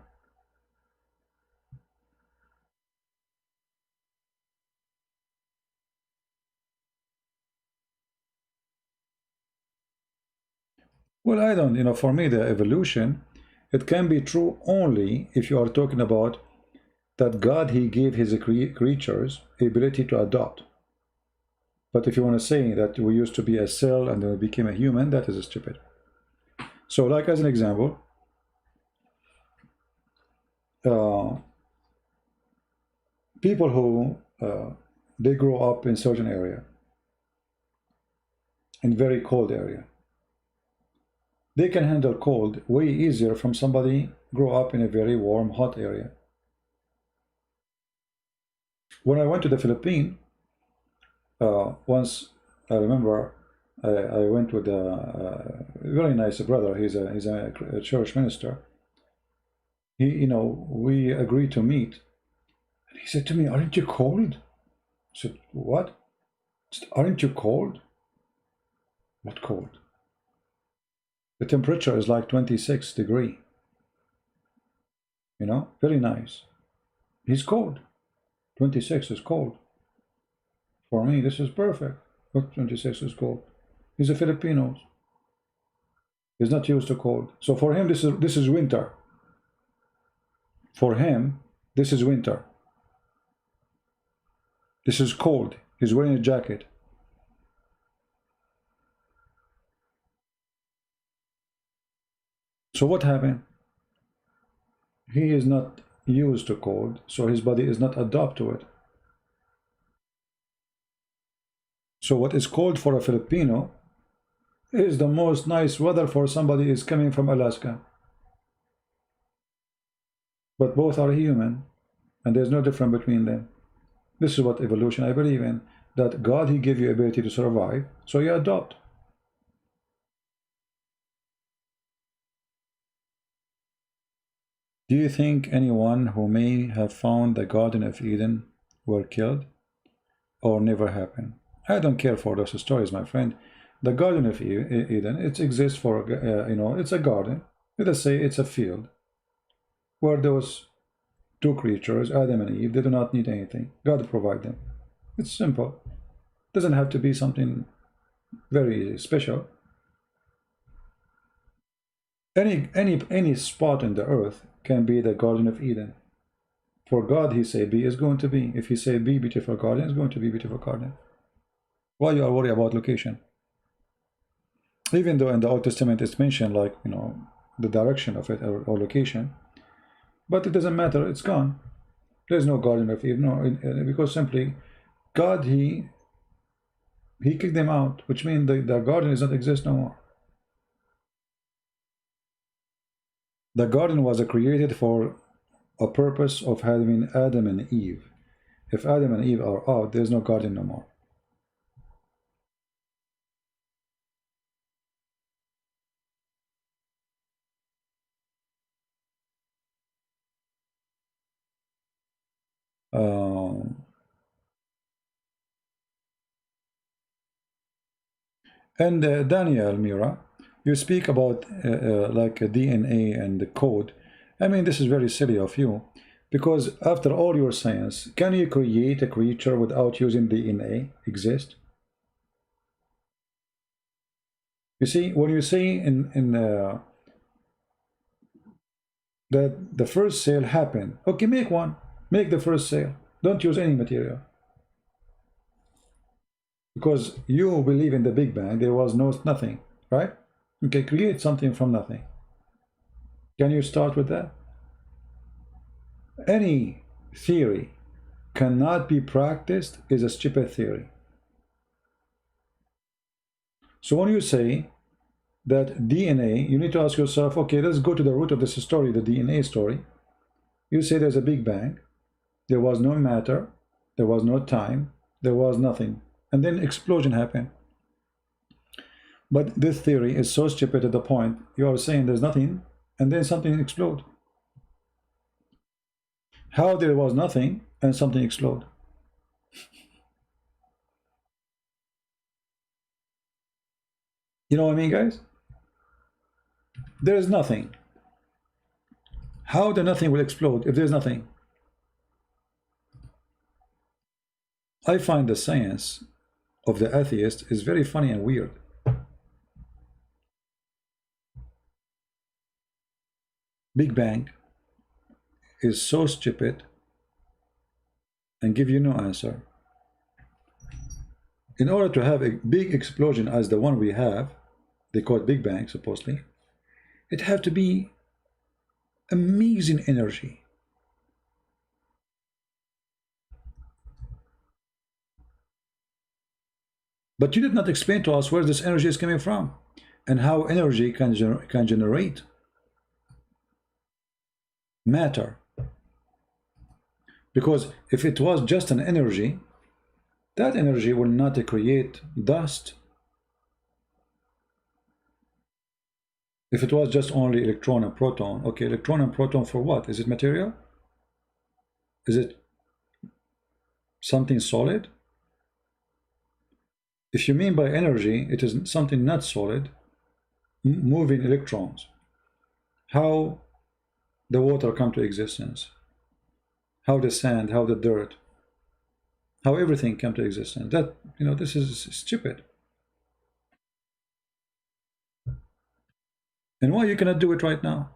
Well, I don't, for me, the evolution, it can be true only if you are talking about that God, he gave his creatures the ability to adopt. But if you want to say that we used to be a cell and then we became a human, that is stupid. So, like as an example, people who they grow up in certain area, in very cold area, they can handle cold way easier from somebody grow up in a very warm, hot area. When I went to the Philippines, once I remember I went with a very nice brother. He's a church minister. We agreed to meet, and he said to me, "Aren't you cold?" I said, "What?" He said, "Aren't you cold?" "What cold?" The temperature is like 26 degrees. Very nice. He's cold. 26 is cold. For me, this is perfect. But 26 is cold. He's a Filipino. He's not used to cold. So for him, this is winter. For him, this is winter. This is cold. He's wearing a jacket. So what happened? He is not used to cold, so his body is not adapt to it. So what is cold for a Filipino is the most nice weather for somebody is coming from Alaska. But both are human, and there's no difference between them. This is what evolution I believe in, that God, he gave you ability to survive, so you adopt. Do you think anyone who may have found the Garden of Eden were killed or never happened? I don't care for those stories, my friend. The Garden of Eden, it exists for, it's a garden. Let us say it's a field where those two creatures, Adam and Eve, they do not need anything. God provide them. It's simple. It doesn't have to be something very special. Any spot in the earth can be the Garden of Eden. For God, he say be is going to be. If he say be beautiful garden, it's going to be beautiful garden. Why you are worried about location? Even though in the Old Testament it's mentioned like, the direction of it or location, but it doesn't matter, it's gone. There's no Garden of Eden, no, because simply God, he kicked them out, which means the garden does not exist no more. The garden was created for a purpose of having Adam and Eve. If Adam and Eve are out, there's no garden no more. And Daniel, Mira, you speak about like a DNA and the code. I mean, this is very silly of you. Because after all your science, can you create a creature without using DNA? Exist? You see, when you say that the first sale happened, okay, make one. Make the first sale. Don't use any material. Because you believe in the Big Bang, there was nothing, right? Okay, create something from nothing. Can you start with that? Any theory cannot be practiced is a stupid theory. So when you say that DNA, you need to ask yourself, okay, let's go to the root of this story, the DNA story. You say there's a Big Bang, there was no matter, there was no time, there was nothing, and then explosion happened. But this theory is so stupid at the point you are saying there's nothing and then something explode. How there was nothing and something explode? You know what I mean, guys? There is nothing. How the nothing will explode if there's nothing? I find the science of the atheist is very funny and weird. Big Bang is so stupid and give you no answer. In order to have a big explosion as the one we have, they call it Big Bang supposedly, it have to be amazing energy. But you did not explain to us where this energy is coming from and how energy can generate matter. Because if it was just an energy, that energy will not create dust. If it was just only electron and proton, okay, electron and proton for what? Is it material? Is it something solid? If you mean by energy, it is something not solid, moving electrons. How the water come to existence? How the sand, how the dirt, how everything came to existence? That, you know, this is stupid. And why you cannot do it right now?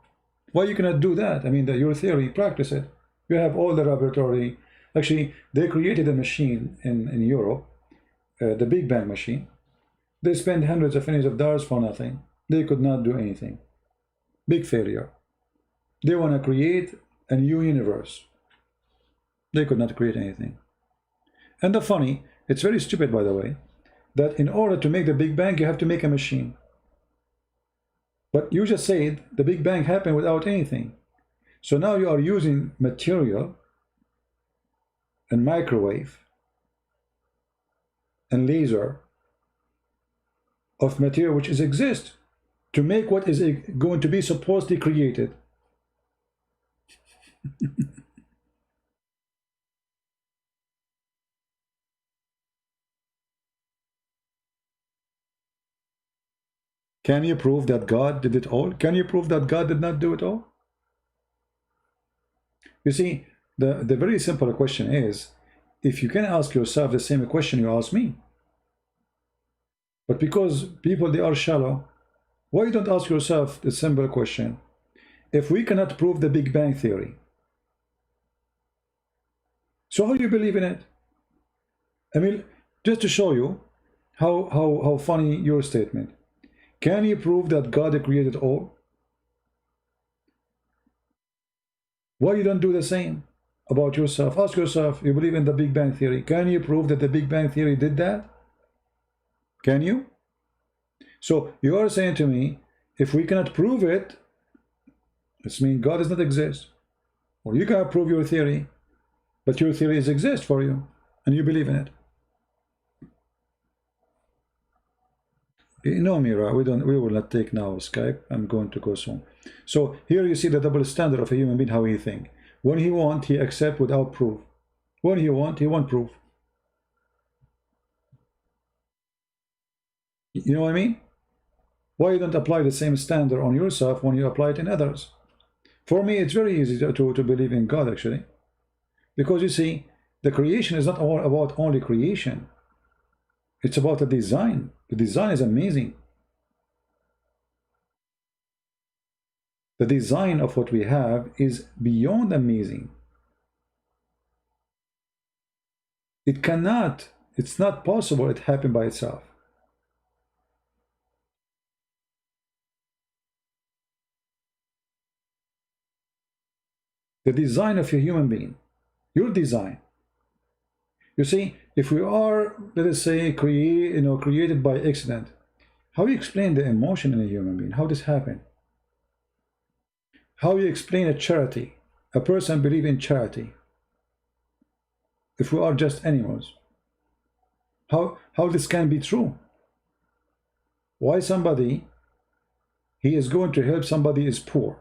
Why you cannot do that? I mean, your theory, practice it. You have all the laboratory. Actually, they created a machine in Europe, the Big Bang machine. They spent hundreds of millions of dollars for nothing. They could not do anything. Big failure. They want to create a new universe. They could not create anything. And the funny, it's very stupid, by the way, that in order to make the Big Bang, you have to make a machine. But you just said the Big Bang happened without anything. So now you are using material and microwave and laser of material which exists to make what is going to be supposedly created. Can you prove that God did it all? Can you prove that God did not do it all? You see, the very simple question is, if you can ask yourself the same question you ask me. But because people, they are shallow, why you don't ask yourself the simple question? If we cannot prove the Big Bang theory, so how do you believe in it? I mean, just to show you how funny your statement. Can you prove that God created all? Why you don't do the same about yourself? Ask yourself, you believe in the Big Bang theory. Can you prove that the Big Bang theory did that? Can you? So you are saying to me, if we cannot prove it, it means God does not exist. Or you cannot prove your theory, but your theories exist for you, and you believe in it. No, Mira, we will not take now Skype. I'm going to go soon. So here you see the double standard of a human being, how he think. When he want, he accept without proof. When he want proof. You know what I mean? Why you don't apply the same standard on yourself when you apply it in others? For me, it's very easy to believe in God, actually. Because you see, the creation is not all about only creation. It's about the design. The design is amazing. The design of what we have is beyond amazing. It's not possible it happened by itself. The design of a human being, your design. You see, if we are, let us say, created by accident, how you explain the emotion in a human being? How this happen? How you explain a charity? A person believe in charity. If we are just animals, how this can be true? Why somebody he is going to help somebody is poor?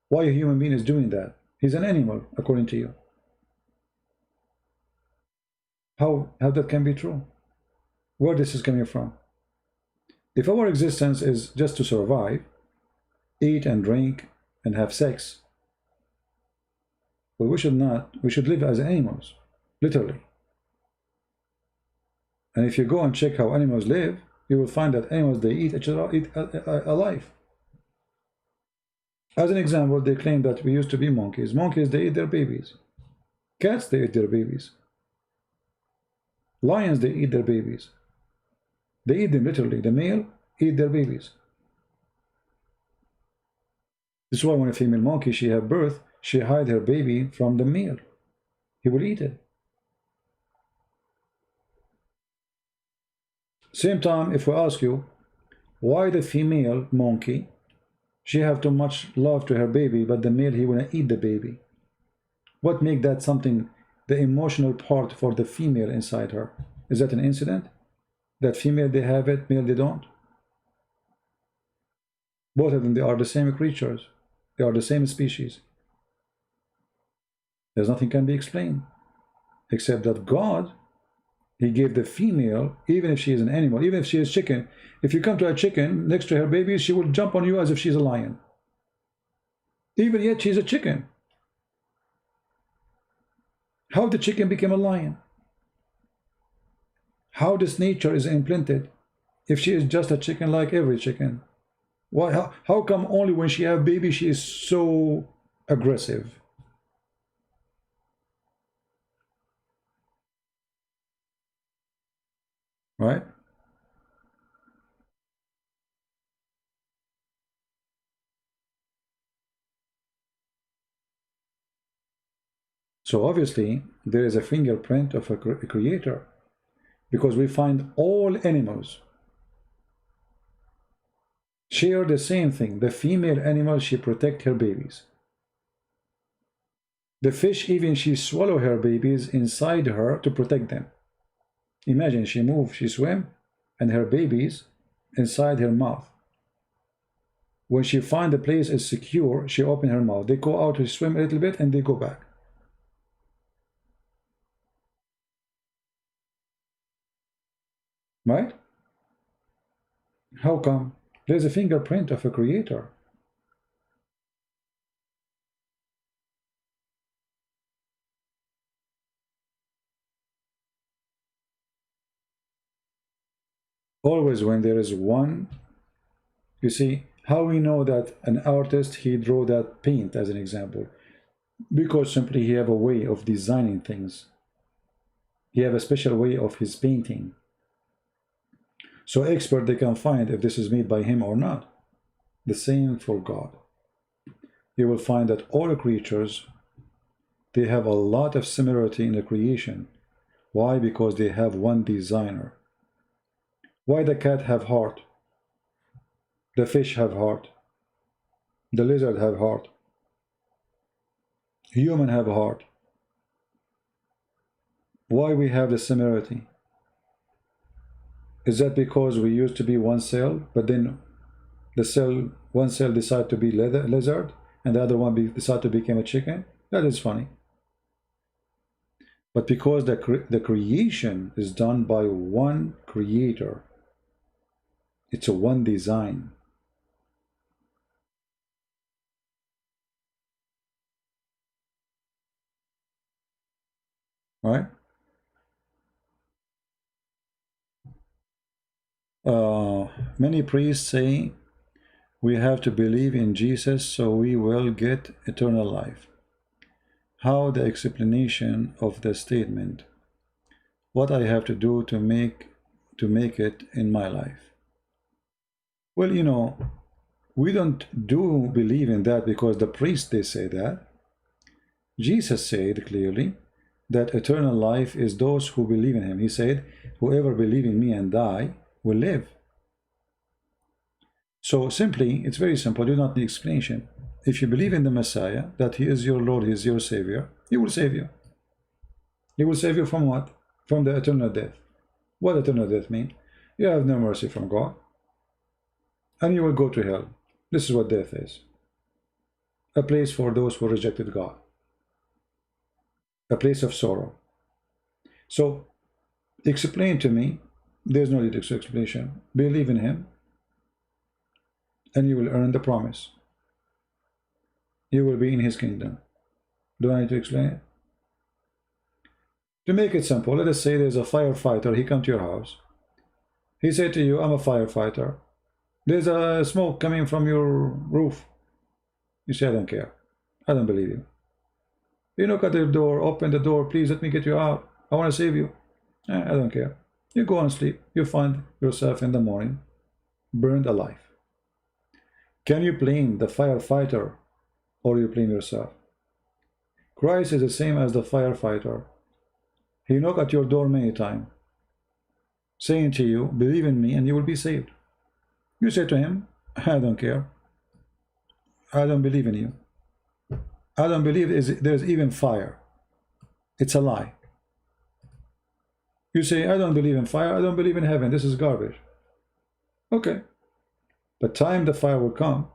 Why a human being is doing that? He's an animal, according to you. How that can be true? Where this is coming from? If our existence is just to survive, eat and drink and have sex, well, we should not. We should live as animals, literally. And if you go and check how animals live, you will find that animals, they eat each other, eat alive. As an example, they claim that we used to be monkeys. Monkeys, they eat their babies. Cats, they eat their babies. Lions, they eat their babies. They eat them literally. The male eat their babies. This is why when a female monkey, she have birth, she hide her baby from the male. He will eat it. Same time, if we ask you, why the female monkey, she have too much love to her baby, but the male, he wanna eat the baby. What make that something, the emotional part for the female inside her? Is that an incident? That female, they have it, male, they don't? Both of them, they are the same creatures. They are the same species. There's nothing can be explained, except that God, he gave the female, even if she is an animal, even if she is chicken, if you come to a chicken next to her baby, she will jump on you as if she's a lion. Even yet she's a chicken. How the chicken became a lion? How this nature is implanted if she is just a chicken like every chicken? Why? How come only when she have baby she is so aggressive? Right? So obviously there is a fingerprint of a creator, because we find all animals share the same thing. The female animal, she protect her babies. The fish, even she swallow her babies inside her to protect them. Imagine she move, she swim, and her babies inside her mouth. When she find the place is secure, she open her mouth. They go out to swim a little bit and they go back. Right? How come? There's a fingerprint of a creator. Always when there is one, you see, how we know that an artist, he drew that paint as an example? Because simply he have a way of designing things. He have a special way of his painting. So expert, they can find if this is made by him or not. The same for God. You will find that all creatures, they have a lot of similarity in the creation. Why? Because they have one designer. Why the cat have heart? The fish have heart. The lizard have heart. Human have heart. Why we have the similarity? Is that because we used to be one cell, but then one cell decide to be lizard, and the other one decide to become a chicken? That is funny. But because the creation is done by one creator, it's a one design. right? Many priests say we have to believe in Jesus so we will get eternal life. How the explanation of the statement? What I have to do to make it in my life? Well, we don't do believe in that because the priests they say that. Jesus said clearly that eternal life is those who believe in him. He said, whoever believe in me and die will live. So simply, it's very simple. You do not need explanation. If you believe in the Messiah, that he is your Lord, he is your Savior, he will save you. He will save you from what? From the eternal death. What eternal death mean? You have no mercy from God, and you will go to hell. This is what death is. A place for those who rejected God. A place of sorrow. So, explain to me. There's no need to explanation. Believe in him, and you will earn the promise. You will be in his kingdom. Do I need to explain it? To make it simple, let us say there's a firefighter. He come to your house. He said to you, I'm a firefighter. There's a smoke coming from your roof. You say, I don't care. I don't believe you. You knock at the door, open the door, please let me get you out. I want to save you. I don't care. You go and sleep. You find yourself in the morning burned alive. Can you blame the firefighter or you blame yourself? Christ is the same as the firefighter. He knocked at your door many times, saying to you, believe in me and you will be saved. You say to him, I don't care. I don't believe in you. I don't believe there's even fire. It's a lie. You say, I don't believe in fire. I don't believe in heaven. This is garbage. Okay. But time the fire will come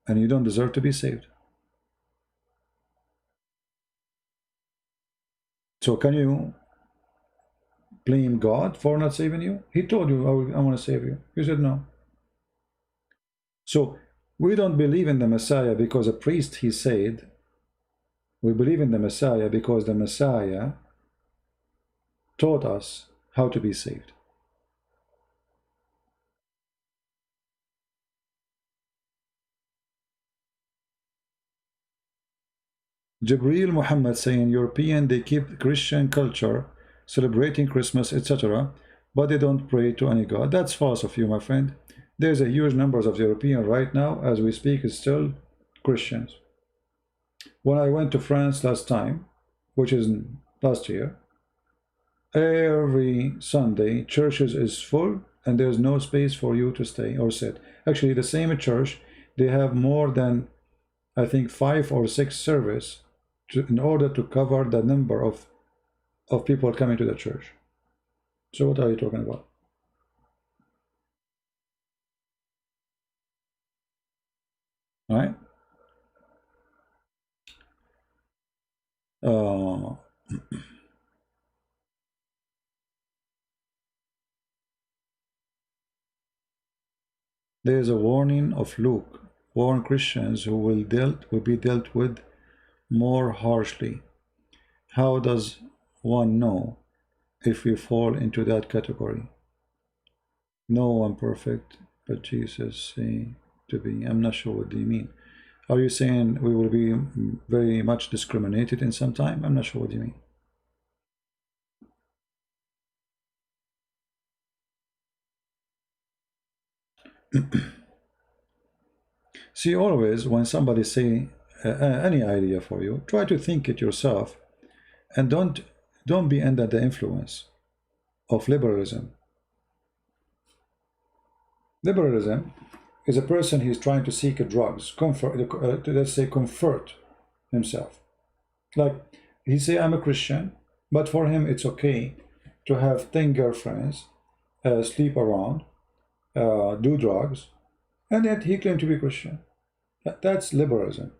and you don't deserve to be saved. So can you blame God for not saving you? He told you, I want to save you. You said no. So we don't believe in the Messiah because a priest, he said. We believe in the Messiah because the Messiah taught us how to be saved. Jibreel Muhammad saying European, they keep Christian culture, celebrating Christmas, etc., but they don't pray to any God. That's false of you, my friend. There's a huge numbers of European right now, as we speak, is still Christians. When I went to France last time, which is last year, every Sunday, churches is full and there's no space for you to stay or sit. Actually, the same church, they have more than, I think, 5 or 6 service in order to cover the number of people coming to the church. So what are you talking about? All right. There is a warning of Luke. Warn Christians who will be dealt with more harshly. How does one know if we fall into that category? No one perfect, but Jesus saying to be. I'm not sure what do you mean. Are you saying we will be very much discriminated in some time? I'm not sure what you mean. See, always when somebody say any idea for you, try to think it yourself, and don't be under the influence of liberalism. Liberalism is a person who is trying to seek drugs, comfort, let's say comfort himself. Like he say, I'm a Christian, but for him it's okay to have 10 girlfriends, sleep around, do drugs, and yet he claimed to be Christian. That's liberalism.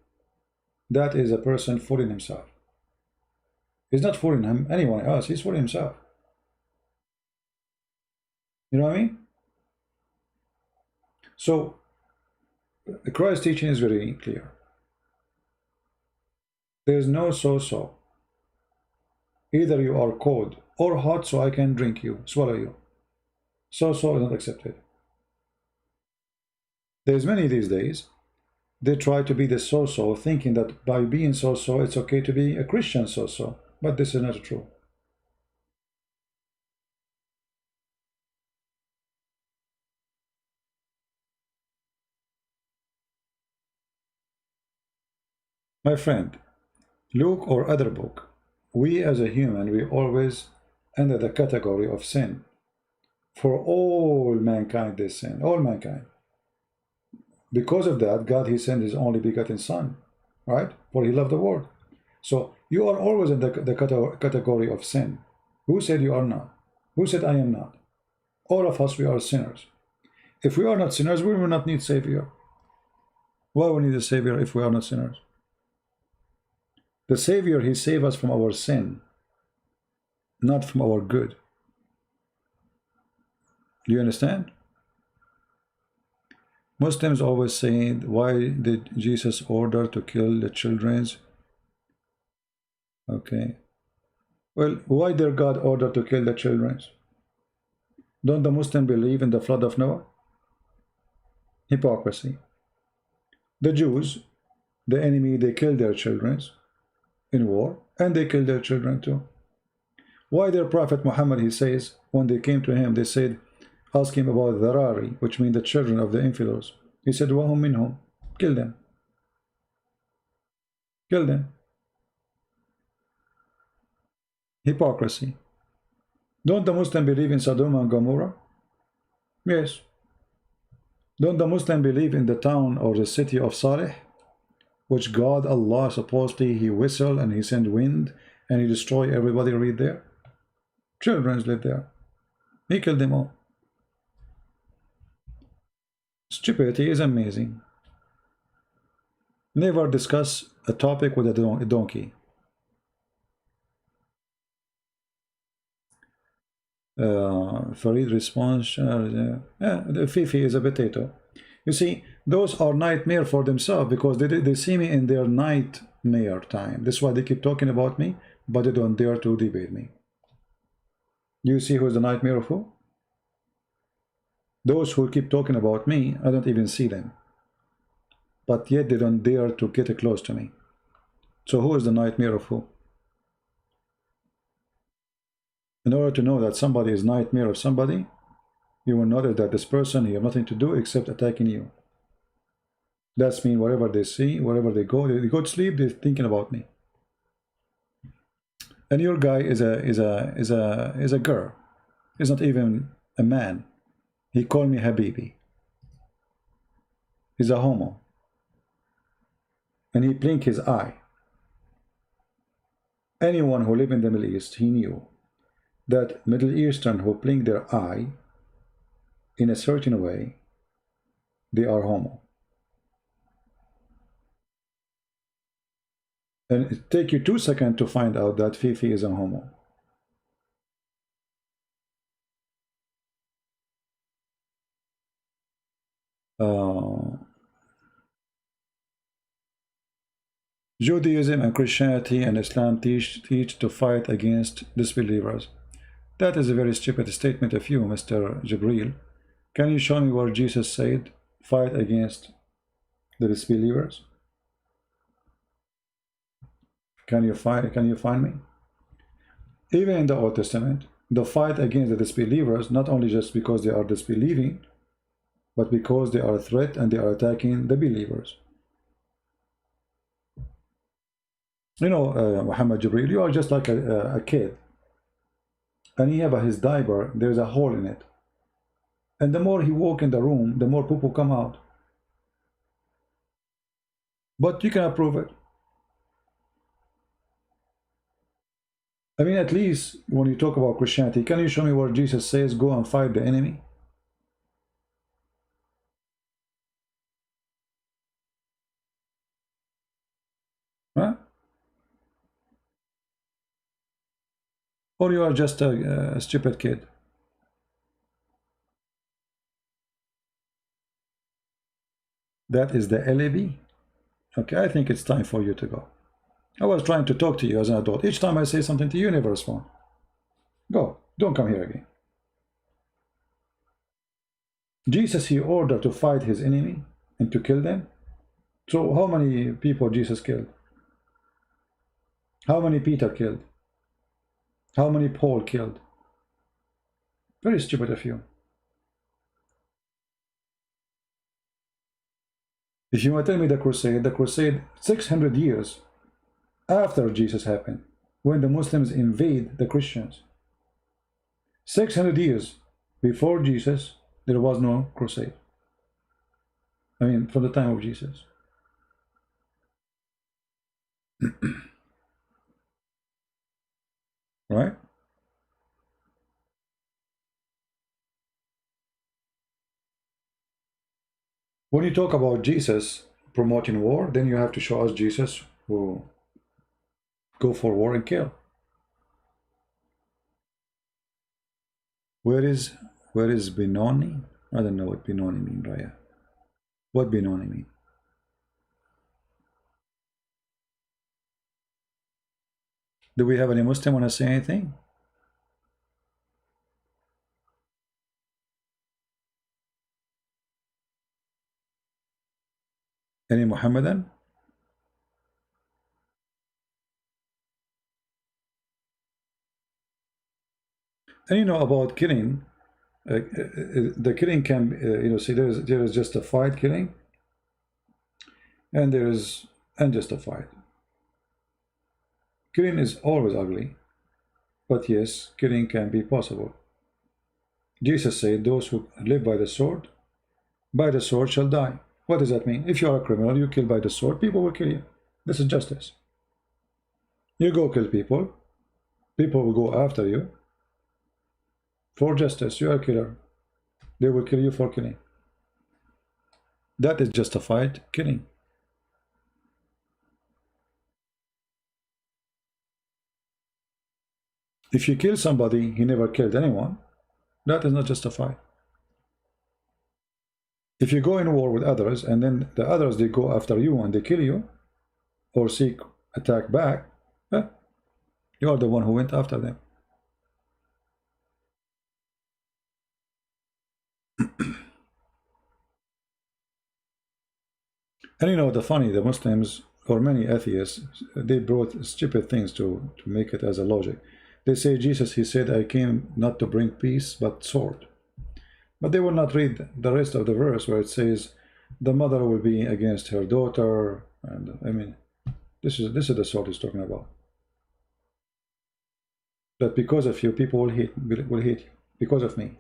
That is a person fooling himself. He's not fooling anyone else, he's fooling himself. You know what I mean? So the Christ teaching is very clear. There's no so-so. Either you are cold or hot, so I can drink you, swallow you. So is not accepted. There's many these days. They try to be the so-so, thinking that by being so-so, it's okay to be a Christian so-so. But this is not true. My friend, Luke or other book, we as a human, we always under the category of sin. For all mankind they sin, all mankind. Because of that, God, he sent his only begotten son, right? For he loved the world. So you are always in the category of sin. Who said you are not? Who said I am not? All of us, we are sinners. If we are not sinners, we will not need Savior. Why we need a Savior if we are not sinners? The Savior, he saved us from our sin, not from our good. Do you understand? Muslims always say, why did Jesus order to kill the children? Okay. Well, why did God order to kill the children? Don't the Muslims believe in the flood of Noah? Hypocrisy. The Jews, the enemy, they killed their children in war, and they killed their children too. Why their Prophet Muhammad, he says, when they came to him, they said, ask him about Dharari, which means the children of the infidels. He said, Wahum minhum, kill them. Kill them. Hypocrisy. Don't the Muslim believe in Sodom and Gomorrah? Yes. Don't the Muslim believe in the town or the city of Salih, which God, Allah, supposedly he whistled and he sent wind and he destroyed everybody right there? Children live there. He killed them all. Stupidity is amazing. Never discuss a topic with a donkey. Farid response, the Fifi is a potato. You see, those are nightmare for themselves because they see me in their nightmare time. That's why they keep talking about me, but they don't dare to debate me. You see who's the nightmare of who? Those who keep talking about me, I don't even see them. But yet they don't dare to get close to me. So who is the nightmare of who? In order to know that somebody is nightmare of somebody, you will notice that this person, he has nothing to do except attacking you. That's mean wherever they see, wherever they go to sleep, they're thinking about me. And your guy is a girl. He's not even a man. He called me Habibi. He's a homo. And he blinked his eye. Anyone who lived in the Middle East, he knew that Middle Eastern who blink their eye in a certain way, they are homo. And it take you 2 seconds to find out that Fifi is a homo. Judaism and Christianity and Islam teach to fight against disbelievers. That is a very stupid statement of you, Mr. Jibril. Can you show me where Jesus said, fight against the disbelievers? Can you find me? Even in the Old Testament, the fight against the disbelievers, not only just because they are disbelieving, but because they are a threat and they are attacking the believers. You know, Muhammad Jibril, you are just like a kid. And he have his diaper, there's a hole in it. And the more he walk in the room, the more poo-poo come out. But you cannot prove it. I mean, at least when you talk about Christianity, can you show me where Jesus says, go and fight the enemy? Huh? Or you are just a stupid kid? That is the alibi? Okay, I think it's time for you to go. I was trying to talk to you as an adult. Each time I say something to you, you never respond. Go, don't come here again. Jesus, he ordered to fight his enemy and to kill them. So how many people Jesus killed? How many Peter killed? How many Paul killed? Very stupid of you. If you want to tell me the crusade 600 years after Jesus happened, when the Muslims invade the Christians. 600 years before Jesus, there was no crusade. I mean, from the time of Jesus. Right? When you talk about Jesus promoting war, then you have to show us Jesus who go for war and kill. Where is Benoni? I don't know what Benoni mean, Raya. What Benoni mean? Do we have any Muslim want to say anything? Any Muhammadan? And you know about killing, the killing can, see, there is justified killing, and there is unjustified. Killing is always ugly, but yes, killing can be possible. Jesus said, those who live by the sword shall die. What does that mean? If you are a criminal, you kill by the sword, people will kill you. This is justice. You go kill people, people will go after you for justice. You are a killer. They will kill you for killing. That is justified killing. If you kill somebody, he never killed anyone, that is not justified. If you go in war with others, and then the others, they go after you and they kill you, or seek attack back, you are the one who went after them. And you know, the Muslims, or many atheists, they brought stupid things to make it as a logic. They say, Jesus, he said, I came not to bring peace, but sword. But they will not read the rest of the verse where it says, the mother will be against her daughter. And I mean, this is the sword he's talking about. That because of you, people will hate you, because of me.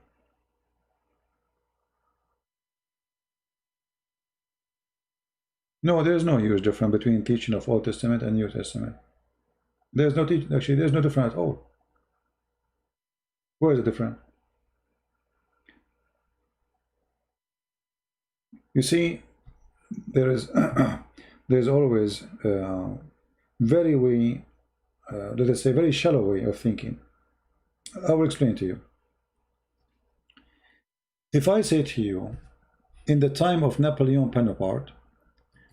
No, there is no huge difference between teaching of Old Testament and New Testament. There's no actually, there's no difference at all. Where is the difference? You see, there is there's always very way, let us say, very shallow way of thinking. I will explain to you. If I say to you, in the time of Napoleon Bonaparte,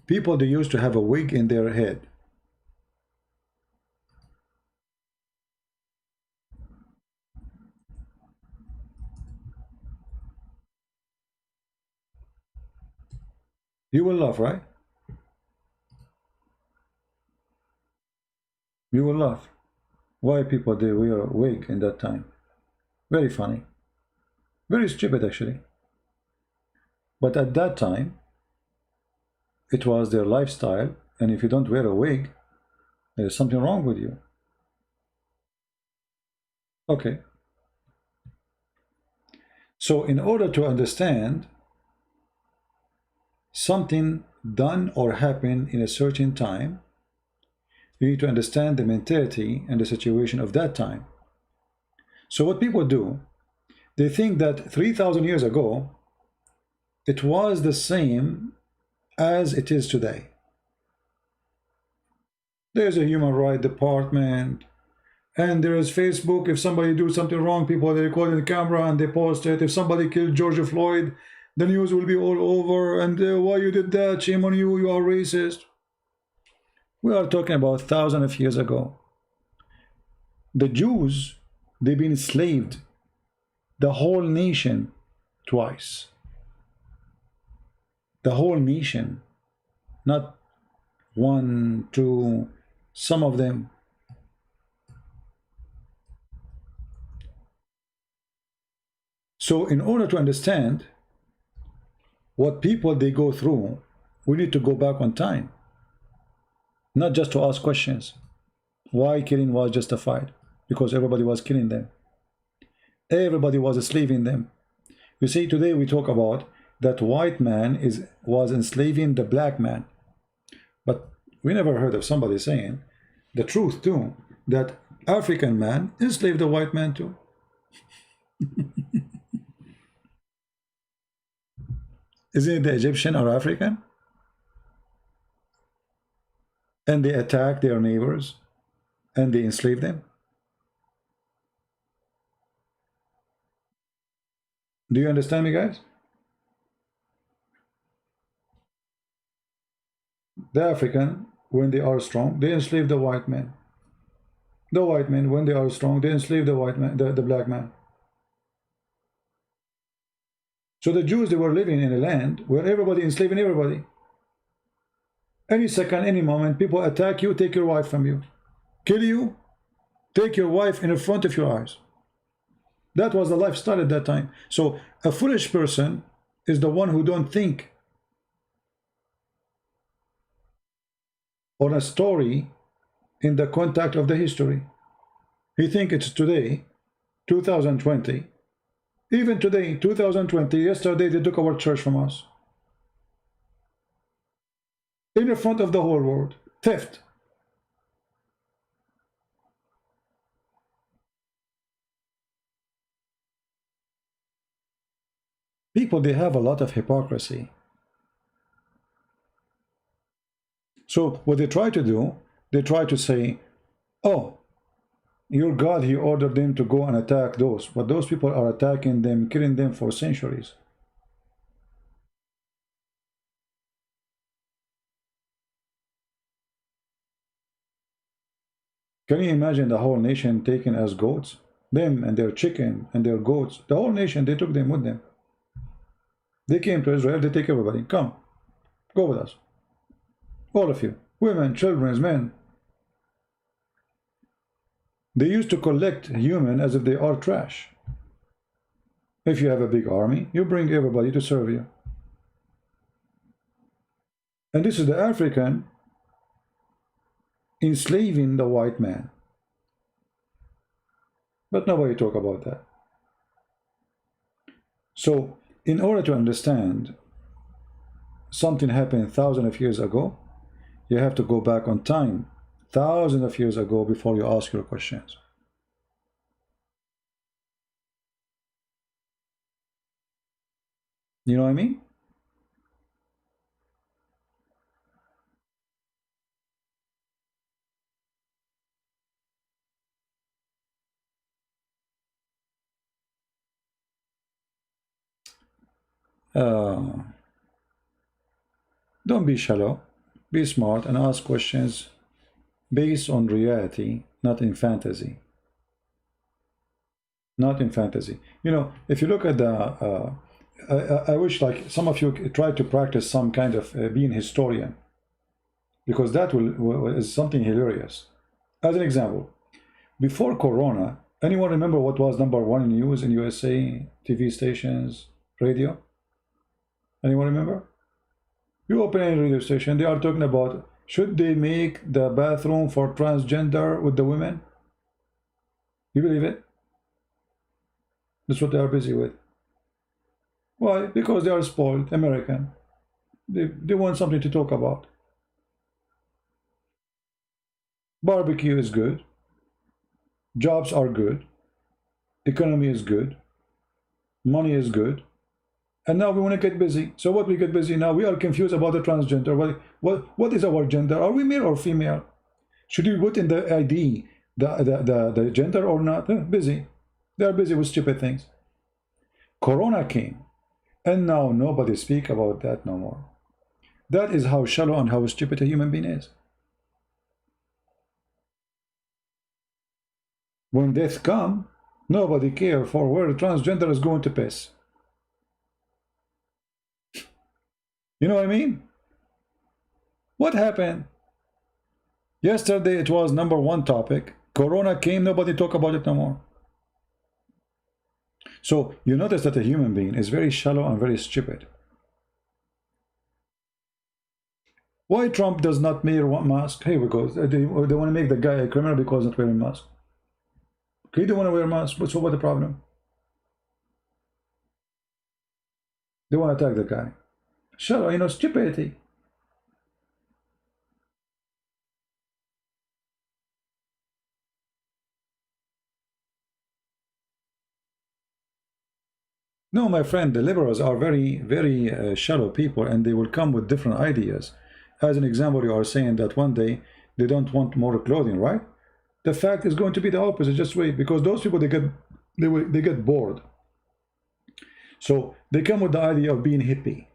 people, they used to have a wig in their head. You will laugh, right? You will laugh. Why people they wear a wig in that time? Very funny. Very stupid, actually. But at that time, it was their lifestyle, and if you don't wear a wig, there's something wrong with you. Okay. So in order to understand something done or happened in a certain time, you need to understand the mentality and the situation of that time. So what people do, they think that 3,000 years ago, it was the same as it is today. There's a human rights department, and there is Facebook. If somebody do something wrong, people, they record in the camera and they post it. If somebody killed George Floyd, the news will be all over, and why you did that, shame on you, you are racist. We are talking about thousands of years ago. The Jews, they've been enslaved, the whole nation, twice. The whole nation, not one, two, some of them. So in order to understand what people they go through, we need to go back on time, not just to ask questions. Why killing was justified? Because everybody was killing them. Everybody was enslaving them. You see, today we talk about that white man was enslaving the black man. But we never heard of somebody saying the truth too, that African man enslaved the white man too. Isn't it the Egyptian or African? And they attack their neighbors and they enslave them. Do you understand me, guys? The African, when they are strong, they enslave the white man. The white men, when they are strong, they enslave the white man, the black man. So the Jews, they were living in a land where everybody enslaving everybody. Any second, any moment, people attack you, take your wife from you, kill you, take your wife in front of your eyes. That was the lifestyle at that time. So a foolish person is the one who don't think on a story in the contact of the history. He think it's today, 2020. Even today, 2020, yesterday they took our church from us. In front of the whole world. Theft. People, they have a lot of hypocrisy. So what they try to do, they try to say, oh, your God, he ordered them to go and attack those, but those people are attacking them, killing them for centuries. Can you imagine the whole nation taken as goats? Them and their chicken and their goats, the whole nation, they took them with them. They came to Israel, they take everybody. Come, go with us. All of you, women, children, men. They used to collect human as if they are trash. If you have a big army, you bring everybody to serve you. And this is the African enslaving the white man. But nobody talk about that. So, in order to understand something happened thousands of years ago, you have to go back on time, thousands of years ago, before you ask your questions. You know what I mean? Don't be shallow, be smart and ask questions based on reality, not in fantasy. Not in fantasy. You know, if you look at the, I wish like some of you try to practice some kind of being historian, because that is something hilarious. As an example, before Corona, anyone remember what was #1 in news in USA, TV stations, radio? Anyone remember? You open any radio station, they are talking about, should they make the bathroom for transgender with the women? You believe it? That's what they are busy with. Why? Because they are spoiled, American. They want something to talk about. Barbecue is good. Jobs are good. Economy is good. Money is good. And now we want to get busy. So what we get busy now, we are confused about the transgender. What is our gender? Are we male or female? Should we put in the ID the gender or not? Busy. They are busy with stupid things. Corona came, and now nobody speak about that no more. That is how shallow and how stupid a human being is. When death come, nobody care for where the transgender is going to piss. You know what I mean? What happened? Yesterday it was #1 topic. Corona came, nobody talk about it no more. So you notice that a human being is very shallow and very stupid. Why Trump does not wear one mask? Here we go. They want to make the guy a criminal because not wearing mask. He don't want to wear a mask. What's the problem? They want to attack the guy. Shallow, you know, stupidity. No, my friend, the liberals are very shallow people, and they will come with different ideas. As an example, you are saying that one day they don't want more clothing, right? The fact is going to be the opposite. Just wait, because those people they get bored. So they come with the idea of being hippie.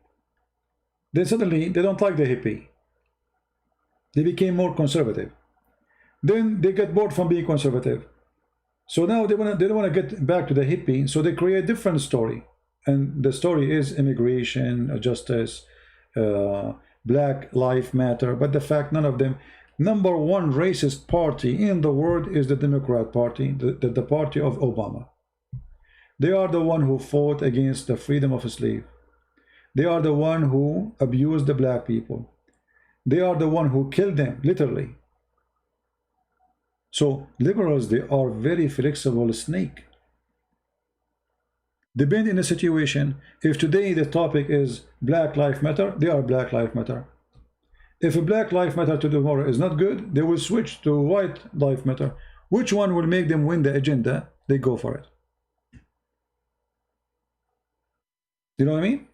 Then suddenly they don't like the hippie. They became more conservative. Then they get bored from being conservative. So now they don't want to get back to the hippie, so they create a different story. And the story is immigration, justice, Black Lives Matter. But the fact, none of them. #1 racist party in the world is the Democrat Party, the party of Obama. They are the one who fought against the freedom of slave. They are the one who abused the black people. They are the one who killed them, literally. So liberals, they are very flexible snake. Depending on the situation, if today the topic is Black Lives Matter, they are Black Lives Matter. If a Black Lives Matter to tomorrow is not good, they will switch to White Lives Matter. Which one will make them win the agenda? They go for it. You know what I mean?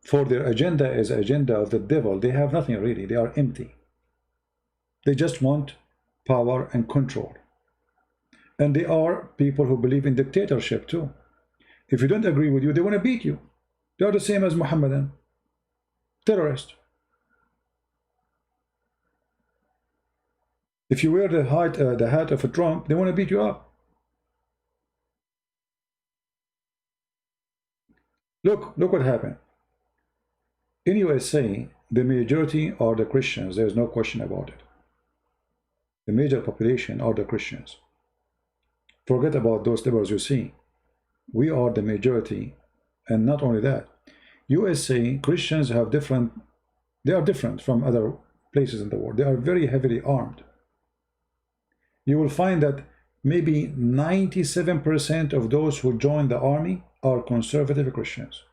For their agenda is agenda of the devil. They have nothing really. They are empty. They just want power and control. And they are people who believe in dictatorship too. If you don't agree with you, they want to beat you. They are the same as Muhammadan terrorist. If you wear the hat of a Trump, they want to beat you up. Look what happened. In USA, the majority are the Christians. There is no question about it. The major population are the Christians. Forget about those liberals you see. We are the majority. And not only that, USA Christians have they are different from other places in the world. They are very heavily armed. You will find that maybe 97% of those who join the army are conservative Christians.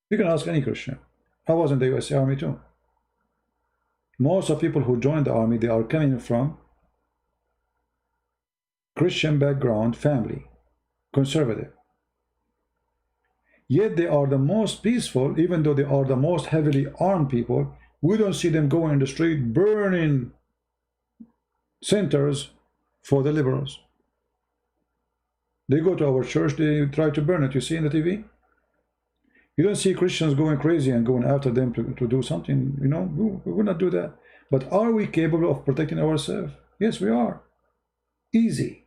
You can ask any Christian. I was in the US Army too. Most of people who join the army, they are coming from Christian background family, conservative. Yet they are the most peaceful, even though they are the most heavily armed people. We don't see them going in the street burning centers for the liberals. They go to our church, they try to burn it. You see in the TV? You don't see Christians going crazy and going after them to do something, you know. We will not do that. But are we capable of protecting ourselves? Yes, we are. Easy.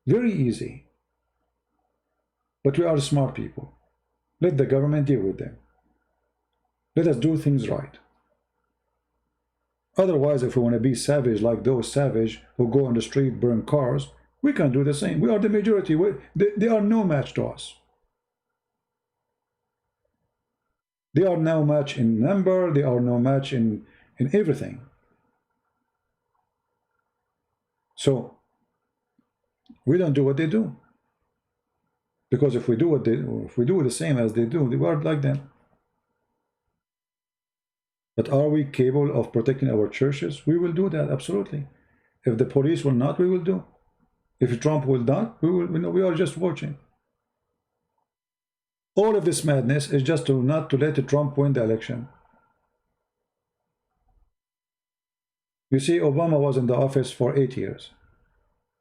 Very easy. But we are smart people. Let the government deal with them. Let us do things right. Otherwise, if we want to be savage like those savage who go on the street, burn cars, we can do the same. We are the majority. They are no match to us. They are no match in number. They are no match in everything. So we don't do what they do. Because if we do the same as they do, we are like them. But are we capable of protecting our churches? We will do that, absolutely. If the police will not, we will do. If Trump will not, we are just watching. All of this madness is just not to let Trump win the election. You see, Obama was in the office for 8 years.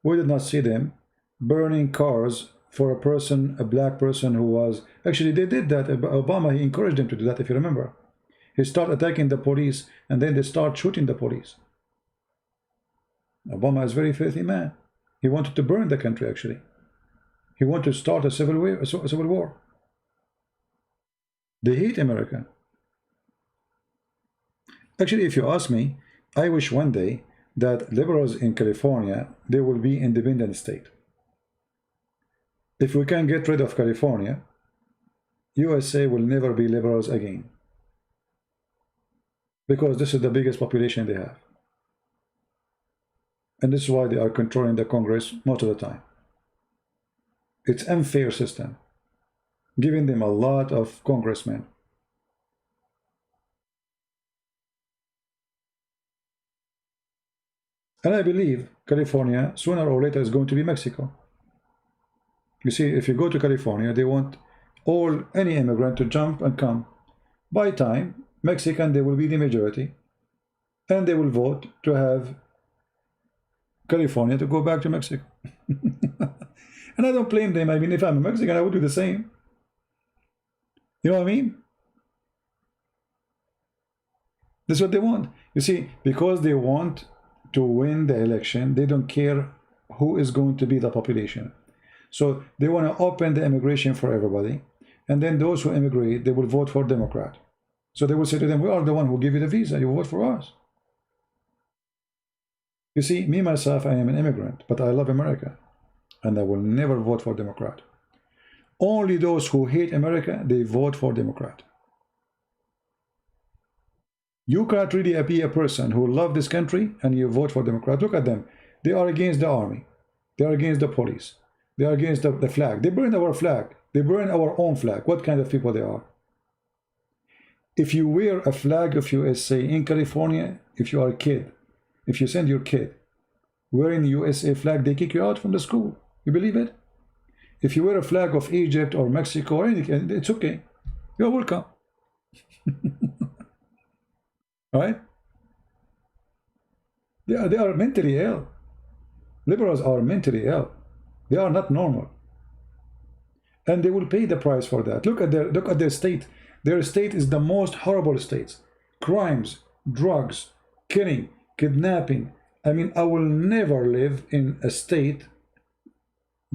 We did not see them burning cars for a person, a black person who was... Actually, they did that. Obama, he encouraged them to do that, if you remember. He started attacking the police, and then they start shooting the police. Obama is a very filthy man. He wanted to burn the country, actually. He wanted to start a civil war. They hate America. Actually, if you ask me, I wish one day that liberals in California, they will be independent state. If we can get rid of California, USA will never be liberals again. Because this is the biggest population they have. And this is why they are controlling the Congress most of the time. It's an unfair system, giving them a lot of congressmen. And I believe California, sooner or later, is going to be Mexico. You see, if you go to California, they want any immigrant to jump and come. By time, Mexican, they will be the majority, and they will vote to have California to go back to Mexico. And I don't blame them. I mean, if I'm a Mexican, I would do the same. You know what I mean? This is what they want. You see, because they want to win the election, they don't care who is going to be the population. So they want to open the immigration for everybody. And then those who immigrate, they will vote for Democrat. So they will say to them, we are the one who give you the visa. You vote for us. You see, me, myself, I am an immigrant, but I love America. And I will never vote for Democrat. Only those who hate America, they vote for Democrat. You cannot really be a person who loves this country and you vote for Democrat. Look at them. They are against the army. They are against the police. They are against the flag. They burn our flag. They burn our own flag. What kind of people they are? If you wear a flag of USA in California, if you are a kid, if you send your kid wearing the USA flag, they kick you out from the school. You believe it? If you wear a flag of Egypt or Mexico or anything, it's okay. You're welcome. Right? They are mentally ill. Liberals are mentally ill. They are not normal. And they will pay the price for that. Look at their state. Their state is the most horrible states. Crimes, drugs, killing, kidnapping. I mean, I will never live in a state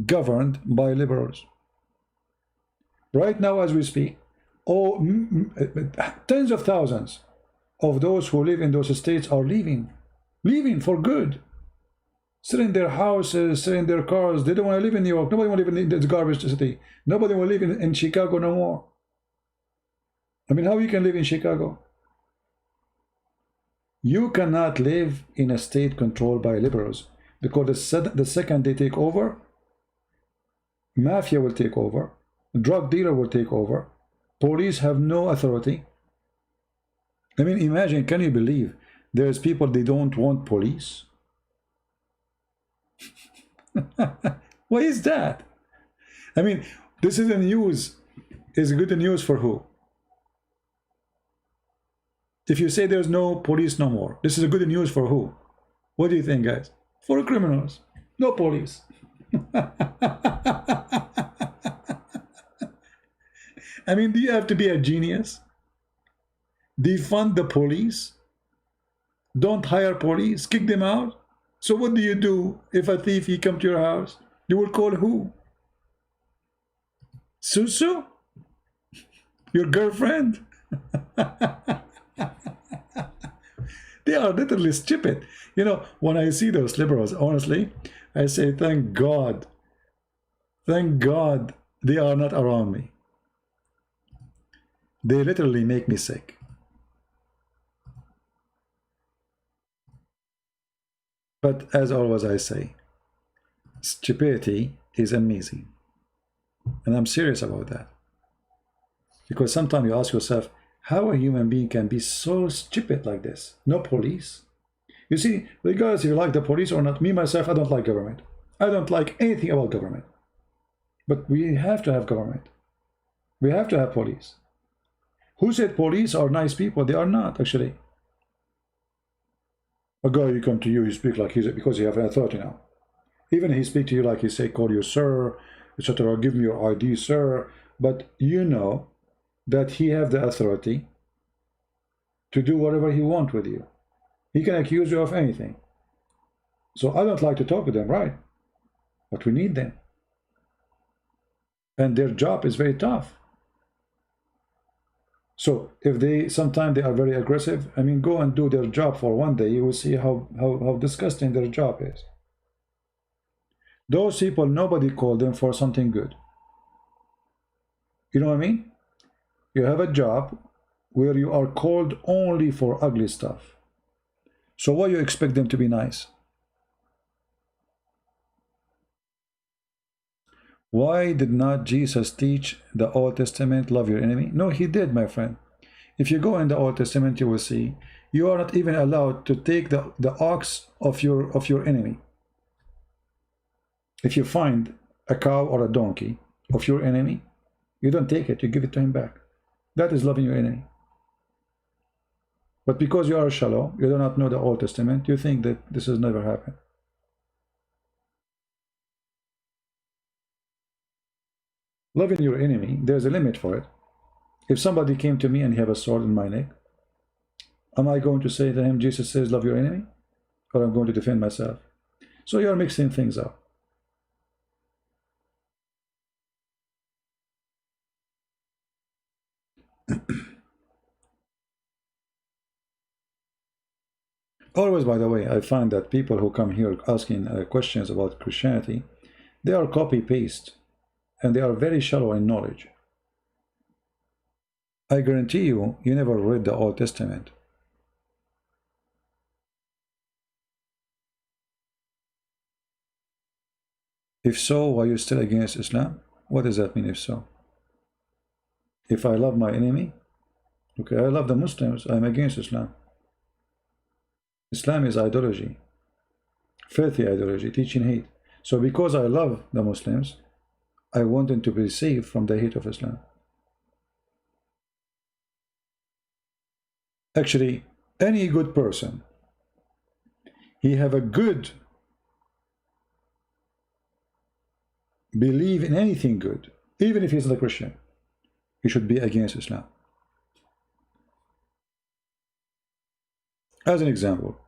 governed by liberals. Right now, as we speak, tens of thousands of those who live in those states are leaving for good. Selling their houses, selling their cars. They don't want to live in New York. Nobody want to live in this garbage city. Nobody will live in Chicago no more. I mean, how you can live in Chicago? You cannot live in a state controlled by liberals, because the second they take over, mafia will take over, drug dealer will take over, police have no authority. I mean, imagine, can you believe there's people, they don't want police? Why is that? I mean, this is the news. Is good news for who? If you say there's no police no more, this is a good news for who? What do you think, guys? For criminals. No police. I mean, do you have to be a genius? Defund the police? Don't hire police? Kick them out? So what do you do if a thief, he come to your house? You will call who? Susu? Your girlfriend? They are literally stupid. You know, when I see those liberals, honestly, I say, thank God they are not around me. They literally make me sick. But as always I say, stupidity is amazing. And I'm serious about that. Because sometimes you ask yourself, how a human being can be so stupid like this? No police. You see, regardless if you like the police or not, me, myself, I don't like government. I don't like anything about government. But we have to have government. We have to have police. Who said police are nice people? They are not, actually. A guy, you come to you, you speak like he's, because you have an authority now. Even he speak to you like he say, call you sir, etc. Give me your ID, sir. But you know that he have the authority to do whatever he want with you. He can accuse you of anything. So I don't like to talk to them, right? But we need them. And their job is very tough. So if they sometimes they are very aggressive, I mean, go and do their job for one day, you will see how disgusting their job is. Those people, nobody called them for something good. You know what I mean? You have a job where you are called only for ugly stuff. So why you expect them to be nice? Why did not Jesus teach the Old Testament, love your enemy? No, he did, my friend. If you go in the Old Testament, you will see you are not even allowed to take the ox of your enemy. If you find a cow or a donkey of your enemy, you don't take it, you give it to him back. That is loving your enemy. But because you are shallow, you do not know the Old Testament, you think that this has never happened. Loving your enemy, there's a limit for it. If somebody came to me and he have a sword in my neck, am I going to say to him, Jesus says, love your enemy? Or I'm going to defend myself? So you're mixing things up. Always, by the way, I find that people who come here asking questions about Christianity, they are copy-paste, and they are very shallow in knowledge. I guarantee you, you never read the Old Testament. If so, why are you still against Islam? What does that mean, if so? If I love my enemy, okay, I love the Muslims, I'm against Islam. Islam is ideology, filthy ideology, teaching hate. So because I love the Muslims, I want them to be saved from the hate of Islam. Actually, any good person, he have a good believe in anything good, even if he's not a Christian, he should be against Islam. As an example,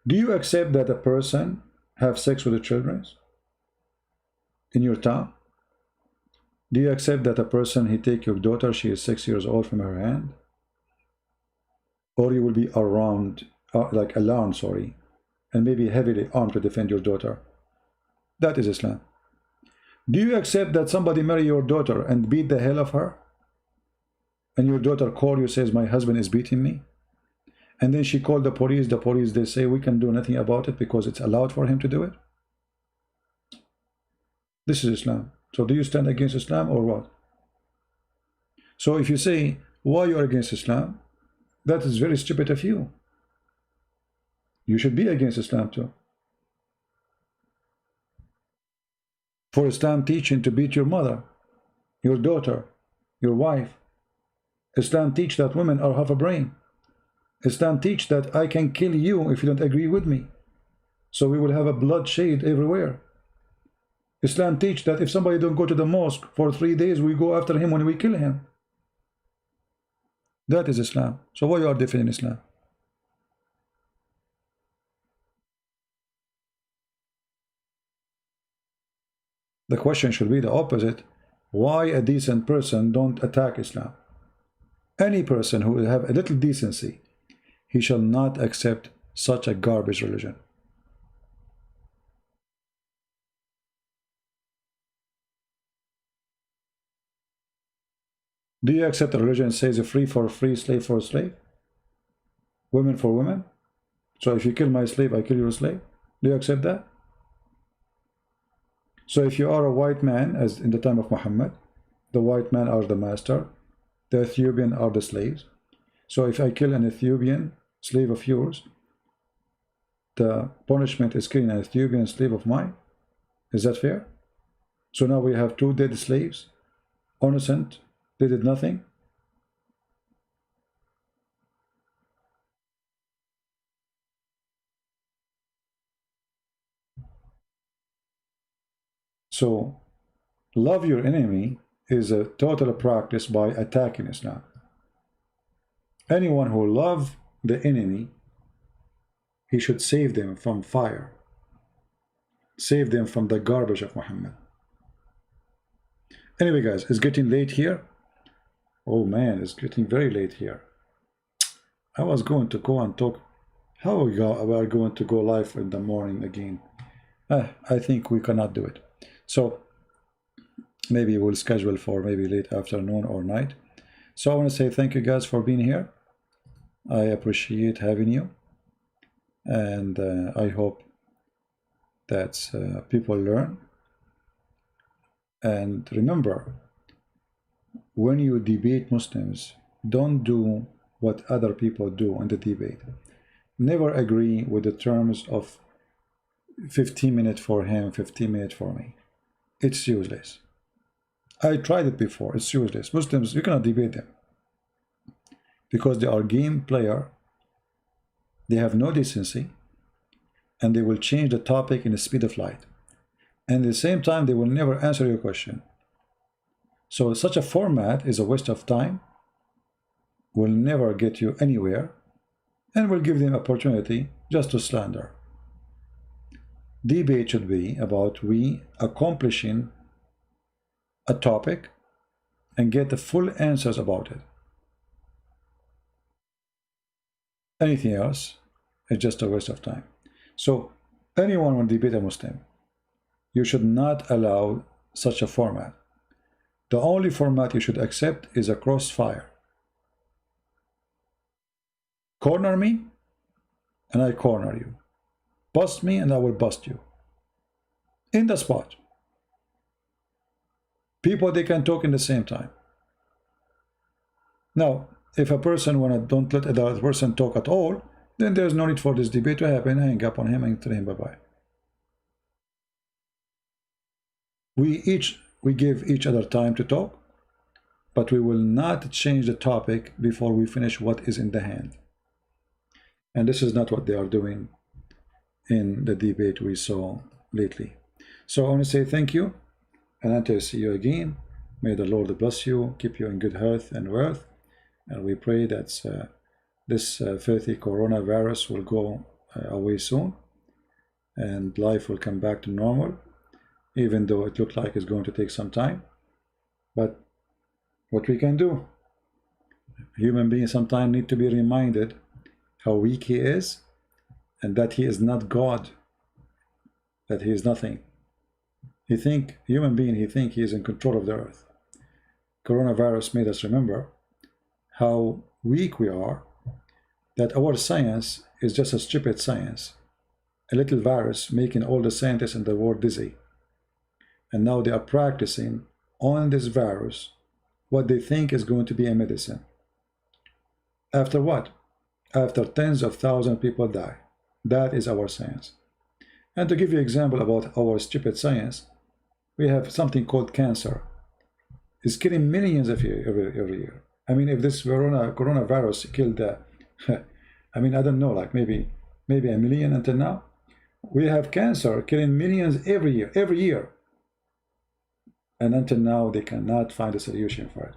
do you accept that a person have sex with the children in your town? Do you accept that a person, he take your daughter, she is 6 years old, from her hand? Or you will be around, alarmed, sorry, and maybe heavily armed to defend your daughter? That is Islam. Do you accept that somebody marry your daughter and beat the hell of her? And your daughter call you, says, my husband is beating me? And then she called the police, they say, we can do nothing about it because it's allowed for him to do it? This is Islam. So do you stand against Islam or what? So if you say, why you are against Islam, that is very stupid of you. You should be against Islam too. For Islam teaching to beat your mother, your daughter, your wife. Islam teach that women are half a brain. Islam teach that I can kill you if you don't agree with me. So we will have a bloodshed everywhere. Islam teach that if somebody don't go to the mosque for 3 days, we go after him when we kill him. That is Islam. So why you are defending Islam? The question should be the opposite. Why a decent person don't attack Islam? Any person who will have a little decency, he shall not accept such a garbage religion. Do you accept a religion that says free for free, slave for slave? Women for women? So if you kill my slave, I kill your slave? Do you accept that? So if you are a white man, as in the time of Muhammad, the white men are the master, the Ethiopian are the slaves. So if I kill an Ethiopian slave of yours, the punishment is killing an Ethiopian slave of mine. Is that fair? So now we have 2 dead slaves, innocent, they did nothing. So love your enemy is a total practice by attacking Islam. Anyone who loves the enemy, he should save them from fire. Save them from the garbage of Muhammad. Anyway, guys, it's getting late here. Oh man, it's getting very late here. I was going to go and talk. How we are going to go live in the morning again? I think we cannot do it. So maybe we'll schedule for maybe late afternoon or night. So I want to say thank you guys for being here. I appreciate having you. And I hope that people learn. And remember, when you debate Muslims, don't do what other people do in the debate. Never agree with the terms of 15 minutes for him, 15 minutes for me. It's useless. I tried it before. It's useless. Muslims, you cannot debate them because they are game player. They have no decency, and they will change the topic in the speed of light. And at the same time, they will never answer your question. So such a format is a waste of time, will never get you anywhere, and will give them opportunity just to slander. Debate should be about we accomplishing a topic and get the full answers about it. Anything else is just a waste of time. So anyone will debate a Muslim, you should not allow such a format. The only format you should accept is a crossfire. Corner me, and I corner you. Bust me, and I will bust you. In the spot. People, they can talk in the same time. Now, if a person wanna don't let the other person talk at all, then there's no need for this debate to happen. Hang up on him and tell him bye-bye. We give each other time to talk, but we will not change the topic before we finish what is in the hand. And this is not what they are doing in the debate we saw lately. So I want to say thank you, and until I see you again, may the Lord bless you, keep you in good health and wealth, and we pray that this filthy coronavirus will go away soon, and life will come back to normal, even though it looks like it's going to take some time. But what we can do, human beings sometimes need to be reminded how weak he is, and that he is not God, that he is nothing. He think he is in control of the earth. Coronavirus made us remember how weak we are, that our science is just a stupid science, a little virus making all the scientists in the world dizzy. And now they are practicing on this virus what they think is going to be a medicine. After what? After tens of thousands of people die. That is our science. And to give you an example about our stupid science, we have something called cancer. It's killing millions of you every year. I mean, if this coronavirus killed, I mean, I don't know, like maybe a million until now. We have cancer killing millions every year. And until now, they cannot find a solution for it.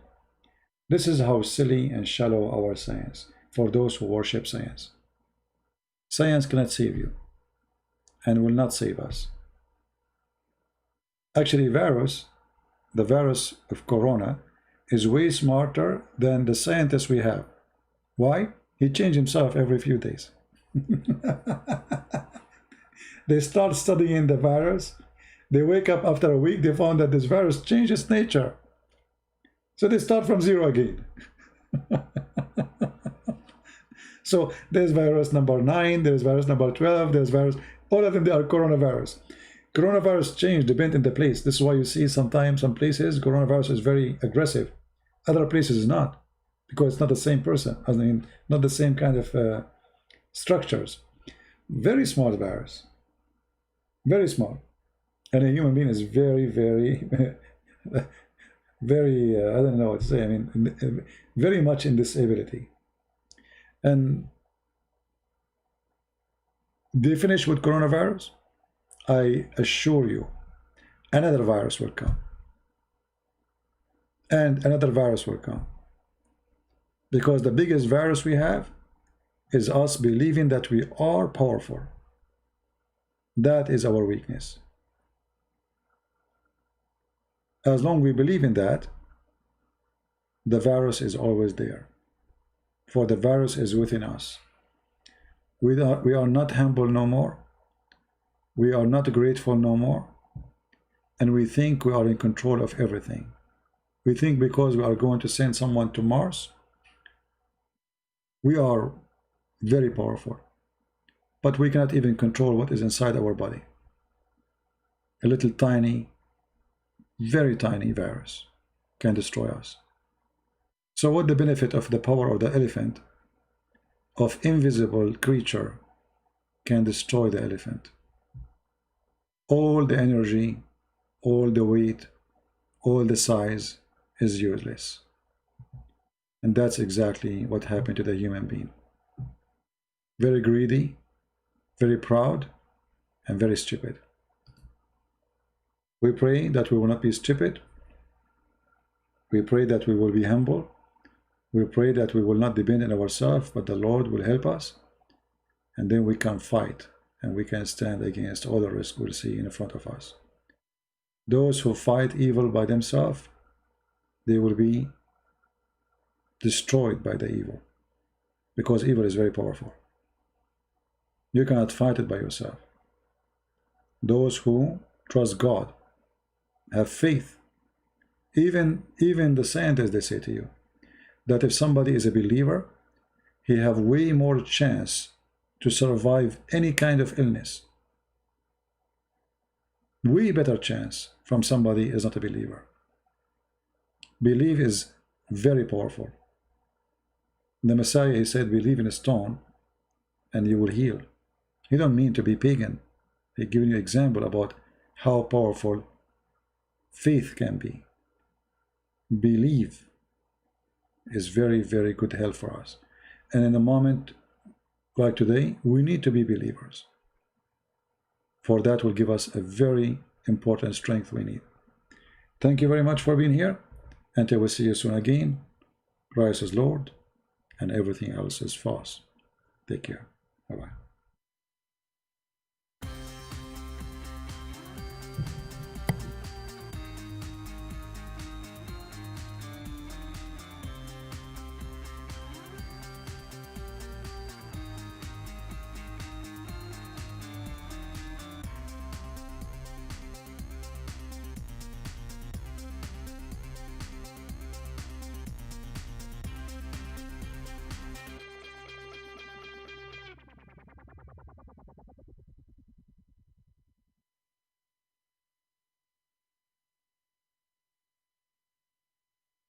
This is how silly and shallow our science, for those who worship science. Science cannot save you, and will not save us. Actually, the virus of corona, is way smarter than the scientists we have. Why? He changed himself every few days. They start studying the virus. They wake up after a week, they found that this virus changed its nature. So they start from zero again. So there's virus number 9, there's virus number 12, there's virus, all of them, they are coronavirus. Coronavirus change depend on the place. This is why you see sometimes some places coronavirus is very aggressive. Other places is not, because it's not the same person. I mean, not the same kind of structures. Very small virus. Very small. And a human being is very, very, very, I don't know what to say. I mean, very much in disability. And they finish with coronavirus. I assure you, another virus will come. And another virus will come. Because the biggest virus we have is us believing that we are powerful. That is our weakness. As long as we believe in that, the virus is always there. For the virus is within us. We are not humble no more. We are not grateful no more. And we think we are in control of everything. We think because we are going to send someone to Mars, we are very powerful. But we cannot even control what is inside our body. A little tiny, very tiny virus can destroy us. So what the benefit of the power of the elephant, of invisible creature, can destroy the elephant? All the energy, all the weight, all the size is useless. And that's exactly what happened to the human being. Very greedy, very proud, and very stupid. We pray that we will not be stupid. We pray that we will be humble. We pray that we will not depend on ourselves, but the Lord will help us. And then we can fight and we can stand against all the risk we'll see in front of us. Those who fight evil by themselves, they will be destroyed by the evil, because evil is very powerful. You cannot fight it by yourself. Those who trust God, have faith, even the scientists, they say to you that if somebody is a believer, he have way more chance to survive any kind of illness. Way better chance from somebody is not a believer. Belief is very powerful. The Messiah, he said, believe in a stone and you will heal. He don't mean to be pagan. He giving you an example about how powerful faith can be. Belief is very, very good help for us. And in a moment like today, we need to be believers. For that will give us a very important strength we need. Thank you very much for being here. Until we see you soon again. Christ is Lord and everything else is false. Take care. Bye-bye.